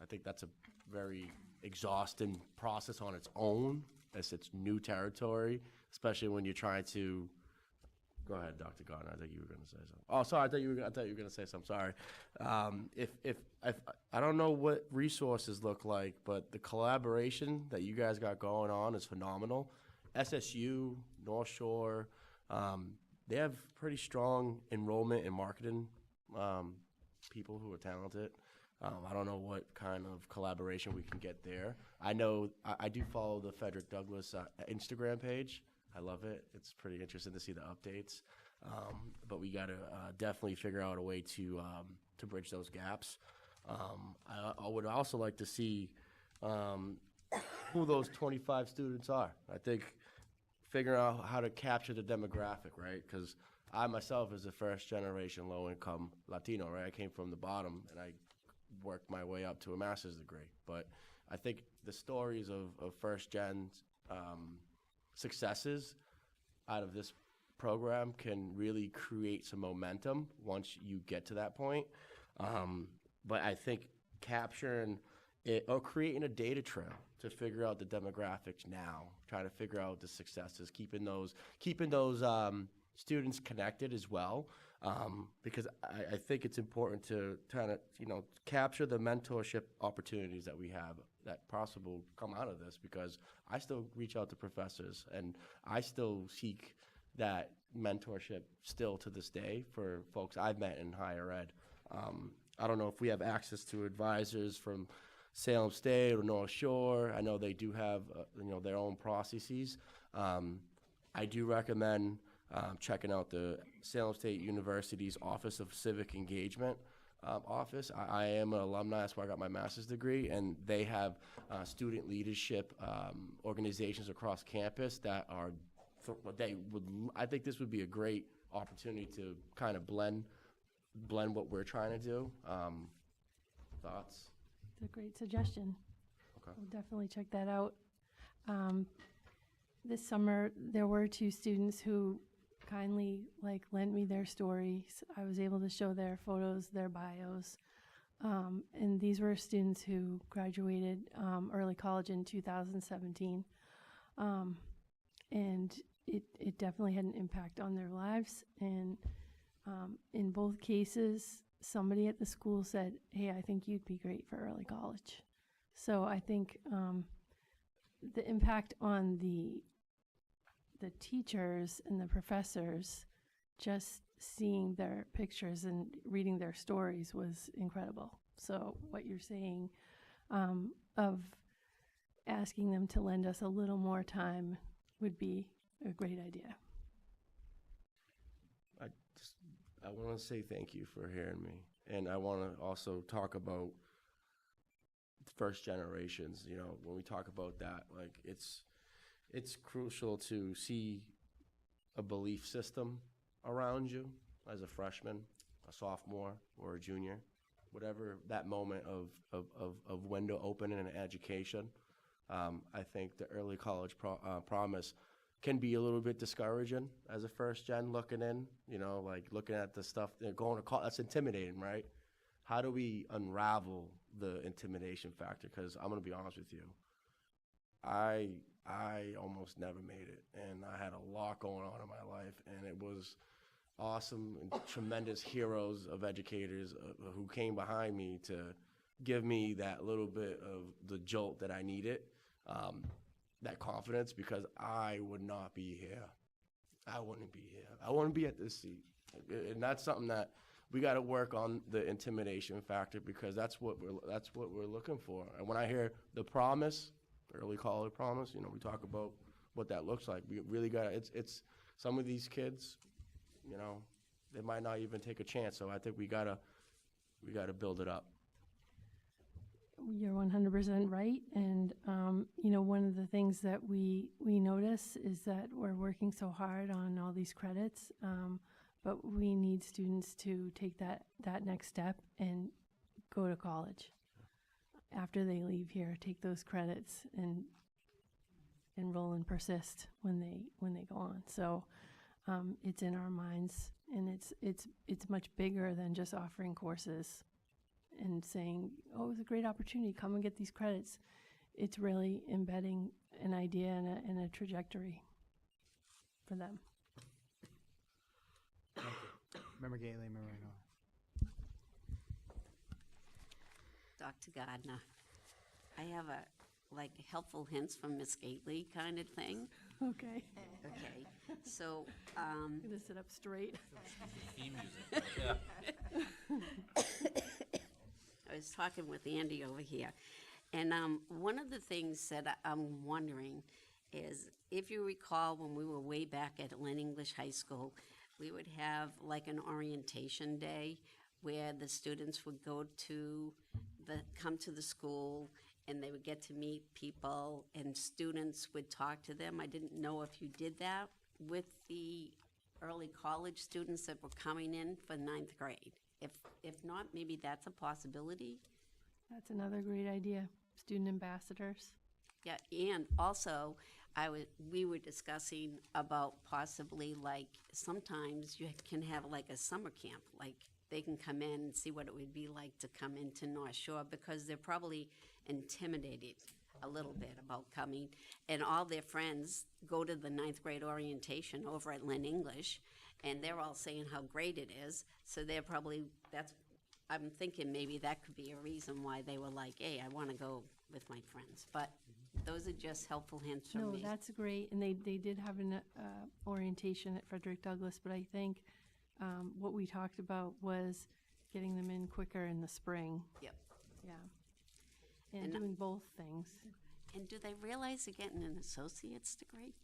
I think that's a very exhausting process on its own, as it's new territory, especially when you're trying to. Go ahead, Dr. Gardner. I think you were going to say something. Oh, sorry. I thought you were going to say something. Sorry. If I don't know what resources look like, but the collaboration that you guys got going on is phenomenal. SSU, North Shore, they have pretty strong enrollment and marketing people who are talented. I don't know what kind of collaboration we can get there. I know I do follow the Frederick Douglass Instagram page. I love it. It's pretty interesting to see the updates. But we got to definitely figure out a way to bridge those gaps. I would also like to see who those 25 students are. I think figuring out how to capture the demographic, right? Because I myself is a first-generation low-income Latino, right? I came from the bottom, and I worked my way up to a master's degree. But I think the stories of first-gen successes out of this program can really create some momentum once you get to that point. But I think capturing or creating a data trail to figure out the demographics now, trying to figure out the successes, keeping those students connected as well, because I think it's important to kind of, capture the mentorship opportunities that we have that possible come out of this, because I still reach out to professors and I still seek that mentorship still to this day for folks I've met in higher ed. I don't know if we have access to advisors from Salem State or North Shore. I know they do have, their own processes. I do recommend checking out the Salem State University's Office of Civic Engagement office. I am an alumni, that's where I got my master's degree, and they have student leadership organizations across campus that are, I think this would be a great opportunity to kind of blend what we're trying to do. Thoughts? It's a great suggestion. Okay. We'll definitely check that out. This summer, there were 2 students who kindly lent me their stories. I was able to show their photos, their bios. And these were students who graduated early college in 2017. And it definitely had an impact on their lives. And in both cases, somebody at the school said, hey, I think you'd be great for early college. So I think the impact on the teachers and the professors, just seeing their pictures and reading their stories was incredible. So what you're saying of asking them to lend us a little more time would be a great idea. I want to say thank you for hearing me. And I want to also talk about first generations. When we talk about that, it's crucial to see a belief system around you as a freshman, a sophomore, or a junior, whatever that moment of window opening in education. I think the early college promise can be a little bit discouraging as a first gen looking in, looking at the stuff, going to college, that's intimidating, right? How do we unravel the intimidation factor? Because I'm going to be honest with you, I almost never made it, and I had a lot going on in my life, and it was awesome and tremendous heroes of educators who came behind me to give me that little bit of the jolt that I needed, that confidence, because I would not be here. I wouldn't be here. I wouldn't be at this seat. And that's something that we got to work on, the intimidation factor, because that's what we're looking for. And when I hear the promise, early college promise, we talk about what that looks like. We really got to, it's some of these kids, they might not even take a chance. So I think we got to build it up. You're 100% right. And, one of the things that we notice is that we're working so hard on all these credits, but we need students to take that next step and go to college. After they leave here, take those credits and enroll and persist when they go on. So it's in our minds, and it's much bigger than just offering courses and saying, oh, it's a great opportunity, come and get these credits. It's really embedding an idea and a trajectory for them. Member Gately, Member Reno. Dr. Gardner, I have helpful hints from Miss Gately kind of thing. Okay. Okay, so, I'm gonna sit up straight. Theme music, yeah. I was talking with Andy over here, and one of the things that I'm wondering is, if you recall, when we were way back at Lynn English High School, we would have an orientation day where the students would come to the school, and they would get to meet people, and students would talk to them. I didn't know if you did that with the early college students that were coming in for 9th grade. If not, maybe that's a possibility. That's another great idea. Student ambassadors. Yeah, and also, we were discussing about possibly sometimes you can have a summer camp, they can come in and see what it would be like to come into North Shore, because they're probably intimidated a little bit about coming. And all their friends go to the 9th grade orientation over at Lynn English, and they're all saying how great it is. So they're probably, I'm thinking maybe that could be a reason why they were like, hey, I want to go with my friends. But those are just helpful hints from No, me. that's great, and they did have an orientation at Frederick Douglass, but I think what we talked about was getting them in quicker in the spring. Yep. Yeah. And And- doing both things. And do they realize they're getting an associate's degree?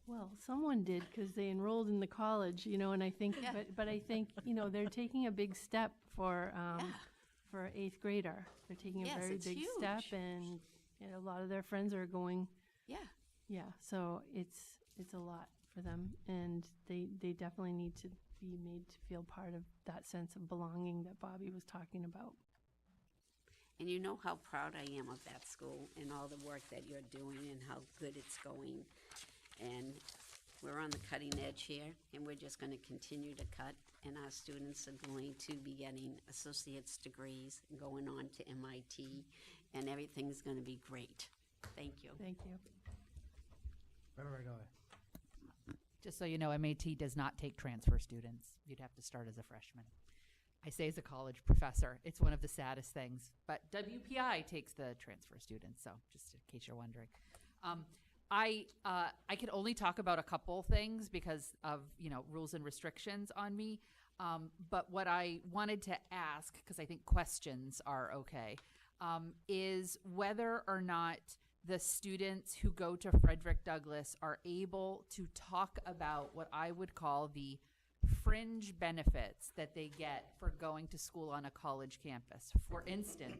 Well, someone did because they enrolled in the college, you know, and I think, Yeah. but I think, you know, they're taking a big step for an 8th grader. They're taking a Yes, very it's big step, huge. and you know, a lot of their friends are going. Yeah. Yeah, so it's a lot for them, and they definitely need to be made to feel part of that sense of belonging that Bobby was talking about. And you know how proud I am of that school and all the work that you're doing and how good it's going. And we're on the cutting edge here, and we're just going to continue to cut. And our students are going to be getting associate's degrees and going on to MIT, and everything's going to be great. Thank you. Thank you. Just so you know, MAT does not take transfer students. You'd have to start as a freshman. I say as a college professor, it's one of the saddest things. But WPI takes the transfer students, so just in case you're wondering. I can only talk about a couple things because of, you know, rules and restrictions on me. But what I wanted to ask, because I think questions are okay, is whether or not the students who go to Frederick Douglass are able to talk about what I would call the fringe benefits that they get for going to school on a college campus. For instance,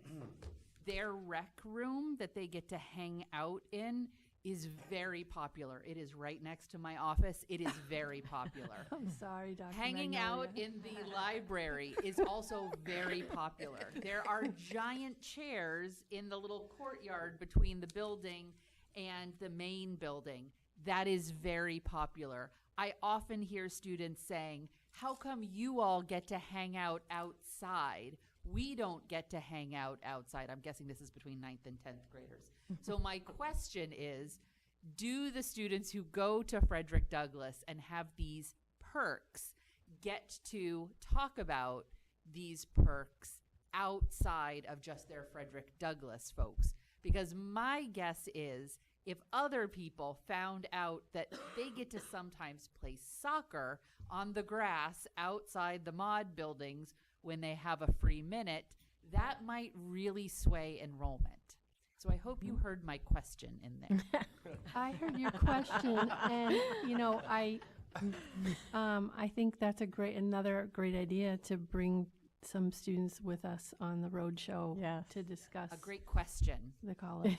their rec room that they get to hang out in is very popular. It is right next to my office. It is very popular. I'm sorry, Dr. Hanging out Magnolia. in the library is also very popular. There are giant chairs in the little courtyard between the building and the main building. That is very popular. I often hear students saying, how come you all get to hang out outside? We don't get to hang out outside. I'm guessing this is between 9th and 10th graders. So my question is, do the students who go to Frederick Douglass and have these perks get to talk about these perks outside of just their Frederick Douglass folks? Because my guess is if other people found out that they get to sometimes play soccer on the grass outside the mod buildings when they have a free minute, that might really sway enrollment. So I hope you heard my question in there. I heard your question, and you know, I think that's another great idea to bring some students with us on the road show to discuss A great question. the college.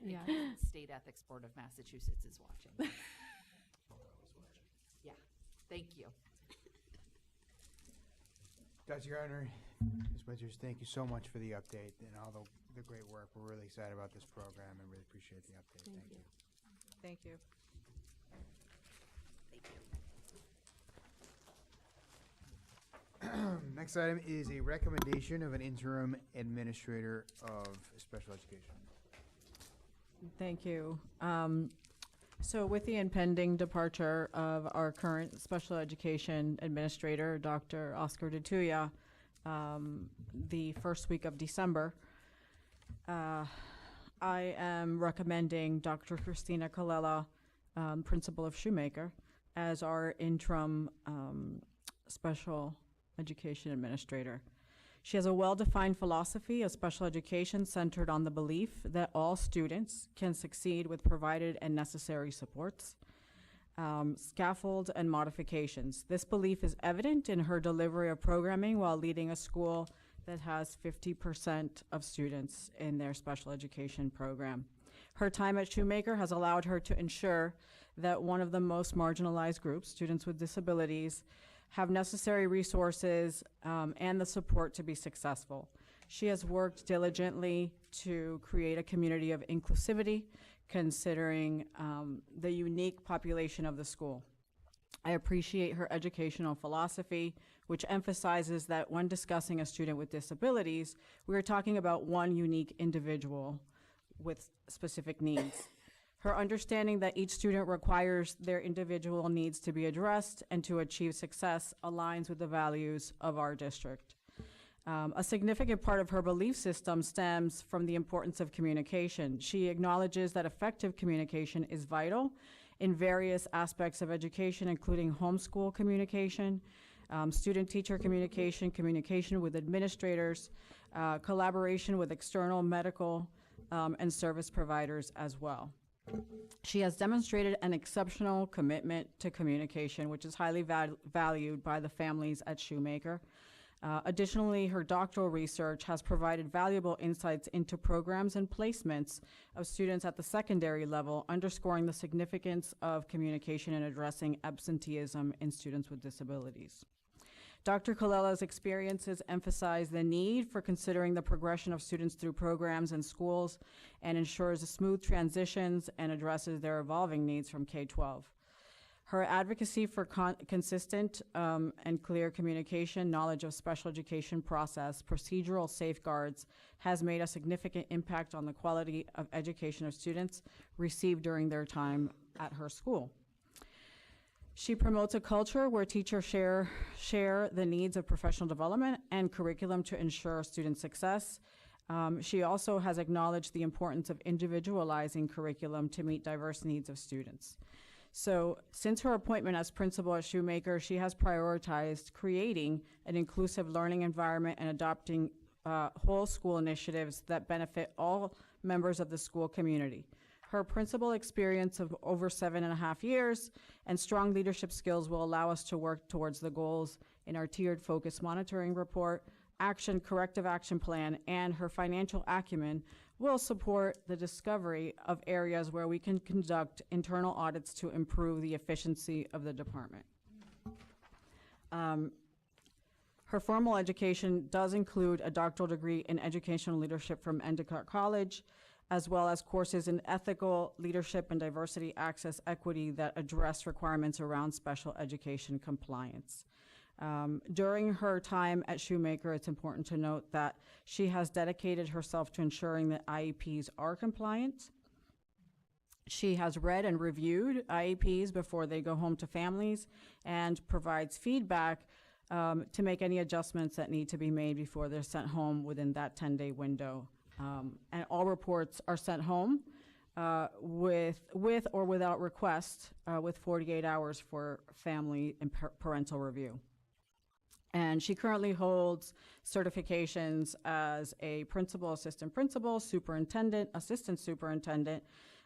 Yeah. State Ethics Board of Massachusetts is watching. Yeah, thank you. Dr. Gardner, Ms. Winters, thank you so much for the update and all the great work. We're really excited about this program and really appreciate the update. Thank you. Thank you. Thank you. Next item is a recommendation of an interim administrator of special education. Thank you. So with the impending departure of our current special education administrator, Dr. Oscar DeTuya, the first week of December, I am recommending Dr. Christina Colella, principal of Shoemaker, as our interim special education administrator. She has a well-defined philosophy of special education centered on the belief that all students can succeed with provided and necessary supports, scaffolds, and modifications. This belief is evident in her delivery of programming while leading a school that has 50% of students in their special education program. Her time at Shoemaker has allowed her to ensure that one of the most marginalized groups, students with disabilities, have necessary resources and the support to be successful. She has worked diligently to create a community of inclusivity, considering the unique population of the school. I appreciate her educational philosophy, which emphasizes that when discussing a student with disabilities, we are talking about one unique individual with specific needs. Her understanding that each student requires their individual needs to be addressed and to achieve success aligns with the values of our district. A significant part of her belief system stems from the importance of communication. She acknowledges that effective communication is vital in various aspects of education, including homeschool communication, student-teacher communication, communication with administrators, collaboration with external medical and service providers as well. She has demonstrated an exceptional commitment to communication, which is highly valued by the families at Shoemaker. Additionally, her doctoral research has provided valuable insights into programs and placements of students at the secondary level, underscoring the significance of communication in addressing absenteeism in students with disabilities. Dr. Colela's experiences emphasize the need for considering the progression of students through programs and schools and ensures smooth transitions and addresses their evolving needs from K-12. Her advocacy for consistent and clear communication, knowledge of special education process, procedural safeguards has made a significant impact on the quality of education of students received during their time at her school. She promotes a culture where teachers share the needs of professional development and curriculum to ensure student success. She also has acknowledged the importance of individualizing curriculum to meet diverse needs of students. So since her appointment as principal at Shoemaker, she has prioritized creating an inclusive learning environment and adopting whole school initiatives that benefit all members of the school community. Her principal experience of over 7.5 years and strong leadership skills will allow us to work towards the goals in our tiered focus monitoring report, corrective action plan, and her financial acumen will support the discovery of areas where we can conduct internal audits to improve the efficiency of the department. Her formal education does include a doctoral degree in educational leadership from Endicott College, as well as courses in ethical leadership and diversity, access, equity that address requirements around special education compliance. During her time at Shoemaker, it's important to note that she has dedicated herself to ensuring that IEPs are compliant. She has read and reviewed IEPs before they go home to families and provides feedback to make any adjustments that need to be made before they're sent home within that 10-day window. And all reports are sent home with or without request with 48 hours for family and parental review. And she currently holds certifications as a principal, assistant principal, superintendent, assistant superintendent,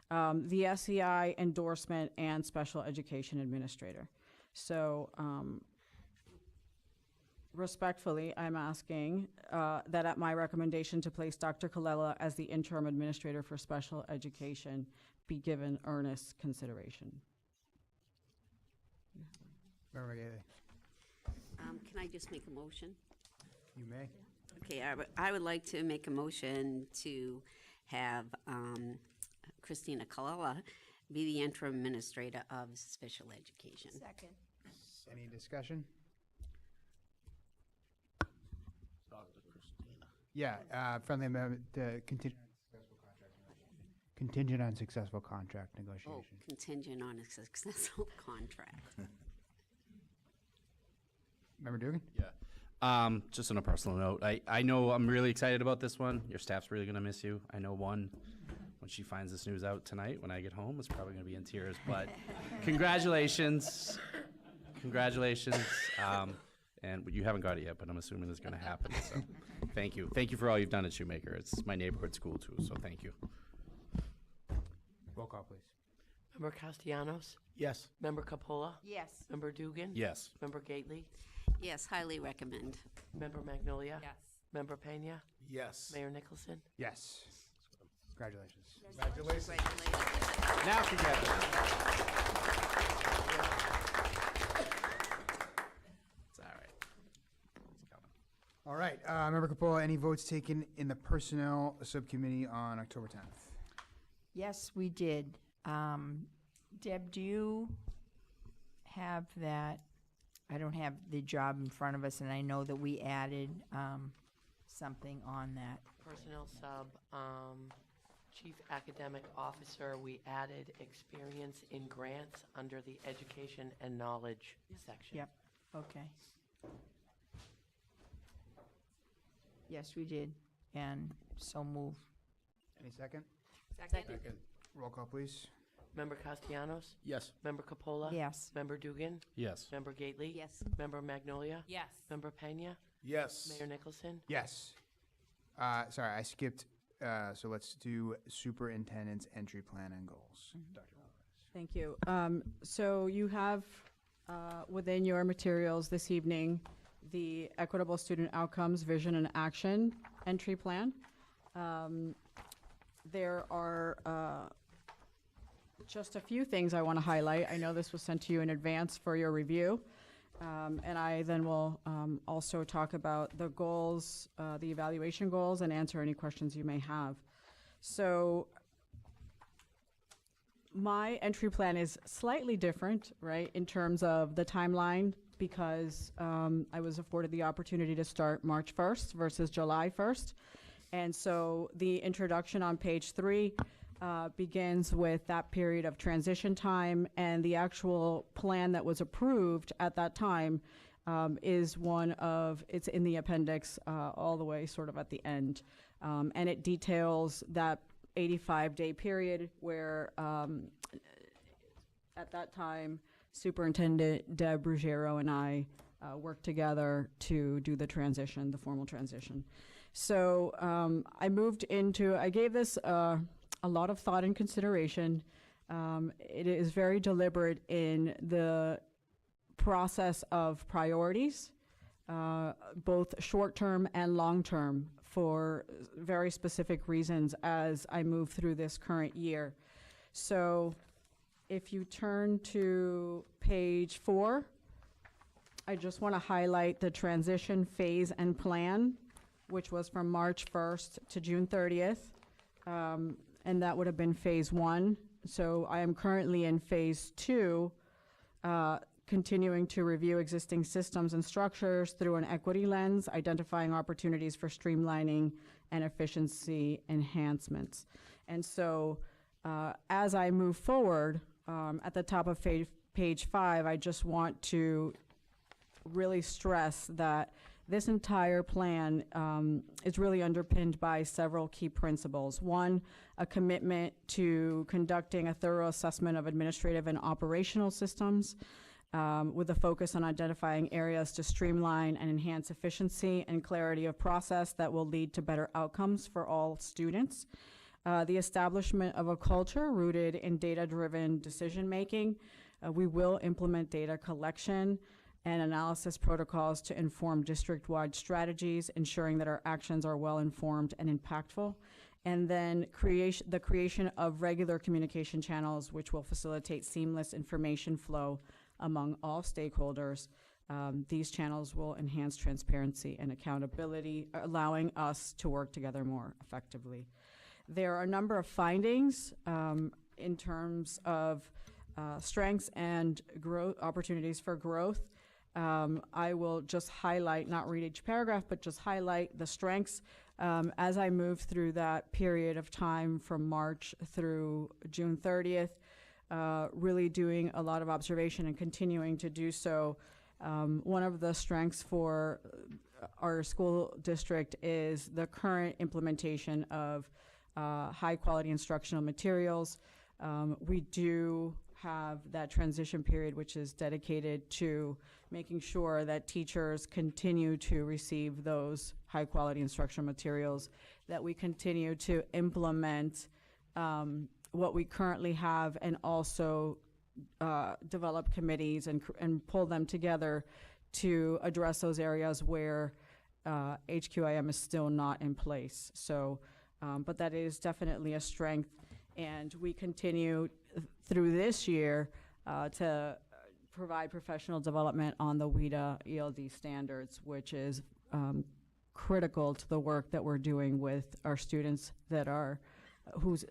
the SEI endorsement, and special education administrator. So respectfully, I'm asking that at my recommendation to place Dr. Colela as the interim administrator for special education be given earnest consideration. Member Gailey. Can I just make a motion? You may. Okay, I would like to make a motion to have Christina Colella be the interim administrator of special education. Second. Any discussion? Dr. Christina. Yeah, friendly amendment, contingent on successful contract Oh, negotiation. contingent on a successful contract. Member Dugan? Yeah. Just on a personal note, I know I'm really excited about this one. Your staff's really gonna miss you. I know when she finds this news out tonight, when I get home, it's probably gonna be in tears, but congratulations. Congratulations. And you haven't got it yet, but I'm assuming it's gonna happen, so thank you. Thank you for all you've done at Shoemaker. It's my neighborhood school too, so thank you. Roll call, please. Member Castellanos? Yes. Member Capola? Yes. Member Dugan? Yes. Member Gately? Yes, highly recommend. Member Magnolia? Yes. Member Pena? Yes. Mayor Nicholson? Yes. Congratulations. Congratulations. Congratulations. Now congratulations. It's all right. It's coming. All right, Member Capola, any votes taken in the Personnel Subcommittee on October 10th? Yes, we did. Deb, do you have that, I don't have the job in front of us, and I know that we added something on that. Personnel sub, chief academic officer, we added experience in grants under the education and knowledge section. Yep, okay. Yes, we did, and so move. Any second? Second. Roll call, please. Member Castellanos? Yes. Member Capola? Yes. Member Dugan? Yes. Member Gately? Yes. Member Magnolia? Yes. Member Pena? Yes. Mayor Nicholson? Yes. Sorry, I skipped, so let's do superintendent's entry plan and goals. Dr. Lopez. Thank you. So you have within your materials this evening the Equitable Student Outcomes Vision and Action Entry Plan. There are just a few things I want to highlight. I know this was sent to you in advance for your review. And I then will also talk about the goals, the evaluation goals, and answer any questions you may have. So my entry plan is slightly different, right, in terms of the timeline, because I was afforded the opportunity to start March 1st versus July 1st. And so the introduction on page 3 begins with that period of transition time, and the actual plan that was approved at that time is it's in the appendix all the way sort of at the end. And it details that 85-day period where at that time, Superintendent Deb Ruggiero and I worked together to do the transition, the formal transition. So I gave this a lot of thought and consideration. It is very deliberate in the process of priorities, both short-term and long-term, for very specific reasons as I move through this current year. So if you turn to page 4, I just want to highlight the transition phase and plan, which was from March 1st to June 30th. And that would have been phase 1. So I am currently in phase 2, continuing to review existing systems and structures through an equity lens, identifying opportunities for streamlining and efficiency enhancements. And so as I move forward, at the top of page 5, I just want to really stress that this entire plan is really underpinned by several key principles. One, a commitment to conducting a thorough assessment of administrative and operational systems with a focus on identifying areas to streamline and enhance efficiency and clarity of process that will lead to better outcomes for all students. The establishment of a culture rooted in data-driven decision-making. We will implement data collection and analysis protocols to inform district-wide strategies, ensuring that our actions are well-informed and impactful. And then the creation of regular communication channels, which will facilitate seamless information flow among all stakeholders. These channels will enhance transparency and accountability, allowing us to work together more effectively. There are a number of findings in terms of strengths and growth opportunities for growth. I will just highlight, not read each paragraph, but just highlight the strengths as I move through that period of time from March through June 30th, really doing a lot of observation and continuing to do so. One of the strengths for our school district is the current implementation of high-quality instructional materials. We do have that transition period, which is dedicated to making sure that teachers continue to receive those high-quality instructional materials, that we continue to implement what we currently have, and also develop committees and pull them together to address those areas where HQIM is still not in place. So, but that is definitely a strength, and we continue through this year to provide professional development on the WIDA ELD standards, which is critical to the work that we're doing with our students that are whose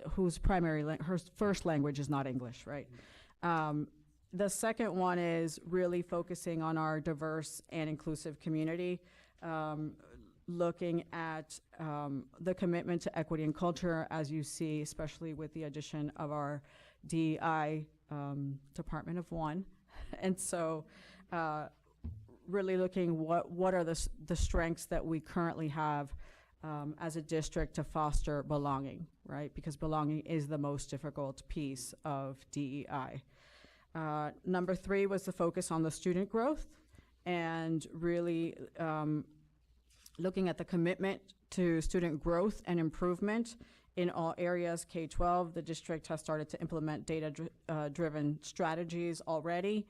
first language is not English, right? The second one is really focusing on our diverse and inclusive community, looking at the commitment to equity and culture, as you see, especially with the addition of our DEI department of one. And so really looking what are the strengths that we currently have as a district to foster belonging, right? Because belonging is the most difficult piece of DEI. Number 3 was the focus on the student growth and really looking at the commitment to student growth and improvement in all areas. K-12, the district has started to implement data-driven strategies already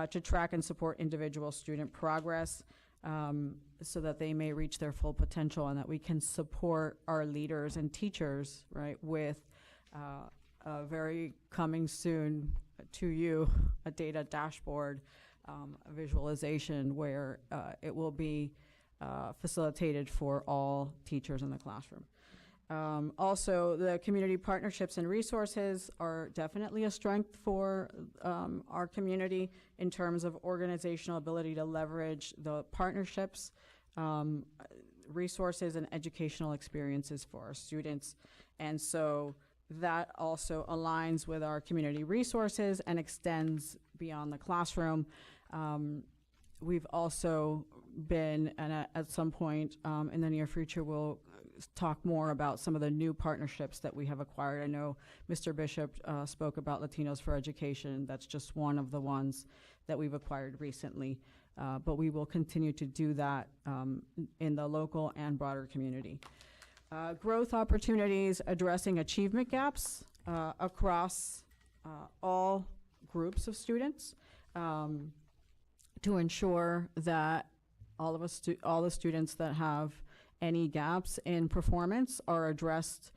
to track and support individual student progress so that they may reach their full potential and that we can support our leaders and teachers, right, with a very coming soon to you, a data dashboard, a visualization where it will be facilitated for all teachers in the classroom. Also, the community partnerships and resources are definitely a strength for our community in terms of organizational ability to leverage the partnerships, resources, and educational experiences for our students. And so that also aligns with our community resources and extends beyond the classroom. We've also been, and at some point in the near future, we'll talk more about some of the new partnerships that we have acquired. I know Mr. Bishop spoke about Latinos for Education. That's just one of the ones that we've acquired recently. But we will continue to do that in the local and broader community. Growth opportunities, addressing achievement gaps across all groups of students to ensure that all the students that have any gaps in performance are addressed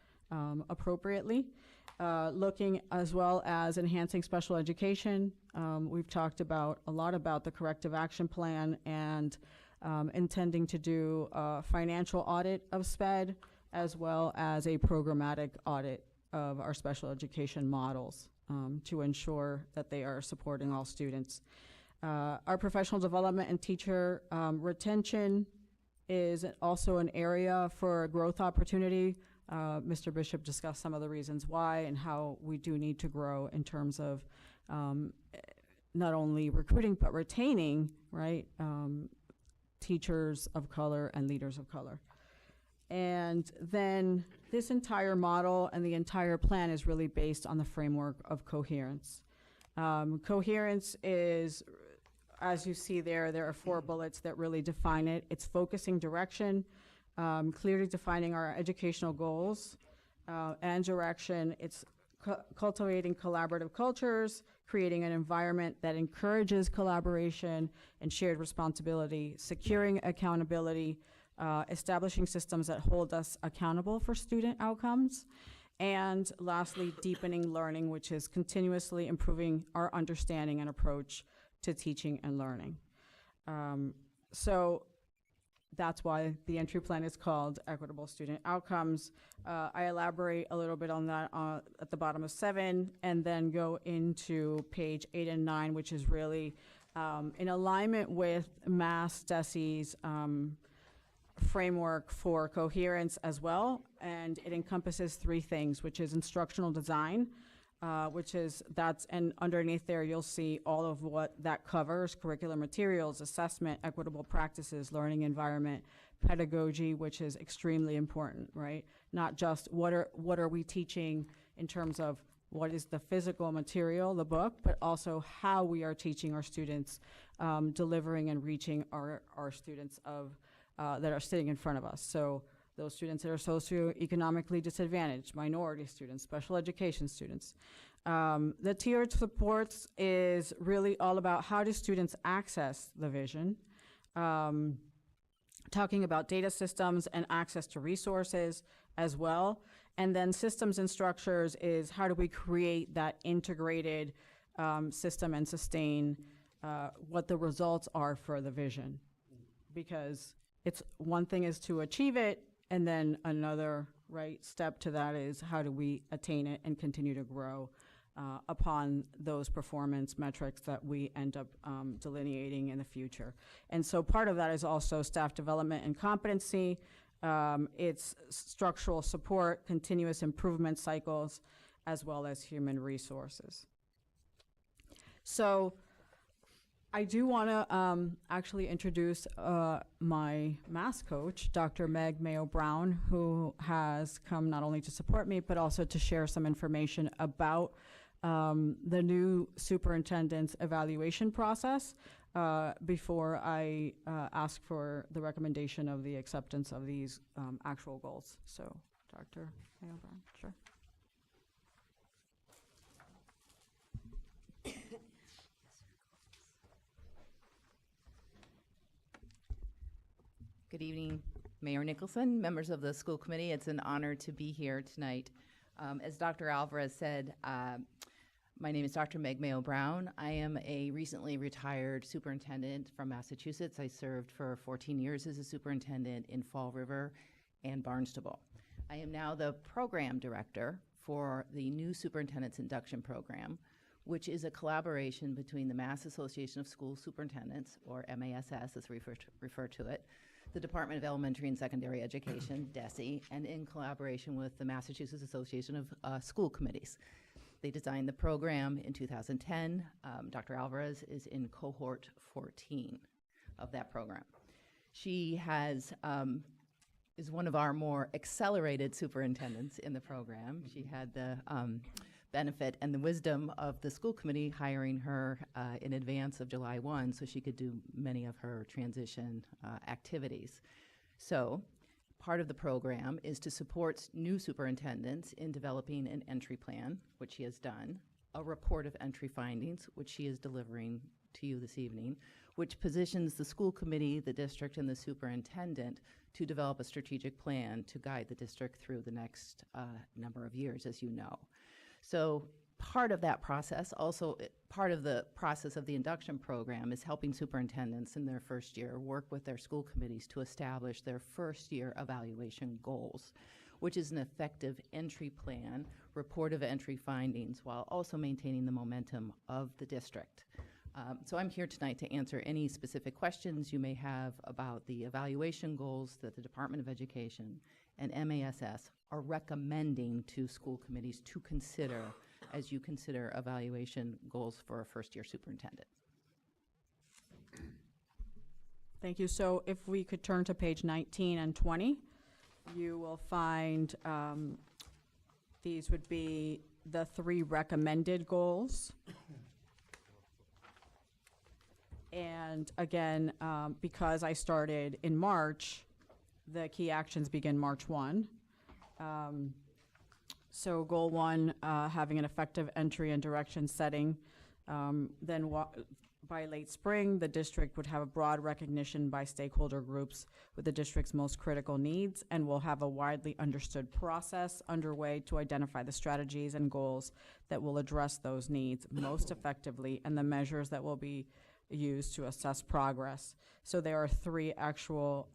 appropriately. Looking as well as enhancing special education. We've talked a lot about the corrective action plan and intending to do a financial audit of SPED as well as a programmatic audit of our special education models to ensure that they are supporting all students. Our professional development and teacher retention is also an area for growth opportunity. Mr. Bishop discussed some of the reasons why and how we do need to grow in terms of not only recruiting but retaining, right, teachers of color and leaders of color. And then this entire model and the entire plan is really based on the framework of coherence. Coherence is, as you see there are 4 bullets that really define it. It's focusing direction, clearly defining our educational goals and direction. It's cultivating collaborative cultures, creating an environment that encourages collaboration and shared responsibility, securing accountability, establishing systems that hold us accountable for student outcomes, and lastly, deepening learning, which is continuously improving our understanding and approach to teaching and learning. So that's why the entry plan is called Equitable Student Outcomes. I elaborate a little bit on that at the bottom of 7, and then go into page 8 and 9, which is really in alignment with Mass DESE's framework for coherence as well. And it encompasses 3 things, which is instructional design, and underneath there you'll see all of what that covers: curricular materials, assessment, equitable practices, learning environment, pedagogy, which is extremely important, right? Not just what are we teaching in terms of what is the physical material, the book, but also how we are teaching our students, delivering and reaching our students that are sitting in front of us. So those students that are socioeconomically disadvantaged, minority students, special education students. The tiered supports is really all about how do students access the vision, talking about data systems and access to resources as well. And then systems and structures is how do we create that integrated system and sustain what the results are for the vision. Because it's one thing is to achieve it, and then another step to that is how do we attain it and continue to grow upon those performance metrics that we end up delineating in the future. And so part of that is also staff development and competency. It's structural support, continuous improvement cycles, as well as human resources. So I do want to actually introduce my math coach, Dr. Meg Mayo-Brown, who has come not only to support me, but also to share some information about the new superintendent's evaluation process before I ask for the recommendation of the acceptance of these actual goals. So, Dr. Mayo-Brown, sure. Good evening, Mayor Nicholson, members of the school committee. It's an honor to be here tonight. As Dr. Alvarez said, my name is Dr. Meg Mayo-Brown. I am a recently retired superintendent from Massachusetts. I served for 14 years as a superintendent in Fall River and Barnstable. I am now the program director for the new superintendent's induction program, which is a collaboration between the Mass Association of School Superintendents, or MASS as we refer to it, the Department of Elementary and Secondary Education, DESE, and in collaboration with the Massachusetts Association of School Committees. They designed the program in 2010. Dr. Alvarez is in cohort 14 of that program. She is one of our more accelerated superintendents in the program. She had the benefit and the wisdom of the school committee hiring her in advance of July 1 so she could do many of her transition activities. So part of the program is to support new superintendents in developing an entry plan, which she has done, a report of entry findings, which she is delivering to you this evening, which positions the school committee, the district, and the superintendent to develop a strategic plan to guide the district through the next number of years, as you know. So part of that process, also part of the process of the induction program, is helping superintendents in their first year work with their school committees to establish their first year evaluation goals, which is an effective entry plan, report of entry findings, while also maintaining the momentum of the district. So I'm here tonight to answer any specific questions you may have about the evaluation goals that the Department of Education and MASS are recommending to school committees to consider as you consider evaluation goals for a first-year superintendent. Thank you. So if we could turn to page 19 and 20, you will find these would be the 3 recommended goals. And again, because I started in March, the key actions begin March 1. So goal 1, having an effective entry and direction setting. Then by late spring, the district would have a broad recognition by stakeholder groups with the district's most critical needs, and will have a widely understood process underway to identify the strategies and goals that will address those needs most effectively, and the measures that will be used to assess progress. So there are 3 actual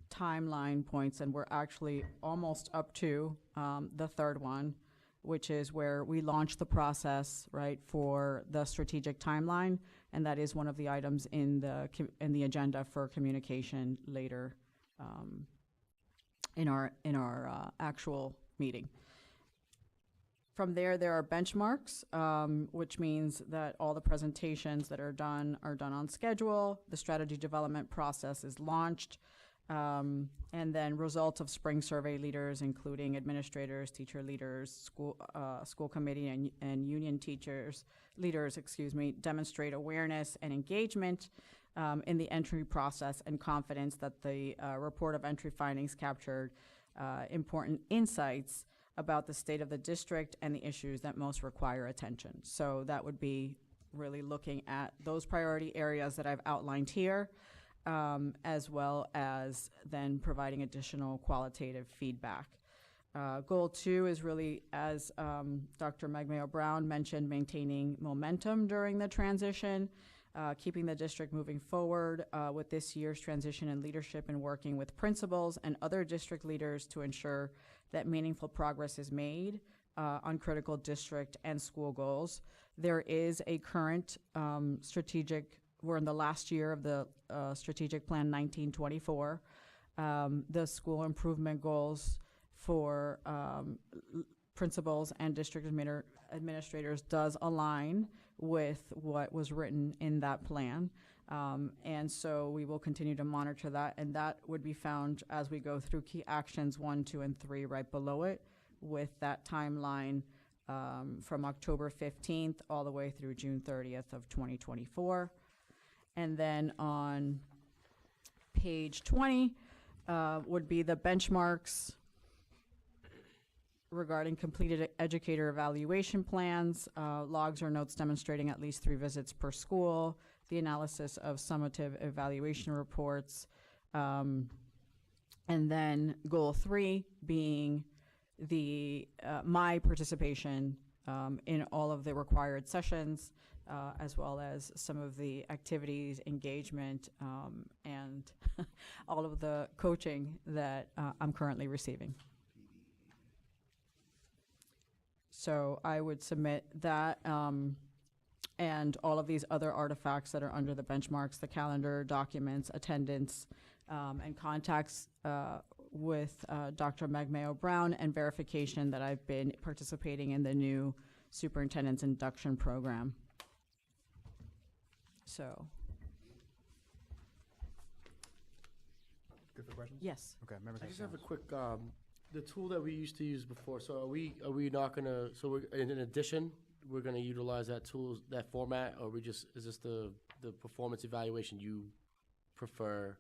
timeline points, and we're actually almost up to the 3rd one, which is where we launch the process, right, for the strategic timeline, and that is one of the items in the agenda for communication later in our actual meeting. From there are benchmarks, which means that all the presentations that are done on schedule. The strategy development process is launched. And then results of spring survey leaders, including administrators, teacher leaders, school committee and union leaders, demonstrate awareness and engagement in the entry process and confidence that the report of entry findings captured important insights about the state of the district and the issues that most require attention. So that would be really looking at those priority areas that I've outlined here, as well as then providing additional qualitative feedback. Goal 2 is really, as Dr. Meg Mayo-Brown mentioned, maintaining momentum during the transition, keeping the district moving forward with this year's transition in leadership, and working with principals and other district leaders to ensure that meaningful progress is made on critical district and school goals. There is a current we're in the last year of the strategic plan 1924. The school improvement goals for principals and district administrators does align with what was written in that plan. And so we will continue to monitor that, and that would be found as we go through key actions 1, 2, and 3 right below it, with that timeline from October 15th all the way through June 30th of 2024. And then on page 20 would be the benchmarks regarding completed educator evaluation plans, logs or notes demonstrating at least 3 visits per school, the analysis of summative evaluation reports, and then goal 3 being the my participation in all of the required sessions, as well as some of the activities, engagement, and all of the coaching that I'm currently receiving. So I would submit that and all of these other artifacts that are under the benchmarks, the calendar, documents, attendance, and contacts with Dr. Meg Mayo Brown, and verification that I've been participating in the new superintendent's induction program. So. Good for questions? Yes. Okay, member I just have a Castellanos. quick, the tool that we used to use before, so are we not gonna, so we're, in addition, we're gonna utilize that tool, that format, or is this the performance evaluation you prefer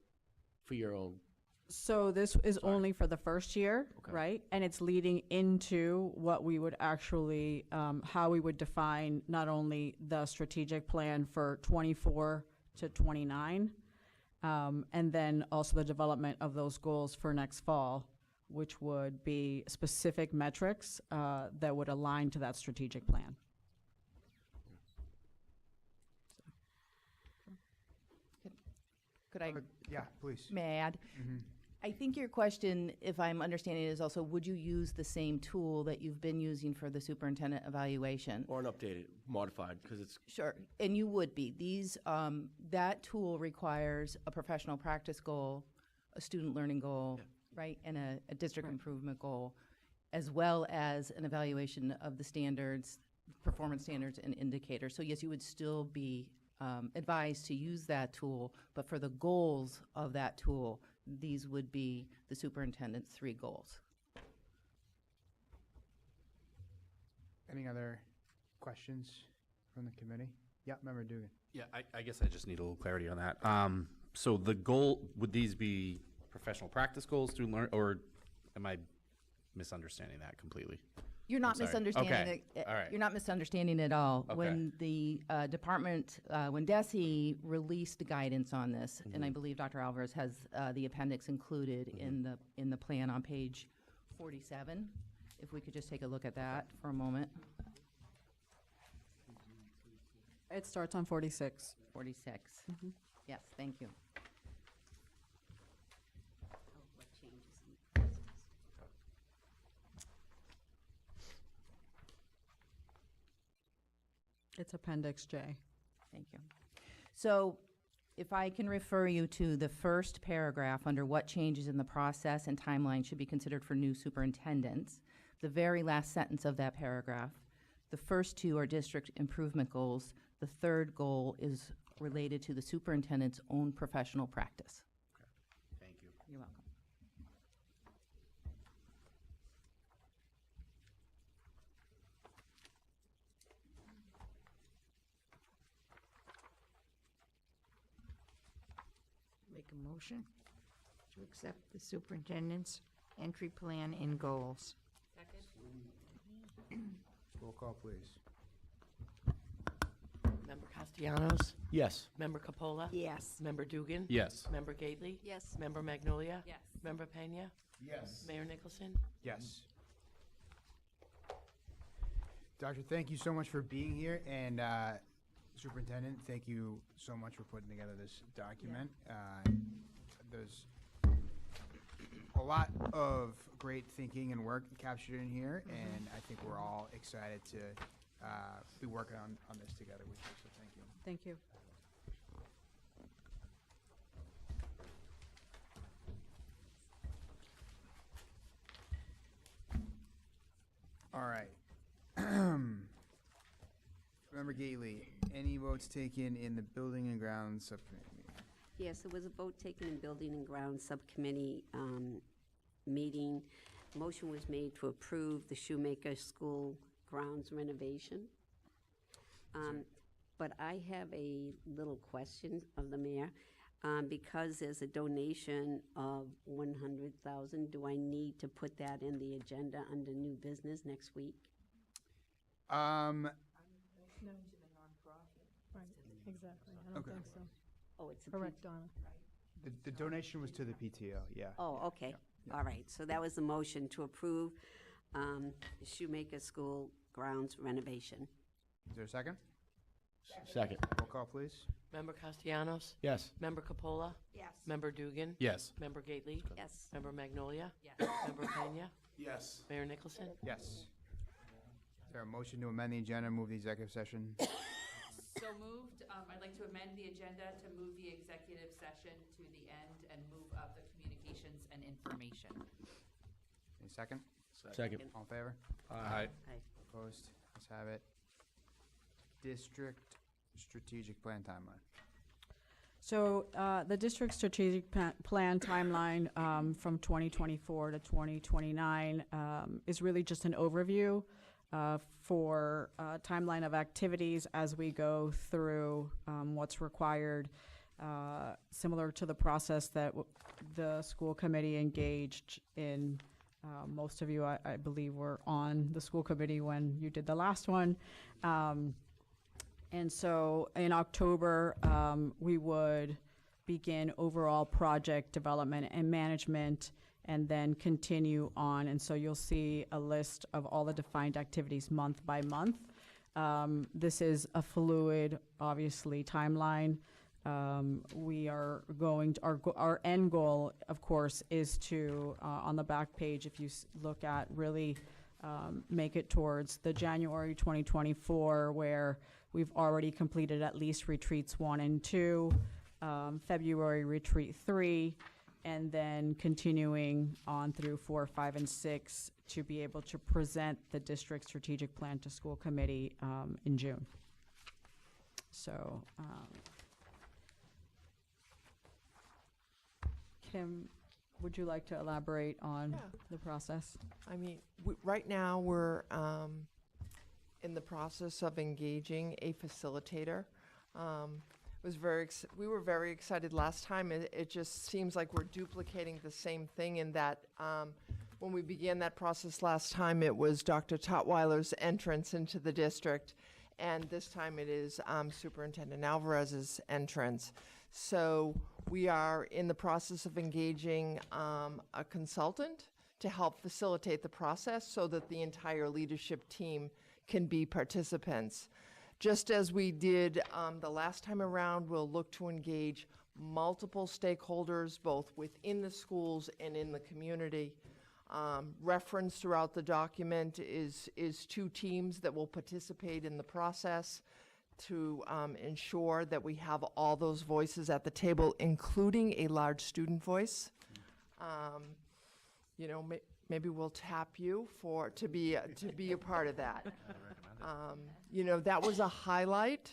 for your own? So this is only for the first year, right? And it's leading into what we would actually, how we would define not only the strategic plan for 24 to 29, and then also the development of those goals for next fall, which would be specific metrics that would align to that strategic plan. Could I? Yeah, please. May I add? I think your question, if I'm understanding it, is also, would you use the same tool that you've been using for the superintendent evaluation? Or an updated, modified, because it's. Sure, and you would be. These, that tool requires a professional practice goal, a student learning goal, right, and a district improvement goal, as well as an evaluation of the standards, performance standards and indicators. So yes, you would still be advised to use that tool, but for the goals of that tool, these would be the superintendent's 3 goals. Any other questions from the committee? Yeah, Member Dugan. Yeah, I guess I just need a little clarity on that. So the goal, would these be professional practice goals, student learn, or am I misunderstanding that completely? You're not I'm sorry. misunderstanding Okay. it. All right. You're not misunderstanding at all. Okay. When the department, when DESE released guidance on this, and I believe Dr. Alvarez has the appendix included in the plan on page 47. If we could just take a look at that for a moment. It starts on 46. 46. Yes, thank you. What changes in the process? It's Appendix J. Thank you. So if I can refer you to the first paragraph under what changes in the process and timeline should be considered for new superintendents, the very last sentence of that paragraph, the first 2 are district improvement goals. The 3rd goal is related to the superintendent's own professional practice. Thank you. You're welcome. Make a motion to accept the superintendent's entry plan and goals. Roll call, please. Member Castellanos? Yes. Member Capola? Yes. Member Dugan? Yes. Member Gately? Yes. Member Magnolia? Yes. Member Pena? Yes. Mayor Nicholson? Yes. Doctor, thank you so much for being here, and Superintendent, thank you so much for putting together this document. There's a lot of great thinking and work captured in here, and I think we're all excited to be working on this together with you, so thank you. Thank you. All right. Member Gately, any votes taken in the Building and Grounds Subcommittee meeting? Yes, there was a vote taken in Building and Grounds Subcommittee meeting. Motion was made to approve the Shoemaker School grounds renovation. But I have a little question of the mayor. Because there's a donation of $100,000, do I need to put that in the agenda under new business next week? Right, exactly. I don't Okay. think so. Oh, it's a Correct, Donna. The donation was to the PTO, yeah. Oh, okay. Yeah. All right. So that was the motion to approve the Shoemaker School grounds renovation. Is there a second? Second. Roll call, please. Member Castellanos? Yes. Member Capola? Yes. Member Dugan? Yes. Member Gately? Yes. Member Magnolia? Yes. Member Pena? Yes. Mayor Nicholson? Yes. Is there a motion to amend the agenda and move the executive session? So moved. I'd like to amend the agenda to move the executive session to the end and move up the communications and information. Any second? Second. All in favor? Aye. Opposed? Let's have it. District strategic plan timeline. So the district strategic plan timeline from 2024 to 2029 is really just an overview for timeline of activities as we go through what's required, similar to the process that the school committee engaged in. Most of you, I believe, were on the school committee when you did the last one. And so in October, we would begin overall project development and management and then continue on. And so you'll see a list of all the defined activities month by month. This is a fluid, obviously, timeline. We are going to, our end goal, of course, is to, on the back page, if you look at really make it towards the January 2024, where we've already completed at least retreats 1 and 2, February retreat 3, and then continuing on through 4, 5, and 6 to be able to present the district strategic plan to school committee in June. So, Kim, would you like to elaborate on the process? I mean, right now we're in the process of engaging a facilitator. We were very excited last time. It just seems like we're duplicating the same thing in that when we began that process last time, it was Dr. Totweiler's entrance into the district, and this time it is Superintendent Alvarez's entrance. So we are in the process of engaging a consultant to help facilitate the process so that the entire leadership team can be participants. Just as we did the last time around, we'll look to engage multiple stakeholders, both within the schools and in the community. Reference throughout the document is 2 teams that will participate in the process to ensure that we have all those voices at the table, including a large student voice. You know, maybe we'll tap you to be a part of that. You know, that was a highlight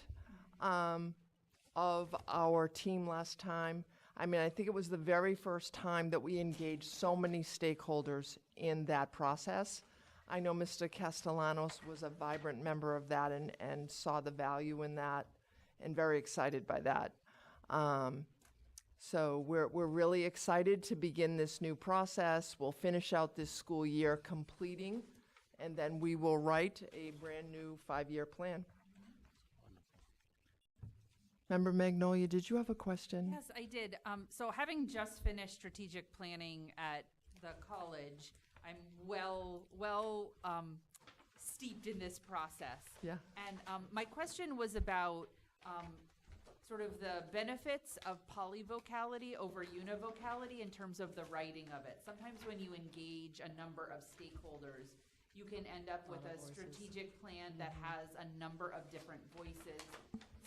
of our team last time. I mean, I think it was the very first time that we engaged so many stakeholders in that process. I know Mr. Castellanos was a vibrant member of that and saw the value in that and very excited by that. So we're really excited to begin this new process. We'll finish out this school year completing, and then we will write a brand-new 5-year plan. Member Magnolia, did you have a question? Yes, I did. So having just finished strategic planning at the college, I'm well steeped in this process. Yeah. And my question was about sort of the benefits of polyvocality over univocality in terms of the writing of it. Sometimes when you engage a number of stakeholders, you can end up with a strategic plan that has a number of different voices,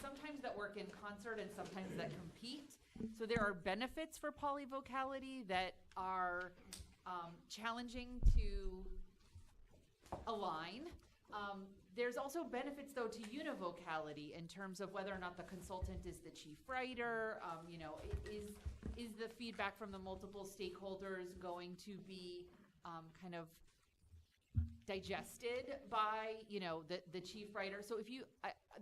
sometimes that work in concert and sometimes that compete. So there are benefits for polyvocality that are challenging to align. There's also benefits, though, to univocality in terms of whether or not the consultant is the chief writer. You know, is the feedback from the multiple stakeholders going to be kind of digested by, you know, the chief writer? So if you,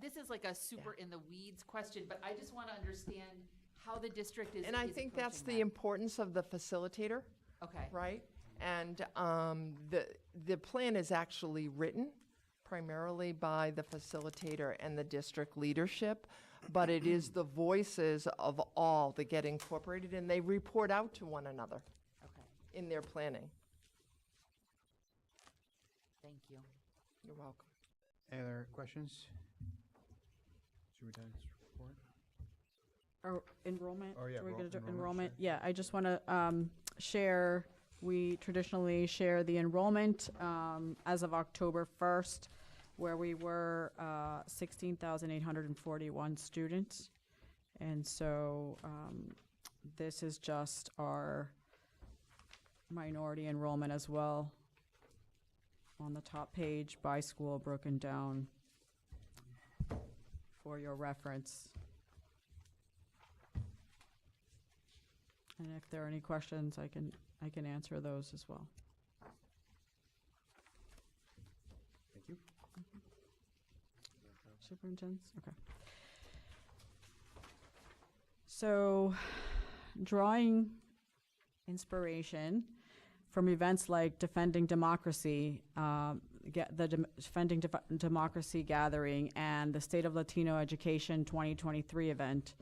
this is like a super in the weeds question, but I just want to understand how the district is. And I think that's the importance of the facilitator. Okay. Right? And the plan is actually written primarily by the facilitator and the district leadership, but it is the voices of all that get incorporated, and they report out to one another in their planning. Thank you. You're welcome. Any other questions? Superintendent's report? Or enrollment? Oh, yeah, Are we gonna do enrollment, enrollment? sure. Yeah, I just want to share, we traditionally share the enrollment as of October 1st, where we were 16,841 students. And so this is just our minority enrollment as well. On the top page, by school, broken down for your reference. And if there are any questions, I can answer those as well. Thank you. Superintendents, okay. So, drawing inspiration from events like Defending Democracy, Defending Democracy Gathering, and the State of Latino Education 2023 event,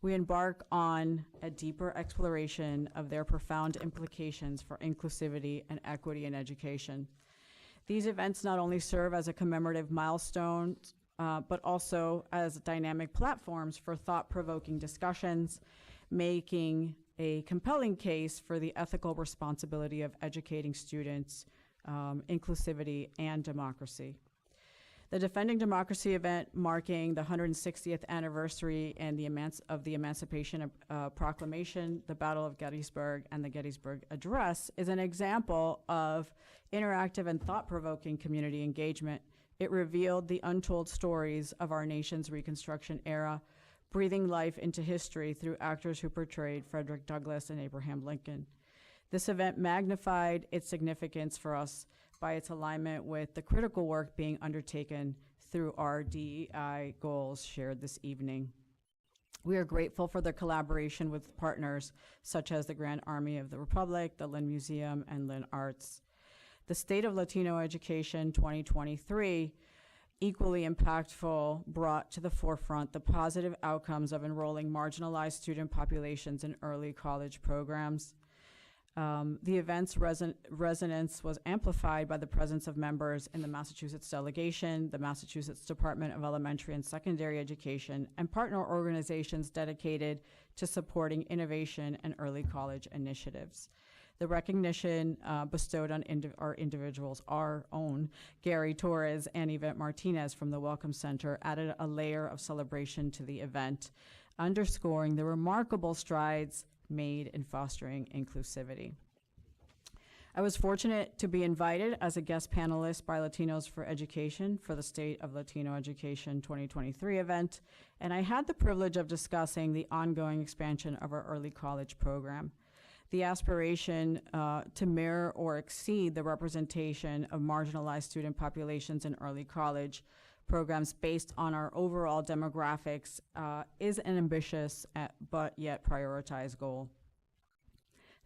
we embark on a deeper exploration of their profound implications for inclusivity and equity in education. These events not only serve as a commemorative milestone, but also as dynamic platforms for thought-provoking discussions, making a compelling case for the ethical responsibility of educating students, inclusivity, and democracy. The Defending Democracy event, marking the 160th anniversary and of the Emancipation Proclamation, the Battle of Gettysburg, and the Gettysburg Address, is an example of interactive and thought-provoking community engagement. It revealed the untold stories of our nation's Reconstruction era, breathing life into history through actors who portrayed Frederick Douglass and Abraham Lincoln. This event magnified its significance for us by its alignment with the critical work being undertaken through our DEI goals shared this evening. We are grateful for the collaboration with partners such as the Grand Army of the Republic, the Lynn Museum, and Lynn Arts. The State of Latino Education 2023, equally impactful, brought to the forefront the positive outcomes of enrolling marginalized student populations in early college programs. The event's resonance was amplified by the presence of members in the Massachusetts delegation, the Massachusetts Department of Elementary and Secondary Education, and partner organizations dedicated to supporting innovation and early college initiatives. The recognition bestowed on our individuals, our own, Gary Torres and Yvette Martinez from the Welcome Center, added a layer of celebration to the event, underscoring the remarkable strides made in fostering inclusivity. I was fortunate to be invited as a guest panelist by Latinos for Education for the State of Latino Education 2023 event, and I had the privilege of discussing the ongoing expansion of our early college program. The aspiration to mirror or exceed the representation of marginalized student populations in early college programs based on our overall demographics is an ambitious but yet prioritized goal.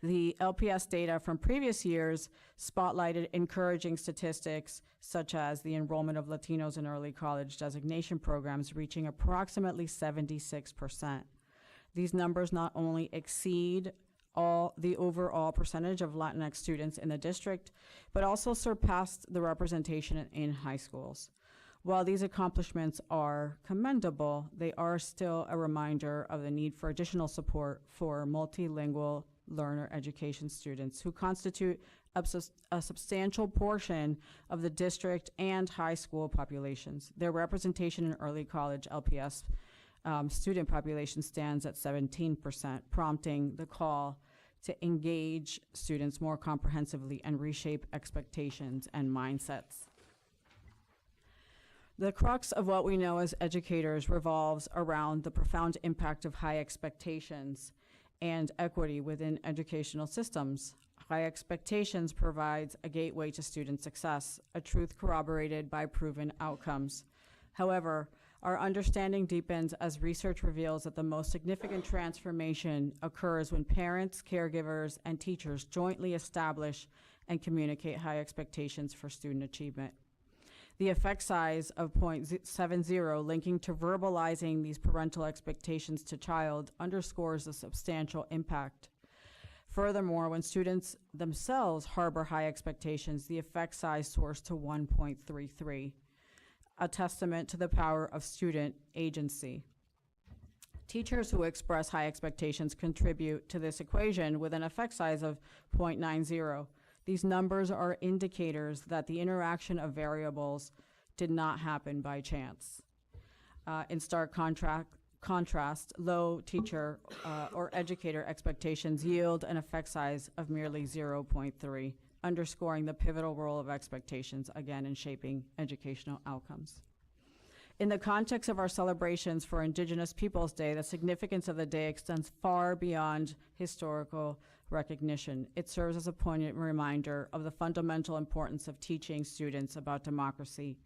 The LPS data from previous years spotlighted encouraging statistics such as the enrollment of Latinos in early college designation programs reaching approximately 76%. These numbers not only exceed the overall percentage of Latinx students in the district, but also surpassed the representation in high schools. While these accomplishments are commendable, they are still a reminder of the need for additional support for multilingual learner education students who constitute a substantial portion of the district and high school populations. Their representation in early college LPS student population stands at 17%, prompting the call to engage students more comprehensively and reshape expectations and mindsets. The crux of what we know as educators revolves around the profound impact of high expectations and equity within educational systems. High expectations provides a gateway to student success, a truth corroborated by proven outcomes. However, our understanding deepens as research reveals that the most significant transformation occurs when parents, caregivers, and teachers jointly establish and communicate high expectations for student achievement. The effect size of 0.70 linking to verbalizing these parental expectations to child underscores the substantial impact. Furthermore, when students themselves harbor high expectations, the effect size soars to 1.33, a testament to the power of student agency. Teachers who express high expectations contribute to this equation with an effect size of 0.90. These numbers are indicators that the interaction of variables did not happen by chance. In stark contrast, low teacher or educator expectations yield an effect size of merely 0.3, underscoring the pivotal role of expectations, again, in shaping educational outcomes. In the context of our celebrations for Indigenous Peoples Day, the significance of the day extends far beyond historical recognition. It serves as a poignant reminder of the fundamental importance of teaching students about democracy,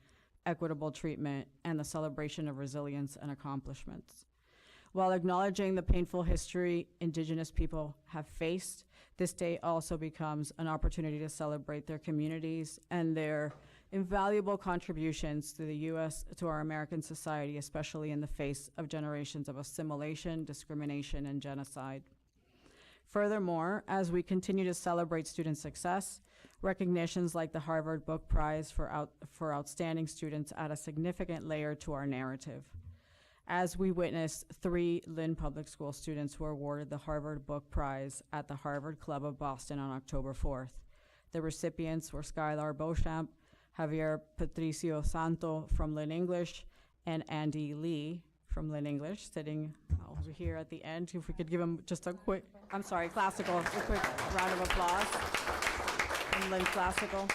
equitable treatment, and the celebration of resilience and accomplishments. While acknowledging the painful history Indigenous people have faced, this day also becomes an opportunity to celebrate their communities and their invaluable contributions to the U.S., to our American society, especially in the face of generations of assimilation, discrimination, and genocide. Furthermore, as we continue to celebrate student success, recognitions like the Harvard Book Prize for outstanding students add a significant layer to our narrative. As we witnessed 3 Lynn Public School students were awarded the Harvard Book Prize at the Harvard Club of Boston on October 4th. The recipients were Skylar Beauchamp, Javier Patricio Santo from Lynn English, and Andy Lee from Lynn English, sitting over here at the end. If we could give him just a quick, a quick round of applause from Lynn Classical.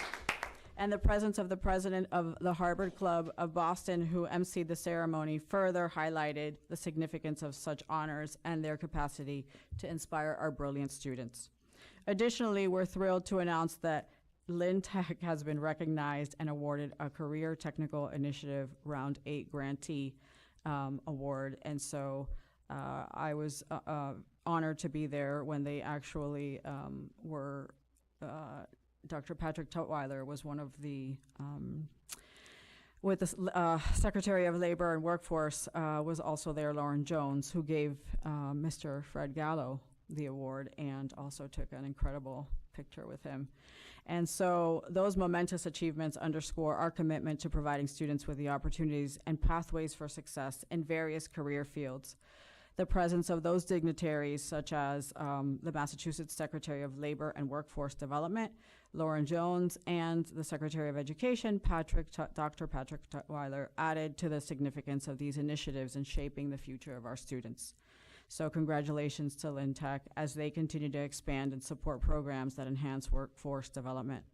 And the presence of the president of the Harvard Club of Boston, who emceed the ceremony, further highlighted the significance of such honors and their capacity to inspire our brilliant students. Additionally, we're thrilled to announce that Lynn Tech has been recognized and awarded a Career Technical Initiative Round 8 Grantee Award. And so I was honored to be there when they actually were Dr. Patrick Tutwiler was one of the, with the Secretary of Labor and Workforce was also there, Lauren Jones, who gave Mr. Fred Gallo the award and also took an incredible picture with him. And so those momentous achievements underscore our commitment to providing students with the opportunities and pathways for success in various career fields. The presence of those dignitaries, such as the Massachusetts Secretary of Labor and Workforce Development, Lauren Jones, and the Secretary of Education, Dr. Patrick Tutwiler, added to the significance of these initiatives in shaping the future of our students. So congratulations to Lynn Tech as they continue to expand and support programs that enhance workforce development.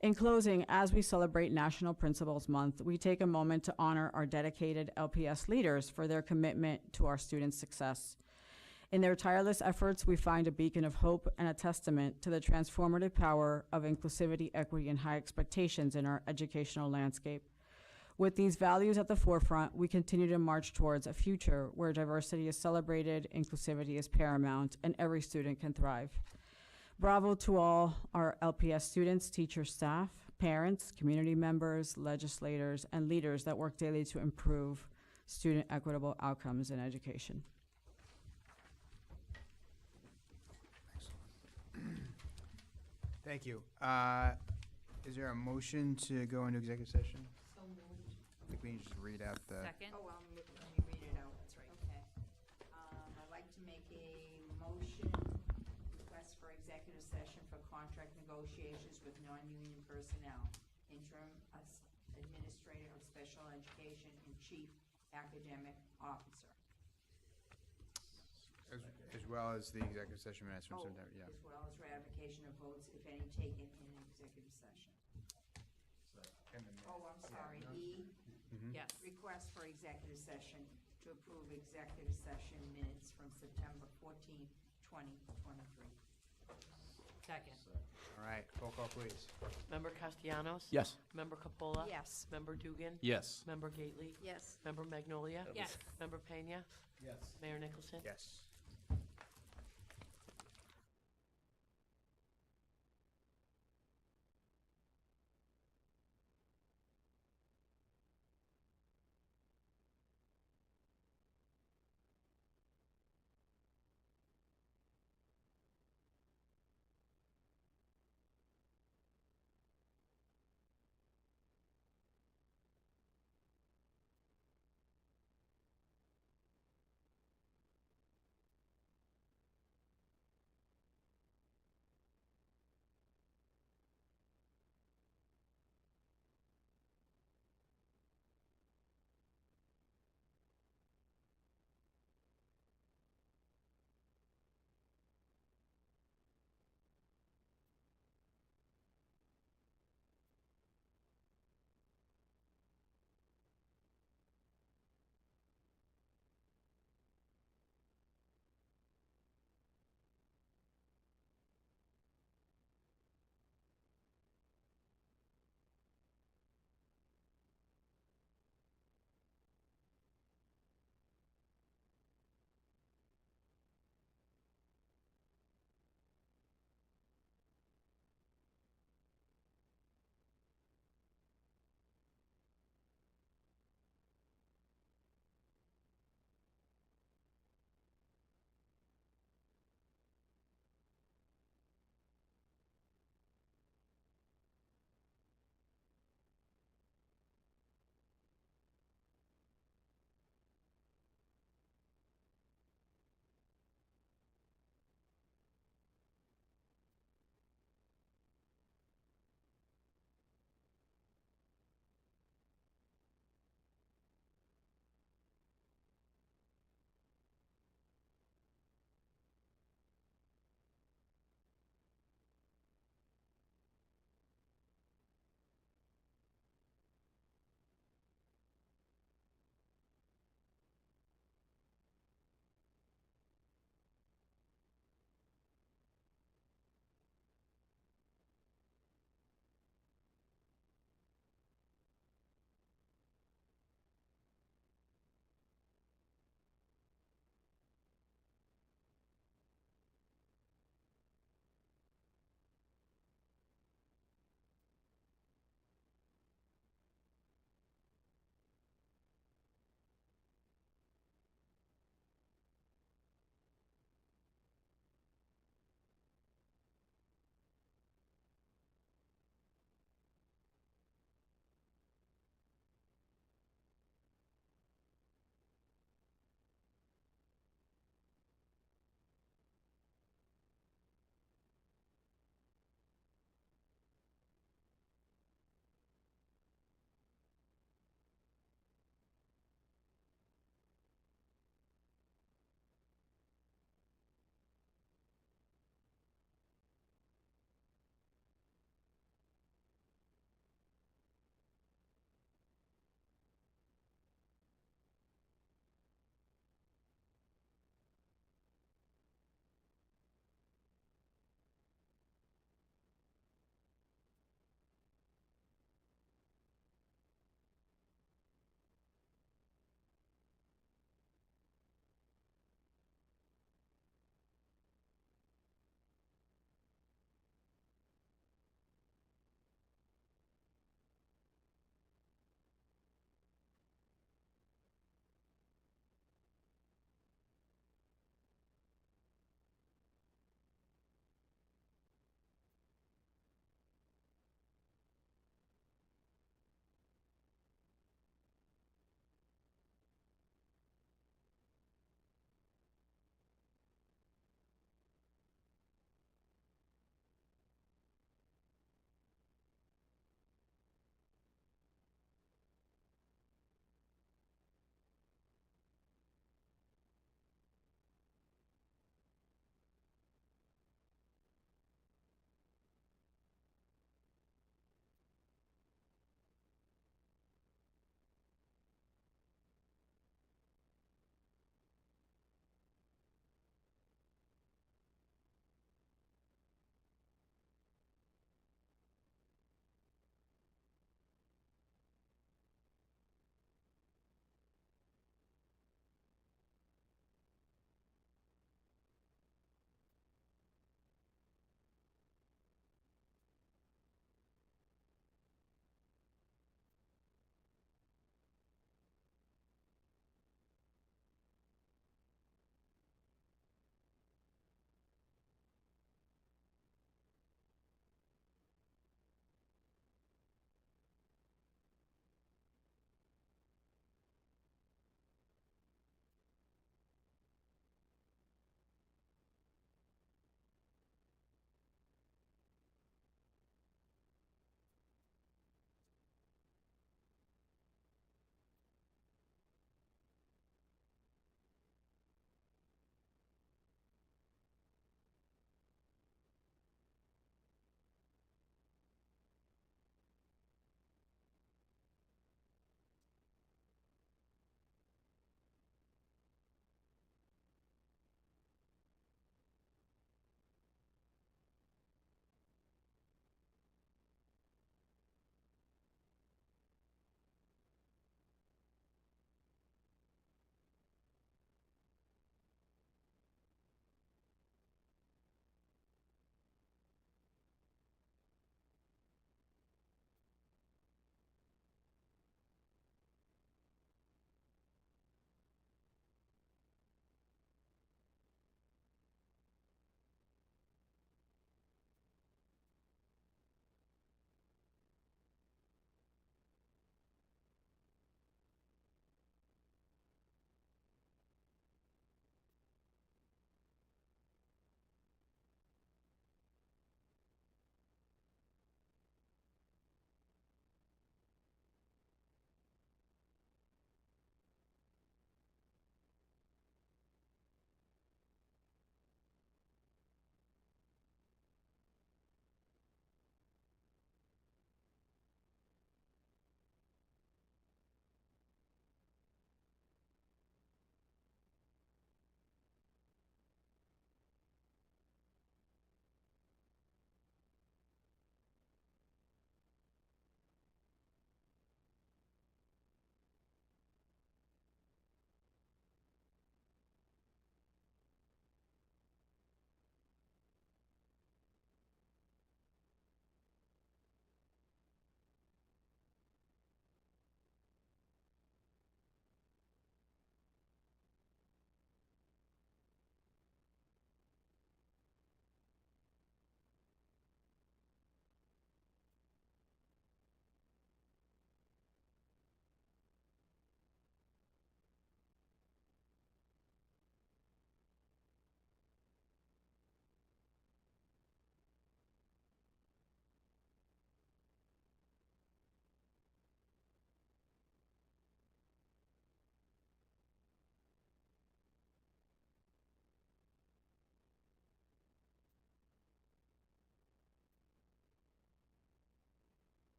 In closing, as we celebrate National Principals Month, we take a moment to honor our dedicated LPS leaders for their commitment to our students' success. In their tireless efforts, we find a beacon of hope and a testament to the transformative power of inclusivity, equity, and high expectations in our educational landscape. With these values at the forefront, we continue to march towards a future where diversity is celebrated, inclusivity is paramount, and every student can thrive. Bravo to all our LPS students, teachers, staff, parents, community members, legislators, and leaders that work daily to improve student equitable outcomes in education. Thank you. Is there a motion to go into executive session? think we need to just read out the. Second? Oh, let me read it out. That's right. Okay. I'd like to make a motion, request for executive session for contract negotiations with non-union personnel, interim administrator of special education and chief academic officer. As well as the executive session minutes from Oh, September, yeah. as well as ratification of votes, if any, taken in executive session. Oh, I'm sorry, E. Yes. Request for executive session to approve executive session minutes from September 14th, 2023. Second. All right, roll call, please. Member Castellanos? Yes. Member Capola? Yes. Member Dugan? Yes. Member Gately? Yes. Member Magnolia? Yes. Member Pena? Yes. Mayor Nicholson? Yes.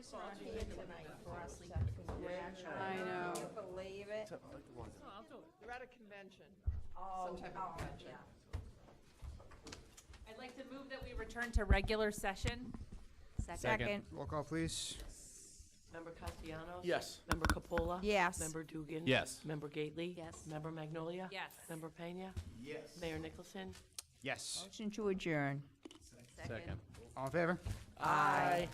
guys are not here tonight for us to congratulate. I know. Can you believe it? You're at a convention. Oh, Some type of convention. I'd like to move that we return to regular session. Second. Roll call, please. Member Castellanos? Yes. Member Capola? Yes. Member Dugan? Yes. Member Gately? Yes. Member Magnolia? Yes. Member Pena? Yes. Mayor Nicholson? Yes. Motion to adjourn. Second. All in favor? Aye.